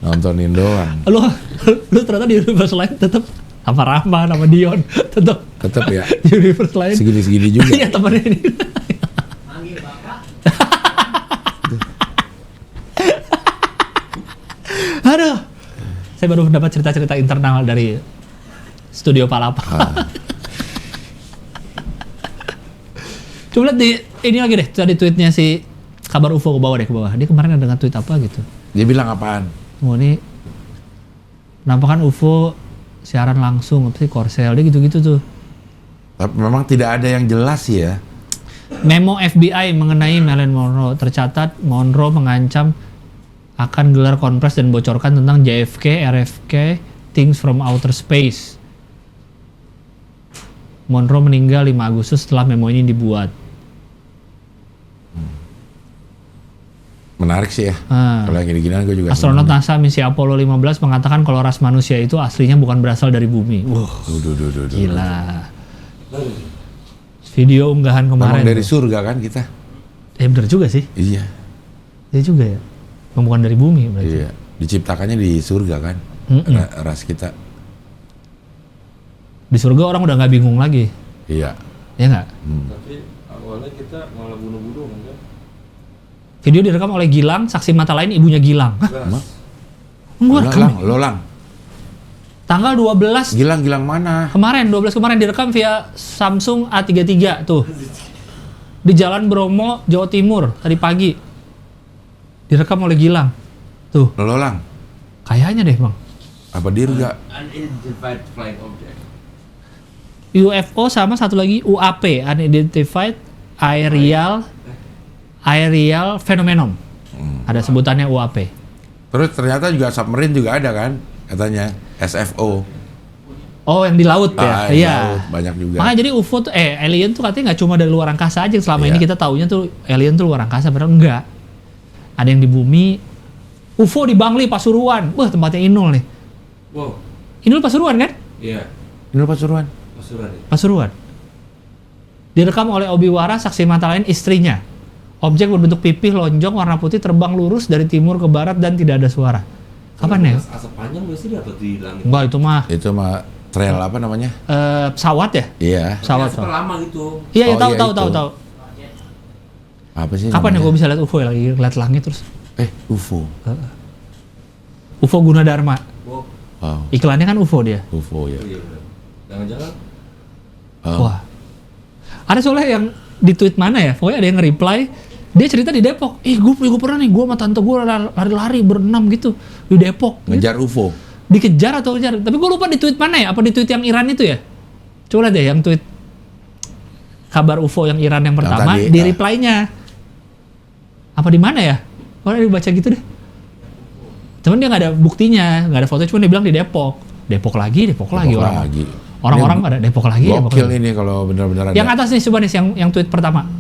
Nontonin doang.
Lu ternyata di universe lain tetap sama Rahman, sama Dion, tetap
Tetep ya.
di universe lain.
Segini-segini juga.
Iya temennya ini.
Manggil bapak.
Aduh. Saya baru mendapat cerita-cerita internal dari studio Palapa.
Ah.
Coba lihat di ini lagi deh, tadi tweetnya si kabar UFO ke bawah deh, ke bawah. Dia kemarin ada nge-tweet apa gitu.
Dia bilang apaan?
Oh ini penampakan UFO siaran langsung apa sih Korsel dia gitu-gitu tuh.
Tapi memang tidak ada yang jelas ya.
Memo FBI mengenai Marilyn Monroe tercatat Monroe mengancam akan gelar konferensi dan bocorkan tentang JFK, RFK, Things from Outer Space. Monroe meninggal 5 Agustus setelah memo ini dibuat.
Menarik sih ya. Kalau yang gini-ginian gue juga.
Astronot NASA misi Apollo 15 mengatakan kalau ras manusia itu aslinya bukan berasal dari bumi. Gila. Video unggahan kemarin.
Memang dari surga kan kita.
Bener juga sih.
Iya.
Iya juga ya. Bukan dari bumi berarti.
Iya. Diciptakannya di surga kan. Ras kita.
Di surga orang udah nggak bingung lagi.
Iya.
Ya nggak?
Tapi awalnya kita malah bunuh-bunuh kan?
Video direkam oleh Gilang, saksi mata lain ibunya Gilang. Hah? Gua rekam.
Lolang.
Tanggal 12
Gilang mana?
kemarin, 12 kemarin direkam via Samsung A33 tuh. Di Jalan Bromo, Jawa Timur tadi pagi. Direkam oleh Gilang. Tuh.
Lolang.
Kayaknya deh, Bang.
Apa dirga?
Unidentified flying object.
UFO sama satu lagi UAP, Unidentified Aerial Phenomenon. Ada sebutannya UAP.
Terus ternyata juga submarine juga ada kan? Katanya SFO.
Oh, yang di laut ya? Iya.
Laut, banyak juga.
Makanya jadi UFO tuh, alien tuh katanya nggak cuma dari luar angkasa aja. Selama
Iya.
ini kita taunya tuh alien tuh luar angkasa, padahal enggak. Ada yang di bumi. UFO di Bangli, Pasuruan. Wah, tempatnya Inul nih.
Wow.
Inul Pasuruan kan?
Iya.
Ini Pasuruan.
Pasuruan ya.
Pasuruan. Direkam oleh Obi Wara, saksi mata lain istrinya. Objek berbentuk pipih lonjong warna putih terbang lurus dari timur ke barat dan tidak ada suara. Kapan ya?
Asap panjang biasanya dapat di langit.
Enggak, itu mah
Itu mah trail apa namanya?
pesawat ya?
Iya.
Pesawat.
Asap lama gitu.
Iya,
Oh,
tahu
iya,
tahu
itu.
tahu.
Apa sih
Kapan ya
namanya?
gue bisa lihat UFO ya? Lagi lihat langit terus.
UFO.
UFO Gunadarma.
Wow.
Oh,
Iklannya kan UFO dia.
UFO ya.
Iya. Jangan-jangan
Oh.
Wah. Ada soalnya yang di tweet mana ya? Pokoknya ada yang nge-reply, dia cerita di Depok. Gue pernah nih, gue sama tante gue lari-lari berenam gitu di Depok.
Ngejar UFO.
Dikejar atau kejar? Tapi gue lupa di tweet mana ya? Apa di tweet yang Iran itu ya? Coba lihat deh yang tweet kabar UFO yang Iran yang pertama,
tadi,
di reply-nya. Apa di mana ya? Orang dibaca gitu deh. Cuman dia nggak ada buktinya, nggak ada foto, cuma dia bilang di Depok. Depok lagi orang.
lagi.
Orang-orang pada Depok lagi. Depok
Gokil
lagi.
ini kalau benar-benar ada.
Yang atas nih, coba nih yang tweet pertama.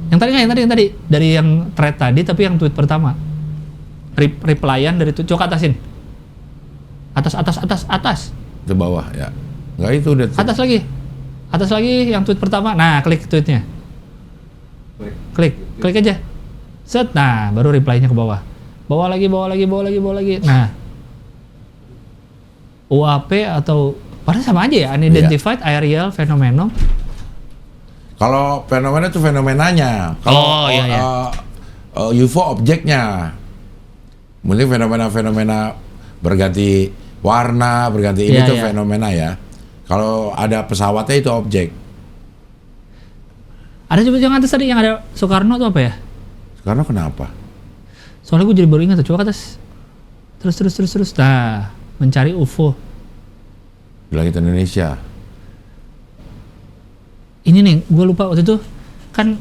Yang tadi nggak, yang tadi dari yang thread tadi, tapi yang tweet pertama. Replyan dari tweet, coba atasin. Atas.
Ke bawah ya. Enggak, itu udah.
Atas lagi yang tweet pertama. Nah, klik tweetnya. Klik aja. Set, nah baru reply-nya ke bawah. Bawah lagi. Nah, UAP atau padahal sama aja ya, Unidentified Aerial Phenomenon.
Kalau fenomena itu fenomenanya. Kalau
iya.
UFO objeknya. Mungkin fenomena berganti warna, berganti ini
Iya,
tuh
iya.
fenomena ya. Kalau ada pesawatnya itu objek.
Ada coba yang atas tadi yang ada Soekarno tuh apa ya?
Karena kenapa?
Soalnya gue jadi baru ingat tuh, coba ke atas. Terus. Nah, mencari UFO.
Di langit Indonesia.
Ini nih, gue lupa waktu itu kan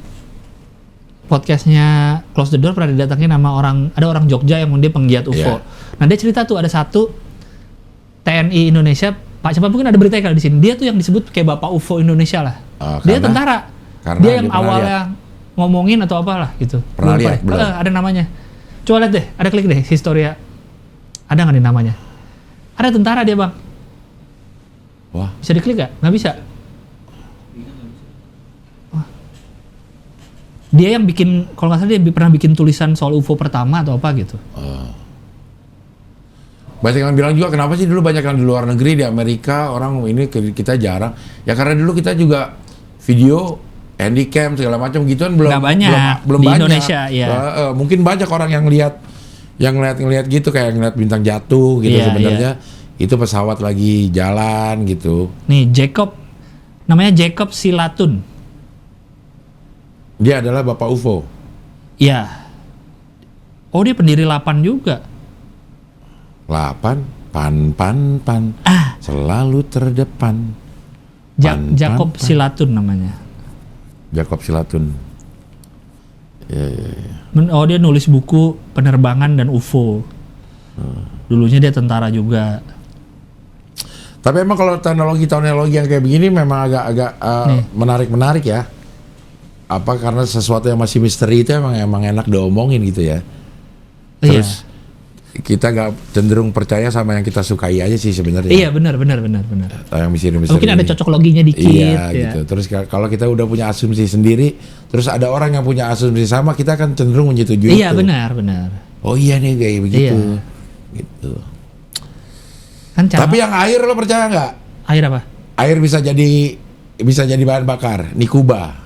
podcastnya Close the Door pernah didatangin sama ada orang Jogja yang dia penggiat UFO.
Iya.
Nah dia cerita tuh ada satu TNI Indonesia, Pak siapa mungkin ada berita kali di sini. Dia tuh yang disebut kayak Bapak UFO Indonesia lah.
Karena
Dia tentara.
karena
Dia yang
dia pernah
awalnya ngomongin atau apalah gitu.
Pernah
Lupa
lihat,
deh.
belum?
Ada namanya. Coba lihat deh, ada klik deh Historia. Ada nggak nih namanya? Ada tentara dia bang.
Wah,
Bisa diklik nggak? Nggak bisa. Wah. Dia yang bikin, kalau nggak salah dia pernah bikin tulisan soal UFO pertama atau apa gitu.
banyak yang bilang juga kenapa sih dulu banyak yang di luar negeri, di Amerika orang ini kita jarang. Ya karena dulu kita juga video handycam segala macam gituan belum
Nggak banyak.
belum
Di
banyak.
Indonesia, iya.
Mungkin banyak orang yang ngeliat gitu, kayak ngeliat bintang jatuh gitu
Iya,
sebenarnya. Itu pesawat lagi jalan gitu.
Nih Jacob Namanya Jacob Silatun.
Dia adalah Bapak UFO.
Ya. Oh, dia pendiri 8 juga.
8 pan. Selalu terdepan.
Jacob
pan.
Silatun namanya.
Jacob Silatun.
Oh, dia nulis buku penerbangan dan UFO. Dulunya dia tentara juga.
Tapi emang kalau teknologi yang kayak begini memang agak menarik ya. Apa karena sesuatu yang masih misteri itu emang enak diomongin gitu ya. Terus kita gak cenderung percaya sama yang kita sukai aja sih sebenarnya.
Iya, benar.
Yang misteri
Mungkin ada cocok loginya dikit.
Iya gitu. Terus kalau kita udah punya asumsi sendiri, terus ada orang yang punya asumsi sama, kita kan cenderung menyetujui itu.
Iya, benar.
Oh iya nih kayak begitu. Gitu.
Kan
Tapi yang air lo percaya nggak?
Air apa?
Air bisa jadi bahan bakar, Nikuba.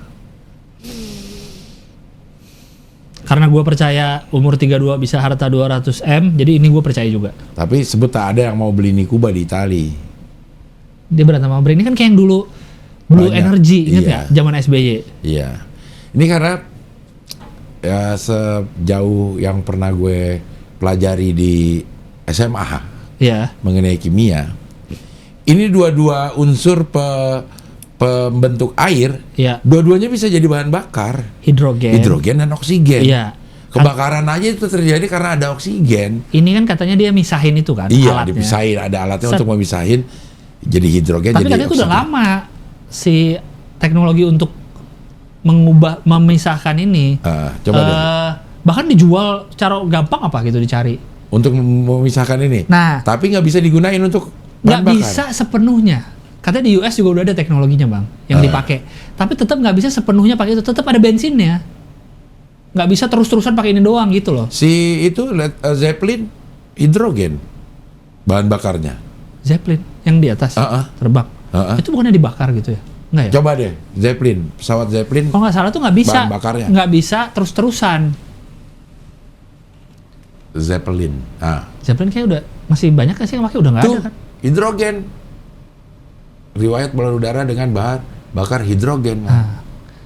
Karena gue percaya umur 32 bisa harta 200M, jadi ini gue percaya juga.
Tapi sebut tak ada yang mau beli Nikuba di Itali.
Dia berantem sama Brain. Ini kan kayak yang dulu Blue
Banyak.
Energy, ingat
Iya.
nggak? Zaman SBY.
Iya. Ini karena ya sejauh yang pernah gue pelajari di SMA
Iya.
mengenai kimia. Ini dua unsur pembentuk air,
Iya.
dua-duanya bisa jadi bahan bakar. Hidrogen dan oksigen.
Iya.
Kebakaran aja itu terjadi karena ada oksigen.
Ini kan katanya dia misahin itu kan
Iya,
alatnya.
dipisahin, ada alatnya untuk memisahin jadi hidrogen
Tapi
jadi
katanya itu
oksigen.
udah lama si teknologi untuk memisahkan ini.
Coba deh.
Bahkan dijual secara gampang apa gitu dicari.
Untuk memisahkan ini.
Nah,
Tapi nggak bisa digunain untuk
nggak
bahan bakar.
bisa sepenuhnya. Katanya di US juga udah ada teknologinya bang, yang dipakai. Tapi tetap nggak bisa sepenuhnya pakai itu. Tetap ada bensinnya. Nggak bisa terus-terusan pakai ini doang gitu loh.
Si itu Zeppelin hidrogen bahan bakarnya.
Zeppelin yang di atas terbang. Itu bukannya dibakar gitu ya? Nggak ya?
Coba deh Zeppelin, pesawat Zeppelin.
Kalau nggak salah tuh nggak bisa.
Bahan bakarnya.
Nggak bisa terus-terusan.
Zeppelin.
Zeppelin kayak udah masih banyak kan sih yang pakai, udah nggak
Tuh,
ada kan?
hidrogen. Riwayat balon udara dengan bahan bakar hidrogen.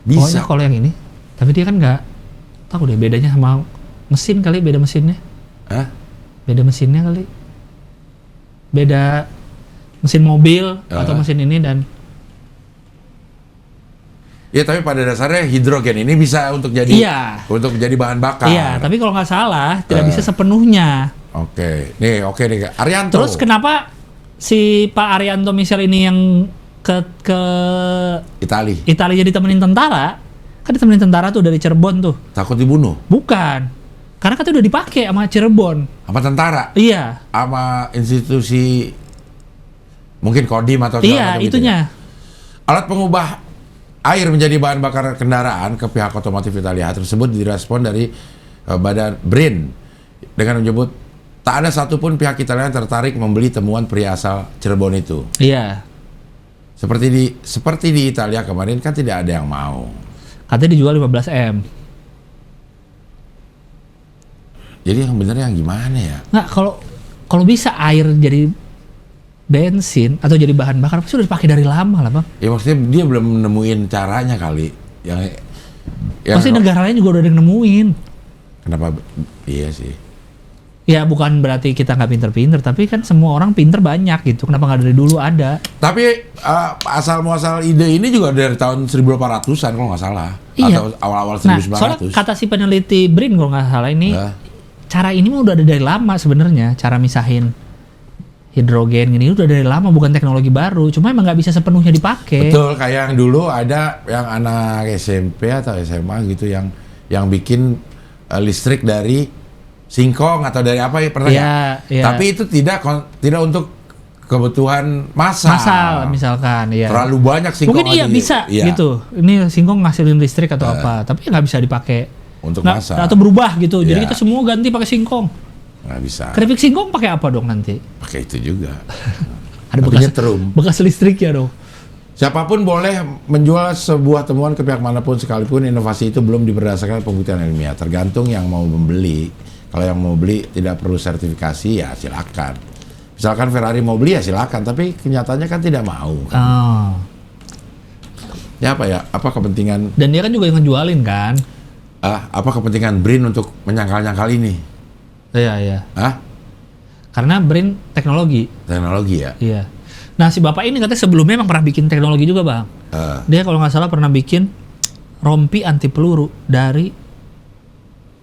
Pokoknya
Bisa.
kalau yang ini, tapi dia kan nggak tahu deh bedanya sama mesin kali, beda mesinnya. Beda mesinnya kali. Beda mesin mobil atau mesin ini dan
Ya tapi pada dasarnya hidrogen ini bisa untuk jadi bahan bakar.
Iya, tapi kalau nggak salah tidak bisa sepenuhnya.
Oke nih Arianto.
Terus kenapa si Pak Arianto misal ini yang ke Italia ditemenin tentara? Kan ditemenin tentara tuh dari Cirebon tuh.
Takut dibunuh?
Bukan. Karena kan udah dipakai sama Cirebon.
Sama tentara?
Iya.
Sama institusi mungkin Kodim atau segala macam
itunya.
Gitu ya? Alat pengubah air menjadi bahan bakar kendaraan ke pihak otomotif Italia tersebut direspon dari badan BRIN dengan menyebut tak ada satupun pihak Italia yang tertarik membeli temuan pria asal Cirebon itu.
Iya.
Seperti di Italia kemarin kan tidak ada yang mau.
Katanya dijual 15M.
Jadi yang benernya yang gimana ya?
Nggak, kalau bisa air jadi bensin atau jadi bahan bakar pasti udah dipakai dari lama lah bang.
Ya maksudnya dia belum nemuin caranya kali.
Pasti negara lain juga udah ada yang nemuin.
Kenapa? Iya sih.
Ya bukan berarti kita nggak pinter-pinter, tapi kan semua orang pinter banyak gitu. Kenapa nggak dari dulu ada?
Tapi asal muasal ide ini juga dari tahun 1800-an kalau nggak salah.
Iya.
Atau awal-awal
Nah,
1900.
soalnya kata si peneliti BRIN kalau nggak salah ini, cara ini mah udah ada dari lama sebenarnya. Cara misahin hidrogen ini udah dari lama, bukan teknologi baru. Cuma emang nggak bisa sepenuhnya dipakai.
Betul, kayak yang dulu ada yang anak SMP atau SMA gitu yang bikin listrik dari singkong atau dari apa ya pernah nggak?
Iya.
Tapi itu tidak untuk kebutuhan massal
misalkan, ya.
Terlalu banyak singkong.
Mungkin iya bisa gitu. Ini singkong ngasilin listrik atau apa, tapi nggak bisa dipakai
untuk massal
atau berubah gitu. Jadi kita semua ganti pakai singkong.
Nggak bisa.
Keripik singkong pakai apa dong nanti?
Pakai itu juga.
Ada bekas listrik ya dong.
Siapapun boleh menjual sebuah temuan ke pihak manapun sekalipun inovasi itu belum berdasarkan pembuktian ilmiah. Tergantung yang mau membeli. Kalau yang mau beli tidak perlu sertifikasi ya silakan. Misalkan Ferrari mau beli ya silakan, tapi kenyataannya kan tidak mau. Kan? Ya apa ya? Apa kepentingan?
Dan dia kan juga yang ngejualin kan.
Apa kepentingan BRIN untuk menyangkal-nyangkal ini?
Iya.
Karena
BRIN teknologi
ya.
Iya. Nah si bapak ini katanya sebelumnya emang pernah bikin teknologi juga bang. Dia kalau nggak salah pernah bikin rompi anti peluru dari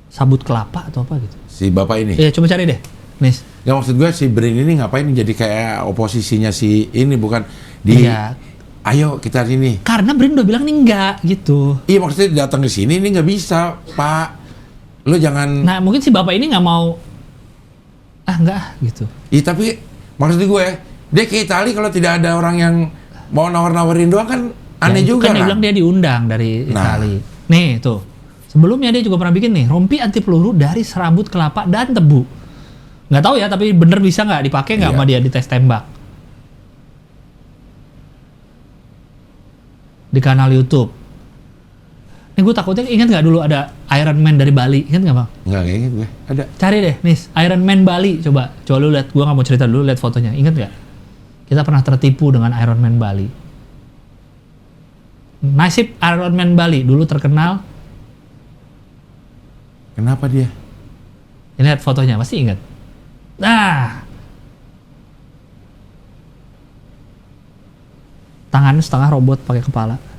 sabut kelapa atau apa gitu.
Si bapak ini?
Iya, coba cari deh, Nis.
Ya maksud gue si BRIN ini ngapain jadi kayak oposisinya si ini, bukan di...
Iya.
Ayo kita ini.
Karena BRIN udah bilang nih enggak gitu.
Iya maksudnya datang ke sini ini nggak bisa, Pak. Lo jangan.
Nah mungkin si bapak ini nggak mau. Enggak gitu.
Iya tapi maksud gue dia ke Itali kalau tidak ada orang yang mau nawar-nawarin doang kan aneh
ya,
juga
kan. Dia bilang dia diundang dari Itali. Nih tuh. Sebelumnya dia juga pernah bikin nih rompi anti peluru dari serabut kelapa dan tebu. Nggak tahu ya, tapi bener bisa nggak dipakai nggak sama dia di tes tembak di kanal YouTube. Ini gue takutnya ingat nggak dulu ada Iron Man dari Bali, ingat nggak bang?
Nggak ingat gue. Ada.
Cari deh, nih Iron Man Bali, coba lu lihat. Gue nggak mau cerita dulu, lihat fotonya. Ingat nggak? Kita pernah tertipu dengan Iron Man Bali. Nasib Iron Man Bali dulu terkenal.
Kenapa dia?
Ini lihat fotonya, pasti ingat. Nah, tangannya setengah robot pakai kepala.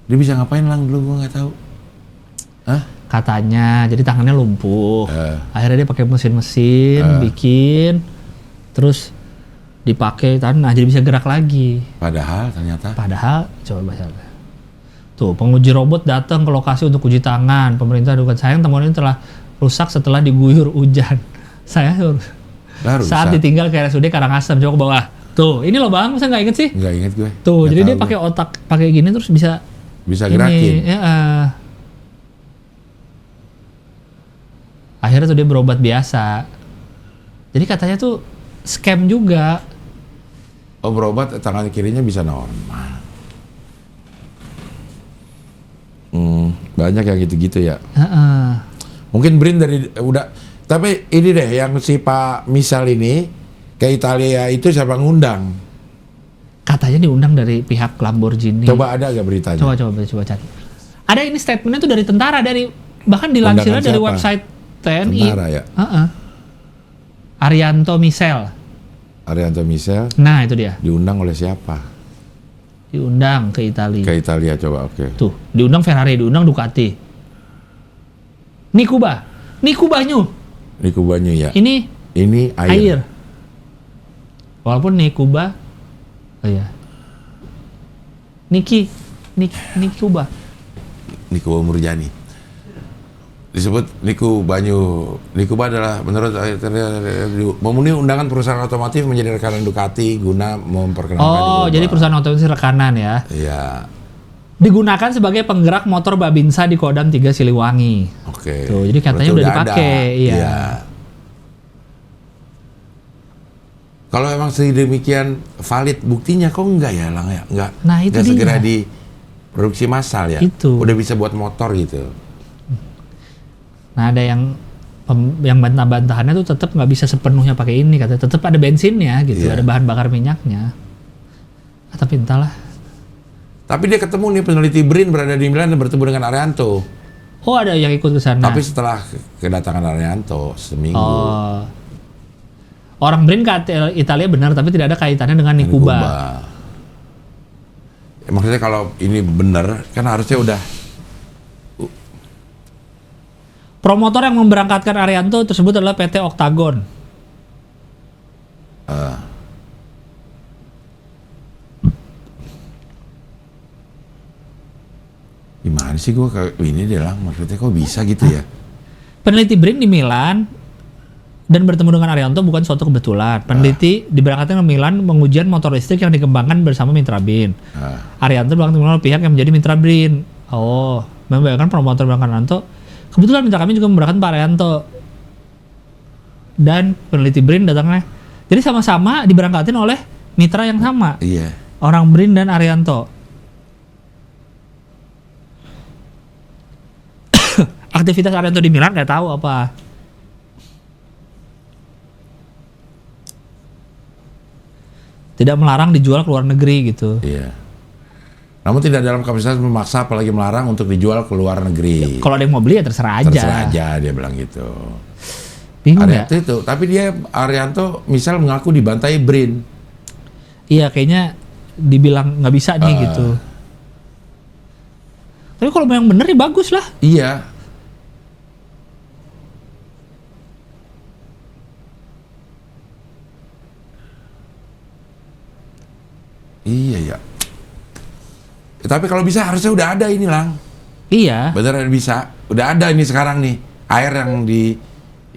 Dia bisa ngapain lang dulu gue nggak tahu.
Katanya, jadi tangannya lumpuh. Akhirnya dia pakai mesin-mesin, bikin, terus dipakai tanah, jadi bisa gerak lagi.
Padahal ternyata.
Coba baca. Tuh, penguji robot datang ke lokasi untuk uji tangan. Pemerintah duga sayang temuan ini telah rusak setelah diguyur hujan. Saat ditinggal ke RSUD Karangasem. Coba ke bawah. Tuh, ini loh bang, masa nggak inget sih?
Nggak inget gue.
Tuh, jadi dia pakai otak, pakai gini terus bisa
gerakin.
Ya, akhirnya tuh dia berobat biasa. Jadi katanya tuh scam juga.
Oh berobat tangan kirinya bisa normal. Banyak yang gitu-gitu ya. Mungkin BRIN dari udah. Tapi ini deh yang si Pak Misal ini ke Italia itu siapa ngundang?
Katanya diundang dari pihak Lamborghini.
Coba ada gak beritanya?
Coba cari. Ada ini statementnya tuh dari tentara, bahkan dilansirnya dari website TNI.
Tentara ya?
Arianto Misel.
Nah
itu dia.
Diundang oleh siapa?
Diundang ke Italia.
Ke Italia coba, oke.
Tuh, diundang Ferrari, diundang Ducati. Niku Banyu
ya.
Ini air. Walaupun Nikuba, iya. Nikuba
Murjani. Disebut Nikuba adalah menurut memenuhi undangan perusahaan otomotif menjadi rekanan Ducati guna memperkenalkan.
Jadi perusahaan otomotif rekanan ya.
Iya.
Digunakan sebagai penggerak motor Babinsa di Kodam 3 Siliwangi.
Oke.
Tuh, jadi katanya udah dipakai, iya.
Kalau emang sedemikian valid buktinya kok enggak ya, Lang ya? Enggak.
Nah, itu
enggak segera
dia.
diproduksi massal ya.
Itu.
Udah bisa buat motor gitu.
Nah, ada yang bantah-bantahannya tuh tetap nggak bisa sepenuhnya pakai ini, katanya tetap ada bensinnya gitu, ada bahan bakar minyaknya. Tapi entahlah.
Tapi dia ketemu nih peneliti BRIN berada di Milan dan bertemu dengan Arianto.
Oh, ada yang ikut ke sana.
Tapi setelah kedatangan Arianto seminggu.
Orang BRIN ke Italia benar, tapi tidak ada kaitannya dengan Nikuba.
Maksudnya kalau ini benar, kan harusnya udah.
Promotor yang memberangkatkan Arianto tersebut adalah PT Octagon.
Gimana sih gue kayak ini deh Lang, maksudnya kok bisa gitu ya?
Peneliti BRIN di Milan dan bertemu dengan Arianto bukan suatu kebetulan. Peneliti diberangkatkan ke Milan mengujian motor listrik yang dikembangkan bersama mitra BRIN. Arianto berangkat mengenal pihak yang menjadi mitra BRIN. Membayangkan promotor berangkat Arianto. Kebetulan mitra kami juga memberangkatkan Pak Arianto. Dan peneliti BRIN datangnya. Jadi sama-sama diberangkatin oleh mitra yang sama.
Iya.
Orang BRIN dan Arianto. Aktivitas Arianto di Milan nggak tahu apa. Tidak melarang dijual ke luar negeri gitu.
Iya. Namun tidak dalam kapasitas memaksa apalagi melarang untuk dijual ke luar negeri.
Kalau ada yang mau beli ya terserah aja.
Terserah aja dia bilang gitu.
Bingung ya?
Arianto itu, tapi dia Arianto misal mengaku dibantai BRIN.
Iya kayaknya dibilang nggak bisa nih gitu. Tapi kalau yang bener ya bagus lah.
Iya. Iya ya. Tapi kalau bisa harusnya udah ada ini Lang.
Iya.
Beneran bisa. Udah ada ini sekarang nih air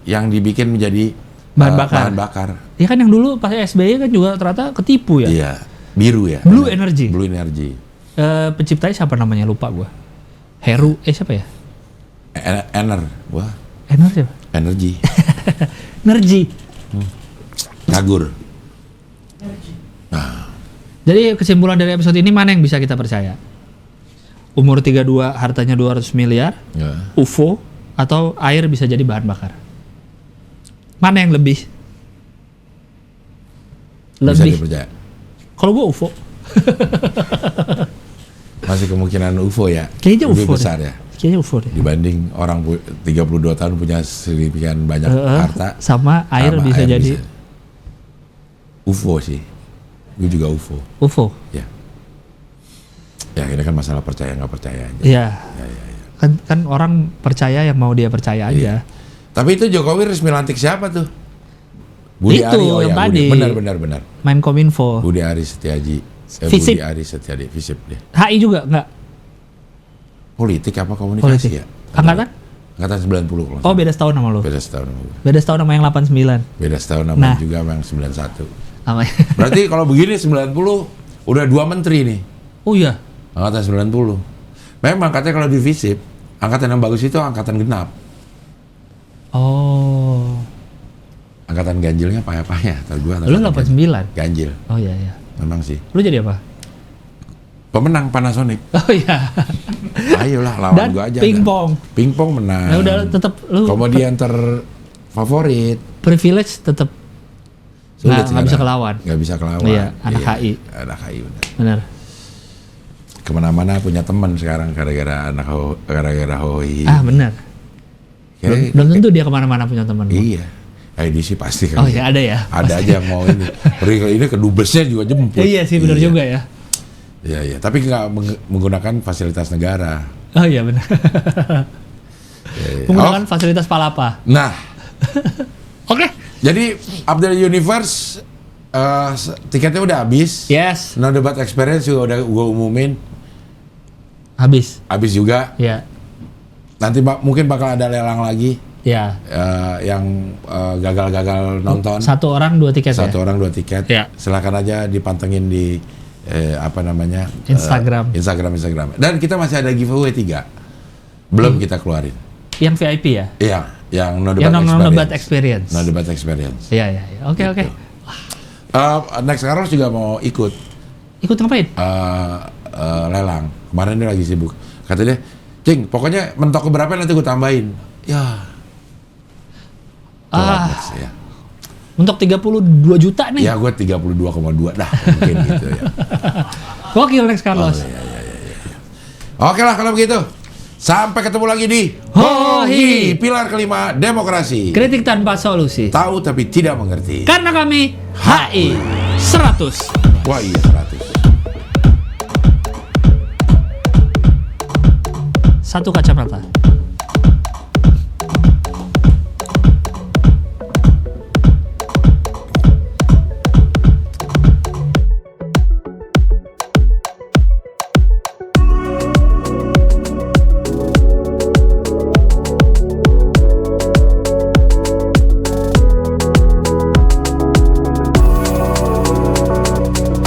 yang dibikin menjadi
Bahan bakar.
Bahan bakar.
Ya kan yang dulu pas SBY kan juga ternyata ketipu ya.
Iya. Biru ya.
Blue Energy.
Blue Energy.
Penciptanya siapa namanya lupa gua. Heru siapa ya?
Wah.
Ener siapa?
Energy.
Energy.
Kagur.
Jadi kesimpulan dari episode ini mana yang bisa kita percaya? Umur 32 hartanya 200 miliar,
Ya.
UFO atau air bisa jadi bahan bakar? Mana yang lebih?
Bisa dipercaya.
Kalau gua UFO.
Masih kemungkinan UFO ya.
Kayaknya
lebih
UFO
besar
deh.
ya.
Kayaknya UFO deh.
Dibanding orang 32 tahun punya sedemikian banyak harta.
Sama air
sama
bisa jadi
UFO sih. Gue juga UFO.
UFO.
Ya. Ya ini kan masalah percaya nggak percaya aja.
Iya.
Ya.
Kan orang percaya yang mau dia percaya aja.
Iya. Tapi itu Jokowi resmi lantik siapa tuh? Budi
Itu
Ari, oh
yang
ya,
tadi.
Benar.
Menkominfo.
Budi Ari Setiaji.
Visip.
Budi Ari Setiaji, Visip dia.
HI juga enggak?
Politik apa komunikasi
Politik.
ya?
Angkatan?
Angkatan 90 kalau.
Oh beda setahun sama lu.
Beda setahun sama gue.
Beda setahun sama yang 89.
Beda setahun sama
Nah.
juga sama yang 91.
Namanya.
Berarti kalau begini 90 udah 2 menteri nih.
Oh iya.
Angkatan 90. Memang katanya kalau di Visip, angkatan yang bagus itu angkatan genap.
Oh.
Angkatan ganjilnya payah-payah. Tahu gua.
Lu 89.
Ganjil.
Oh iya.
Memang sih.
Lu jadi apa?
Pemenang Panasonic.
Oh iya.
Ayolah lawan
Dan
gua aja.
pingpong.
Pingpong menang.
Ya udah tetap lu
Komedian terfavorit.
privilege tetap nggak bisa kelawan.
Nggak bisa kelawan.
Iya, anak HI.
Anak HI benar.
Benar.
Kemana-mana punya teman sekarang gara-gara Hoi.
Ah benar.
Kayak-
Belum tentu dia kemana-mana punya teman.
Iya. Ini sih pasti kan.
Oh iya ada ya.
Ada aja yang mau ini. Ini kedubesnya juga jemput.
Iya sih benar juga ya.
Iya. Tapi nggak menggunakan fasilitas negara.
Oh iya benar.
Iya.
Menggunakan fasilitas palapa.
Nah,
Oke.
jadi Update Universe tiketnya udah habis.
Yes.
No Debat Experience juga udah gue umumin.
Habis.
Habis juga.
Ya.
Nanti mungkin bakal ada lelang lagi.
Ya.
Yang gagal-gagal nonton.
Satu orang 2 tiket
Satu
ya.
orang 2 tiket.
Ya.
Silakan aja dipantengin di
Instagram.
Instagram. Dan kita masih ada giveaway 3. Belum kita keluarin.
Yang VIP ya.
Iya, yang No
Yang
Debat
non debat experience.
No Debat Experience.
Iya. Oke.
Next Karos juga mau ikut
Ikut ngapain?
lelang. Kemarin dia lagi sibuk. Kata dia, Cing, pokoknya mentok keberapa nanti gue tambahin. Ya. Ya.
Untuk 32 juta nih.
Ya gue 32,2 dah mungkin gitu ya.
Gokil Next Carlos.
Iya. Oke lah kalau begitu. Sampai ketemu lagi di
Hohi.
Pilar kelima demokrasi.
Kritik tanpa solusi.
Tahu tapi tidak mengerti.
Karena kami HI 100.
Wah iya 100.
Satu kacamata.